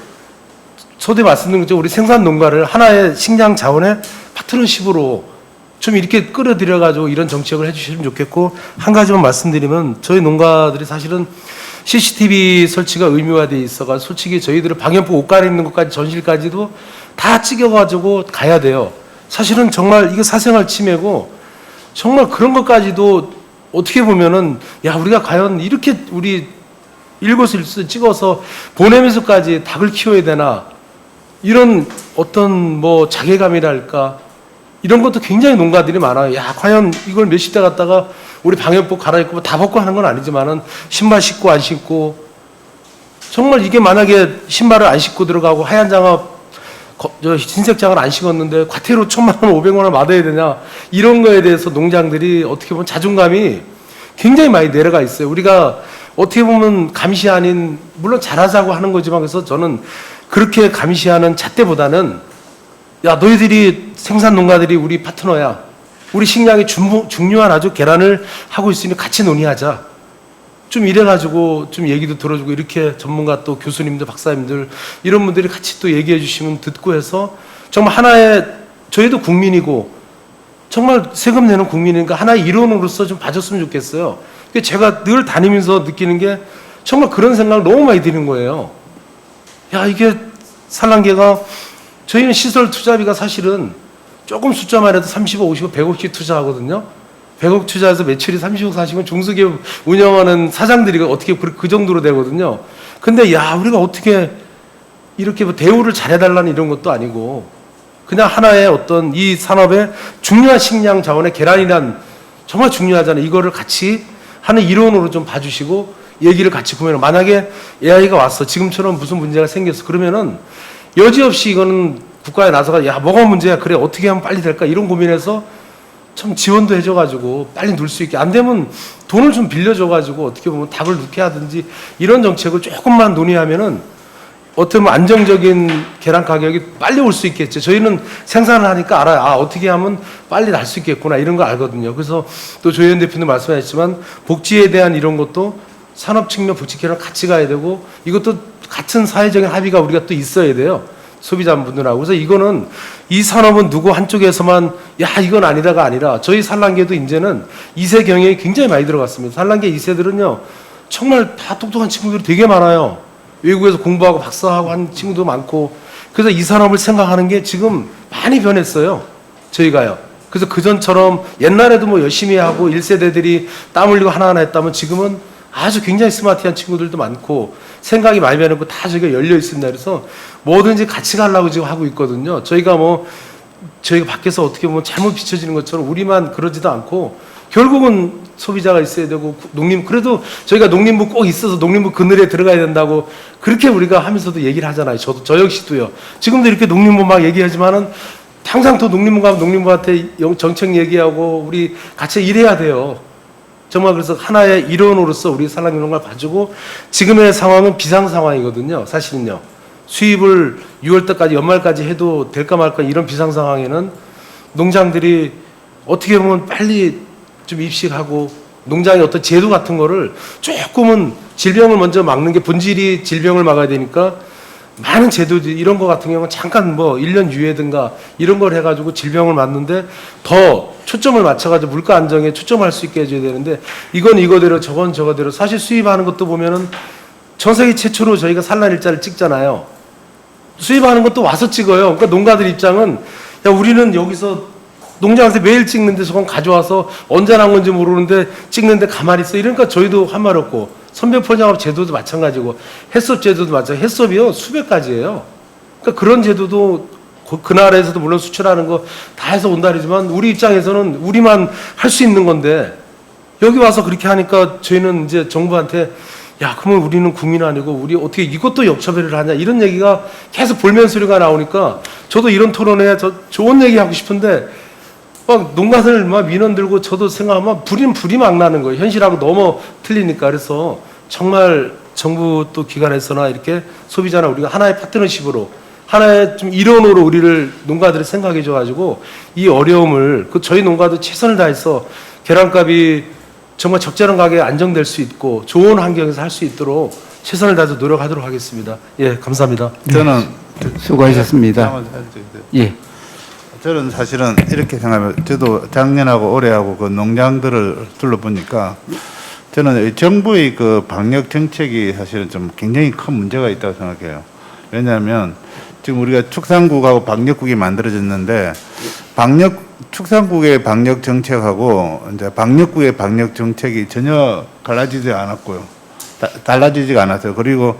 초대 말씀드린 것처럼 우리 생산 농가를 하나의 식량 자원의 파트너십으로 좀 이렇게 끌어들여가지고 이런 정책을 해주시면 좋겠고 한 가지만 말씀드리면 저희 농가들이 사실은 CCTV 설치가 의무화돼 있어가 솔직히 저희들은 방역복 옷 갈아입는 것까지 전실까지도 다 찍어가지고 가야 돼요. 사실은 정말 이거 사생활 침해고 정말 그런 것까지도 어떻게 보면은 야 우리가 과연 이렇게 우리 일거수일투 찍어서 보내면서까지 닭을 키워야 되나 이런 어떤 뭐 자괴감이랄까 이런 것도 굉장히 농가들이 많아요. 야 과연 이걸 몇십 대 갖다가 우리 방역복 갈아입고 다 벗고 하는 건 아니지만은 신발 신고 안 신고 정말 이게 만약에 신발을 안 신고 들어가고 하얀 장갑 흰색 장을 안 신었는데 과태료 1,000만 원, 500만 원 받아야 되냐 이런 거에 대해서 농장들이 어떻게 보면 자존감이 굉장히 많이 내려가 있어요. 우리가 어떻게 보면 감시 아닌 물론 잘하자고 하는 거지만 그래서 저는 그렇게 감시하는 잣대보다는 야 너희들이 생산 농가들이 우리 파트너야. 우리 식량이 중요한 아주 계란을 하고 있으니 같이 논의하자. 좀 이래가지고 좀 얘기도 들어주고 이렇게 전문가 또 교수님들 박사님들 이런 분들이 같이 또 얘기해 주시면 듣고 해서 정말 하나의 저희도 국민이고 정말 세금 내는 국민이니까 하나의 일원으로서 좀 봐줬으면 좋겠어요. 제가 늘 다니면서 느끼는 게 정말 그런 생각을 너무 많이 드는 거예요. 야 이게 산란계가 저희는 시설 투자비가 사실은 조금 숫자만 해도 30억, 50억, 100억씩 투자하거든요. 100억 투자해서 매출이 30억, 40억 중소기업 운영하는 사장들이 어떻게 그 정도로 되거든요. 근데 야 우리가 어떻게 이렇게 뭐 대우를 잘해달라는 이런 것도 아니고 그냥 하나의 어떤 이 산업의 중요한 식량 자원의 계란이란 정말 중요하잖아요. 이거를 같이 하는 이론으로 좀 봐주시고 얘기를 같이 보면 만약에 AI가 왔어 지금처럼 무슨 문제가 생겼어 그러면은 여지없이 이거는 국가에 나서가 야 뭐가 문제야 그래 어떻게 하면 빨리 될까 이런 고민해서 참 지원도 해줘가지고 빨리 누릴 수 있게 안 되면 돈을 좀 빌려줘가지고 어떻게 보면 닭을 넣게 하든지 이런 정책을 조금만 논의하면은 어떻게 보면 안정적인 계란 가격이 빨리 올 수 있겠죠. 저희는 생산을 하니까 알아요. 아 어떻게 하면 빨리 날 수 있겠구나 이런 거 알거든요. 그래서 또 조현 대표님 말씀하셨지만 복지에 대한 이런 것도 산업 측면 복지 계란 같이 가야 되고 이것도 같은 사회적인 합의가 우리가 또 있어야 돼요. 소비자분들하고. 그래서 이거는 이 산업은 누구 한쪽에서만 야 이건 아니다가 아니라 저희 산란계도 이제는 2세 경영이 굉장히 많이 들어갔습니다. 산란계 2세들은요 정말 다 똑똑한 친구들이 되게 많아요. 외국에서 공부하고 박사하고 한 친구도 많고 그래서 이 산업을 생각하는 게 지금 많이 변했어요. 저희가요. 그래서 그전처럼 옛날에도 뭐 열심히 하고 1세대들이 땀 흘리고 하나하나 했다면 지금은 아주 굉장히 스마트한 친구들도 많고 생각이 많이 변했고 다 저희가 열려 있습니다. 그래서 뭐든지 같이 가려고 지금 하고 있거든요. 저희가 밖에서 어떻게 보면 잘못 비춰지는 것처럼 우리만 그러지도 않고 결국은 소비자가 있어야 되고 그래도 저희가 농림부 꼭 있어서 농림부 그늘에 들어가야 된다고 그렇게 우리가 하면서도 얘기를 하잖아요. 저 역시도요. 지금도 이렇게 농림부 막 얘기하지만은 항상 더 농림부 가면 농림부한테 정책 얘기하고 우리 같이 일해야 돼요. 정말 그래서 하나의 일원으로서 우리 산란농가를 봐주고 지금의 상황은 비상 상황이거든요. 사실은요. 수입을 6월달까지 연말까지 해도 될까 말까 이런 비상 상황에는 농장들이 어떻게 보면 빨리 좀 입식하고 농장의 어떤 제도 같은 거를 조금은 질병을 먼저 막는 게 본질이 질병을 막아야 되니까 많은 제도들 이런 거 같은 경우는 잠깐 뭐 1년 유예든가 이런 걸 해가지고 질병을 막는데 더 초점을 맞춰가지고 물가 안정에 초점할 수 있게 해줘야 되는데 이건 이거대로 저건 저거대로 사실 수입하는 것도 보면은 전 세계 최초로 저희가 산란 일자를 찍잖아요. 수입하는 것도 와서 찍어요. 그러니까 농가들 입장은 야 우리는 여기서 농장에서 매일 찍는데 저건 가져와서 언제 난 건지 모르는데 찍는데 가만히 있어. 이러니까 저희도 한 말 없고 선별포장업 제도도 마찬가지고 해썹 제도도 마찬가지고 해썹이요 수백 가지예요. 그러니까 그런 제도도 그 나라에서도 물론 수출하는 거 다 해서 온다리지만 우리 입장에서는 우리만 할 수 있는 건데 여기 와서 그렇게 하니까 저희는 이제 정부한테 야 그러면 우리는 국민 아니고 우리 어떻게 이것도 역차별을 하냐 이런 얘기가 계속 볼멘 소리가 나오니까 저도 이런 토론에 좋은 얘기 하고 싶은데 막 농가들 막 민원 들고 저도 생각하면 불이 막 나는 거예요. 현실하고 너무 틀리니까. 그래서 정말 정부 또 기관에서나 이렇게 소비자나 우리가 하나의 파트너십으로 하나의 좀 일원으로 우리를 농가들을 생각해 줘가지고 이 어려움을 저희 농가도 최선을 다해서 계란값이 정말 적절한 가격에 안정될 수 있고 좋은 환경에서 할 수 있도록 최선을 다해서 노력하도록 하겠습니다. 예, 감사합니다. 저는 수고하셨습니다. 예. 저는 사실은 이렇게 생각해요. 저도 작년하고 올해하고 그 농장들을 둘러보니까 저는 정부의 그 방역 정책이 사실은 좀 굉장히 큰 문제가 있다고 생각해요. 왜냐하면 지금 우리가 축산국하고 방역국이 만들어졌는데 축산국의 방역 정책하고 이제 방역국의 방역 정책이 전혀 달라지지 않았고요. 달라지지가 않았어요. 그리고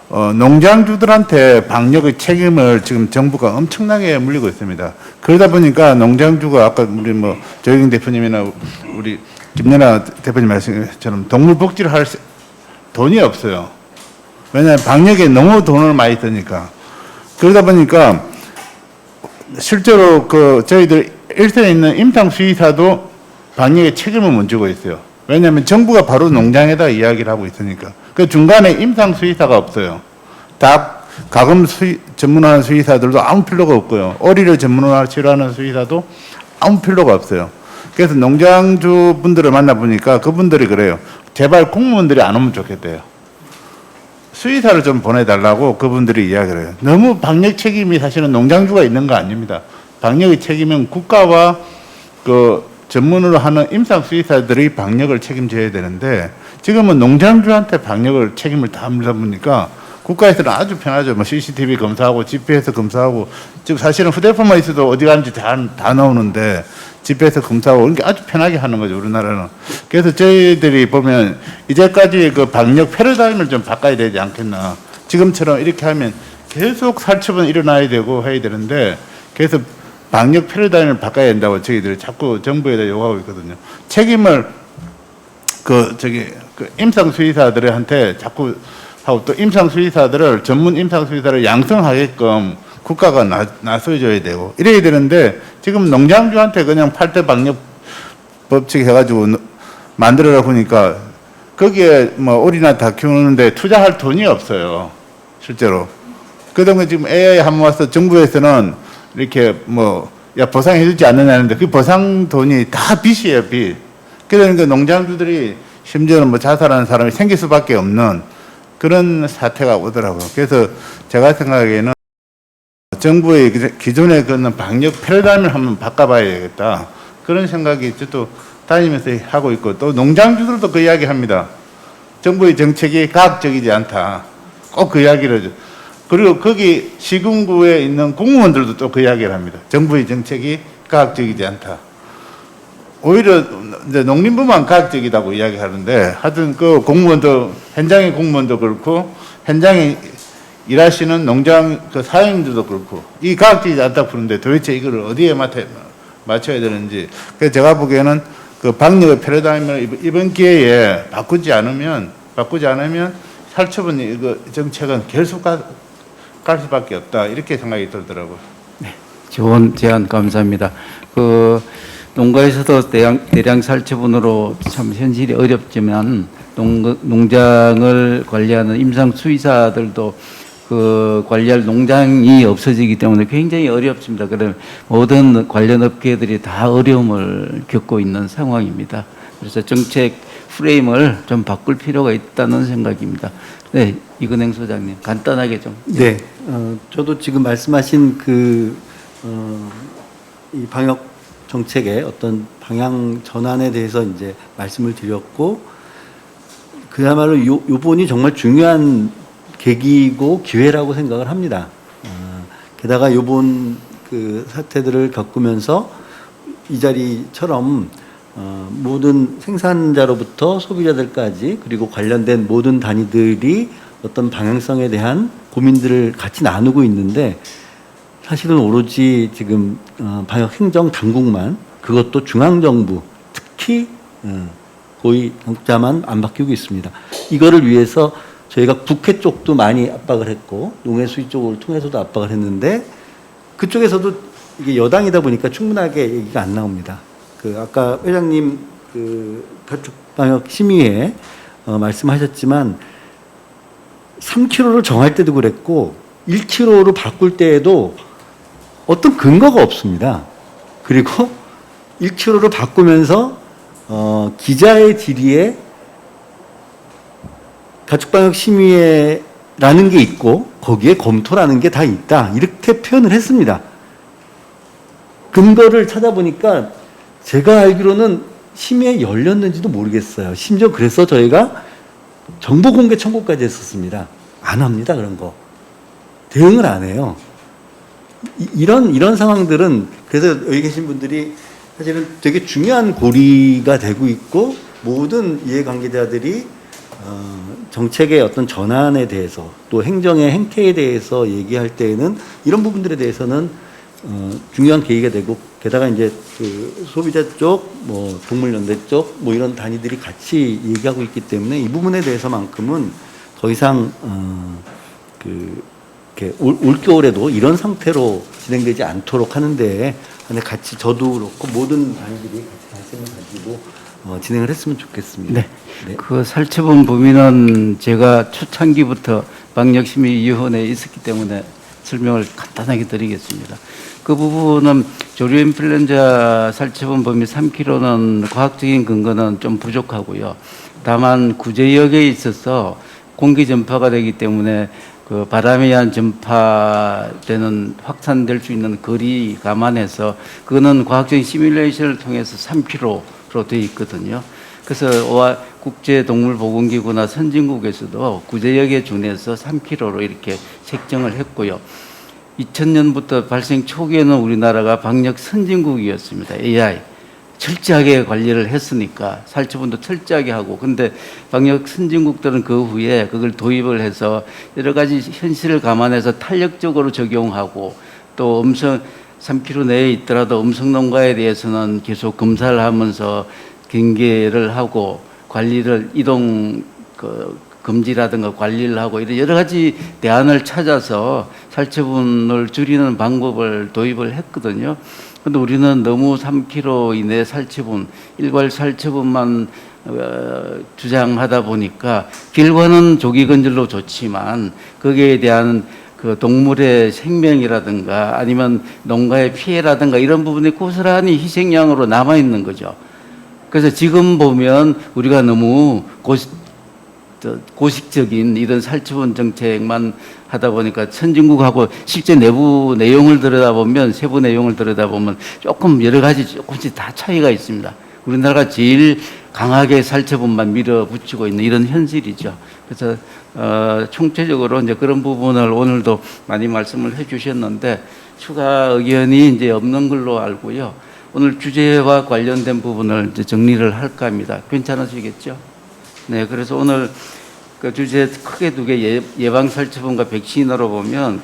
농장주들한테 방역의 책임을 지금 정부가 엄청나게 물리고 있습니다. 그러다 보니까 농장주가 아까 우리 조혜경 대표님이나 우리 김연아 대표님 말씀처럼 동물 복지를 할 돈이 없어요. 왜냐하면 방역에 너무 돈을 많이 드니까. 그러다 보니까 실제로 저희들 일선에 있는 임상 수의사도 방역에 책임을 못 지고 있어요. 왜냐하면 정부가 바로 농장에다 이야기를 하고 있으니까. 그 중간에 임상 수의사가 없어요. 닭, 가금 전문하는 수의사들도 아무 필요가 없고요. 오리를 전문으로 치료하는 수의사도 아무 필요가 없어요. 그래서 농장주 분들을 만나보니까 그분들이 그래요. 제발 공무원들이 안 오면 좋겠대요. 수의사를 좀 보내달라고 그분들이 이야기를 해요. 너무 방역 책임이 사실은 농장주가 있는 거 아닙니다. 방역의 책임은 국가와 전문으로 하는 임상 수의사들이 방역을 책임져야 되는데 지금은 농장주한테 방역을 책임을 다 물다 보니까 국가에서는 아주 편하죠. CCTV 검사하고 GPS 검사하고 지금 사실은 휴대폰만 있어도 어디 가는지 다 나오는데 GPS 검사하고 이렇게 아주 편하게 하는 거죠. 우리나라는. 그래서 저희들이 보면 이제까지 그 방역 패러다임을 좀 바꿔야 되지 않겠나. 지금처럼 이렇게 하면 계속 살처분 일어나야 되고 해야 되는데 그래서 방역 패러다임을 바꿔야 된다고 저희들이 자꾸 정부에다 요구하고 있거든요. 책임을 그 임상 수의사들한테 자꾸 하고 또 임상 수의사들을 전문 임상 수의사를 양성하게끔 국가가 나서줘야 되고 이래야 되는데 지금 농장주한테 그냥 8대 방역 법칙 해가지고 만들어라 보니까 거기에 뭐 오리나 다 키우는데 투자할 돈이 없어요 실제로. 그동안 지금 AI 한번 와서 정부에서는 이렇게 뭐 야 보상해주지 않느냐는데 그 보상 돈이 다 빚이에요 빚. 그러니까 농장주들이 심지어는 뭐 자살하는 사람이 생길 수밖에 없는 그런 사태가 오더라고요. 그래서 제가 생각하기에는 정부의 기존의 그런 방역 패러다임을 한번 바꿔봐야 되겠다. 그런 생각이 저도 다니면서 하고 있고 또 농장주들도 그 이야기 합니다. 정부의 정책이 과학적이지 않다. 꼭 그 이야기를. 그리고 거기 시군구에 있는 공무원들도 또 그 이야기를 합니다. 정부의 정책이 과학적이지 않다. 오히려 이제 농림부만 과학적이다고 이야기하는데 하여튼 그 공무원도 현장의 공무원도 그렇고 현장에 일하시는 농장 그 사장님들도 그렇고 이 과학적이지 않다 부르는데 도대체 이걸 어디에 맞춰야 되는지. 그래서 제가 보기에는 그 방역의 패러다임을 이번 기회에 바꾸지 않으면 살처분 이거 정책은 계속 갈 수밖에 없다 이렇게 생각이 들더라고요. 네, 좋은 제안 감사합니다. 그 농가에서도 대량 살처분으로 참 현실이 어렵지만 농장을 관리하는 임상 수의사들도 그 관리할 농장이 없어지기 때문에 굉장히 어렵습니다. 그럼 모든 관련 업계들이 다 어려움을 겪고 있는 상황입니다. 그래서 정책 프레임을 좀 바꿀 필요가 있다는 생각입니다. 네, 이근행 소장님 간단하게 좀. 네, 저도 지금 말씀하신 이 방역 정책의 어떤 방향 전환에 대해서 이제 말씀을 드렸고, 그야말로 요번이 정말 중요한 계기고 기회라고 생각을 합니다. 게다가 요번 그 사태들을 겪으면서 이 자리처럼 모든 생산자로부터 소비자들까지 그리고 관련된 모든 단위들이 어떤 방향성에 대한 고민들을 같이 나누고 있는데, 사실은 오로지 지금 방역 행정 당국만, 그것도 중앙정부 특히 고위 당국자만 안 바뀌고 있습니다. 이거를 위해서 저희가 국회 쪽도 많이 압박을 했고 농해수위 쪽을 통해서도 압박을 했는데, 그쪽에서도 이게 여당이다 보니까 충분하게 얘기가 안 나옵니다. 그 아까 회장님 그 가축방역 심의회 말씀하셨지만 3kg를 정할 때도 그랬고 1kg로 바꿀 때에도 어떤 근거가 없습니다. 그리고 1kg로 바꾸면서 기자의 질의에 가축방역 심의회라는 게 있고 거기에 검토라는 게 다 있다, 이렇게 표현을 했습니다. 근거를 찾아보니까 제가 알기로는 심의에 열렸는지도 모르겠어요. 심지어 그래서 저희가 정보 공개 청구까지 했었습니다. 안 합니다, 그런 거. 대응을 안 해요. 이런 상황들은, 그래서 여기 계신 분들이 사실은 되게 중요한 고리가 되고 있고, 모든 이해관계자들이 정책의 어떤 전환에 대해서 또 행정의 행태에 대해서 얘기할 때에는 이런 부분들에 대해서는 중요한 계기가 되고, 게다가 이제 그 소비자 쪽, 뭐 동물연대 쪽, 뭐 이런 단위들이 같이 얘기하고 있기 때문에 이 부분에 대해서만큼은 더 이상 이렇게 올 겨울에도 이런 상태로 진행되지 않도록 하는데 같이 저도 그렇고 모든 단위들이 같이 관심을 가지고 진행을 했으면 좋겠습니다. 네. 네. 그 살처분 범위는 제가 초창기부터 방역심의위원회에 있었기 때문에 설명을 간단하게 드리겠습니다. 그 부분은 조류 인플루엔자 살처분 범위 3kg는 과학적인 근거는 좀 부족하고요. 다만 구제역에 있어서 공기 전파가 되기 때문에 그 바람에 의한 전파되는 확산될 수 있는 거리 감안해서 그거는 과학적인 시뮬레이션을 통해서 3kg로 되어 있거든요. 그래서 국제동물보건기구나 선진국에서도 구제역에 준해서 3kg로 이렇게 책정을 했고요. 2000년부터 발생 초기에는 우리나라가 방역 선진국이었습니다. AI 철저하게 관리를 했으니까 살처분도 철저하게 하고, 근데 방역 선진국들은 그 후에 그걸 도입을 해서 여러 가지 현실을 감안해서 탄력적으로 적용하고, 또 3kg 내에 있더라도 음성 농가에 대해서는 계속 검사를 하면서 경계를 하고 관리를 이동 금지라든가 관리를 하고 이런 여러 가지 대안을 찾아서 살처분을 줄이는 방법을 도입을 했거든요. 근데 우리는 너무 3km 이내 살처분, 일괄 살처분만 주장하다 보니까 결과는 조기 건절로 좋지만 거기에 대한 그 동물의 생명이라든가 아니면 농가의 피해라든가 이런 부분이 고스란히 희생양으로 남아 있는 거죠. 그래서 지금 보면 우리가 너무 고식적인 이런 살처분 정책만 하다 보니까 선진국하고 실제 내부 내용을 들여다보면 세부 내용을 들여다보면 조금 여러 가지 조금씩 다 차이가 있습니다. 우리나라가 제일 강하게 살처분만 밀어붙이고 있는 이런 현실이죠. 그래서 총체적으로 이제 그런 부분을 오늘도 많이 말씀을 해주셨는데 추가 의견이 이제 없는 걸로 알고요. 오늘 주제와 관련된 부분을 이제 정리를 할까 합니다. 괜찮으시겠죠? 네, 그래서 오늘 그 주제 크게 두 개 예방살처분과 백신으로 보면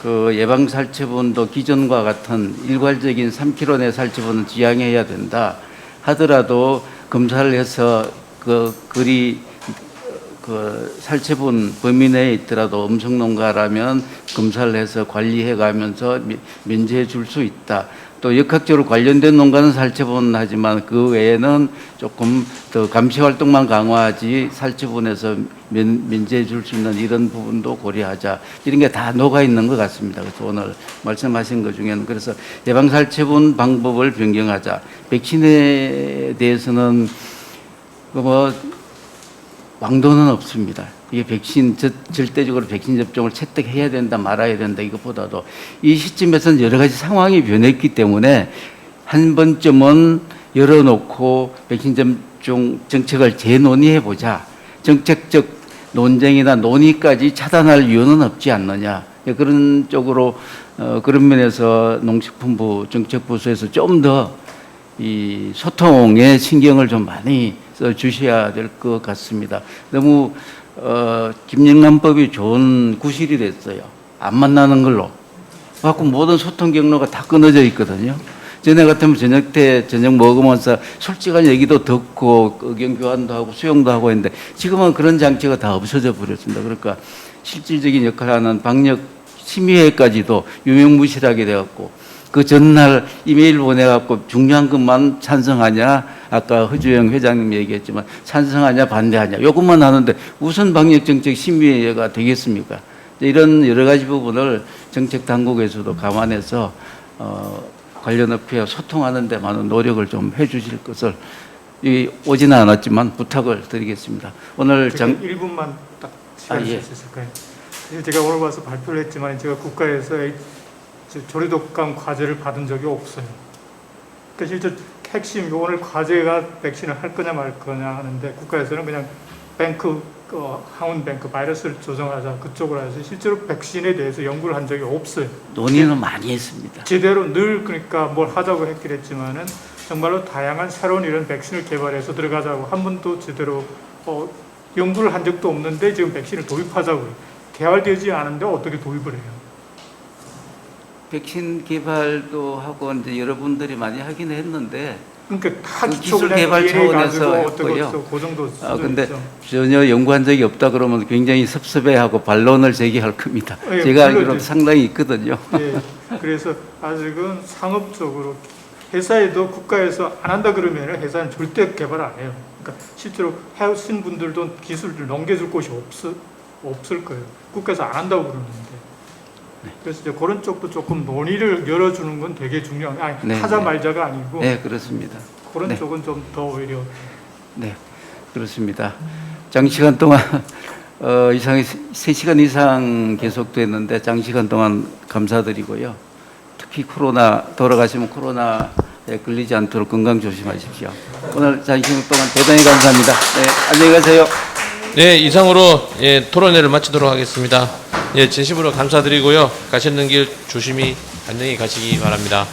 그 예방살처분도 기존과 같은 일괄적인 3km 내 살처분은 지양해야 된다 하더라도 검사를 해서 그 살처분 범위 내에 있더라도 음성농가라면 검사를 해서 관리해 가면서 면제해 줄 수 있다. 또 역학적으로 관련된 농가는 살처분하지만 그 외에는 조금 더 감시 활동만 강화하지 살처분에서 면제해 줄 수 있는 이런 부분도 고려하자. 이런 게 다 녹아 있는 것 같습니다. 그래서 오늘 말씀하신 것 중에는 그래서 예방 살처분 방법을 변경하자. 백신에 대해서는 뭐 왕도는 없습니다. 이게 백신 절대적으로 백신 접종을 채택해야 된다 말아야 된다 이것보다도 이 시점에서는 여러 가지 상황이 변했기 때문에 한 번쯤은 열어놓고 백신 접종 정책을 재논의해 보자. 정책적 논쟁이나 논의까지 차단할 이유는 없지 않느냐. 그런 쪽으로 그런 면에서 농식품부 정책부서에서 좀 더 이 소통에 신경을 좀 많이 써 주셔야 될 것 같습니다. 너무 김영란법이 좋은 구실이 됐어요. 안 만나는 걸로. 갖고 모든 소통 경로가 다 끊어져 있거든요. 전에 같으면 저녁 때 저녁 먹으면서 솔직한 얘기도 듣고 의견 교환도 하고 수용도 하고 했는데 지금은 그런 장치가 다 없어져 버렸습니다. 그러니까 실질적인 역할을 하는 방역 심의회까지도 유명무실하게 되었고 그 전날 이메일 보내갖고 중요한 것만 찬성하냐 아까 허주영 회장님 얘기했지만 찬성하냐 반대하냐 요것만 하는데 무슨 방역정책 심의회가 되겠습니까? 이런 여러 가지 부분을 정책 당국에서도 감안해서 관련 업체와 소통하는 데 많은 노력을 좀 해주실 것을 오지는 않았지만 부탁을 드리겠습니다. 오늘 1분만 딱 시간이 예. 있을까요? 제가 오늘 와서 발표를 했지만 제가 국가에서 조리독감 과제를 받은 적이 없어요. 그러니까 실제 핵심 오늘 과제가 백신을 할 거냐 말 거냐 하는데 국가에서는 그냥 뱅크 항원뱅크 바이러스를 조정하자 그쪽으로 해서 실제로 백신에 대해서 연구를 한 적이 없어요. 논의는 많이 했습니다. 제대로 늘 그러니까 뭘 하자고 했긴 했지만은 정말로 다양한 새로운 이런 백신을 개발해서 들어가자고 한 번도 제대로 연구를 한 적도 없는데 지금 백신을 도입하자고 개발되지 않은데 어떻게 도입을 해요? 백신 개발도 하고 이제 여러분들이 많이 하긴 했는데 그러니까 다 그 기술 개발 차원에서 했고요. 그 정도 근데 전혀 연구한 적이 없다 그러면 굉장히 섭섭해하고 반론을 제기할 겁니다. 예, 제가 알기로 상당히 있거든요. 예, 그래서 아직은 상업적으로 회사에도 국가에서 안 한다 그러면 회사는 절대 개발 안 해요. 그러니까 실제로 해오신 분들도 기술을 넘겨줄 곳이 없을 거예요. 국가에서 안 한다고 그러는데. 그래서 이제 그런 쪽도 조금 논의를 열어주는 건 되게 중요한 게 네, 하자 네. 말자가 아니고 네, 그렇습니다. 그런 네. 쪽은 좀 더 오히려 네, 그렇습니다. 장시간 동안 이상 3시간 이상 계속됐는데 장시간 동안 감사드리고요. 특히 돌아가시면 코로나에 걸리지 않도록 건강 조심하십시오. 오늘 장시간 동안 대단히 감사합니다. 네, 안녕히 가세요. 네, 이상으로 토론회를 마치도록 하겠습니다. 진심으로 감사드리고요. 가시는 길 조심히 안녕히 가시기 바랍니다.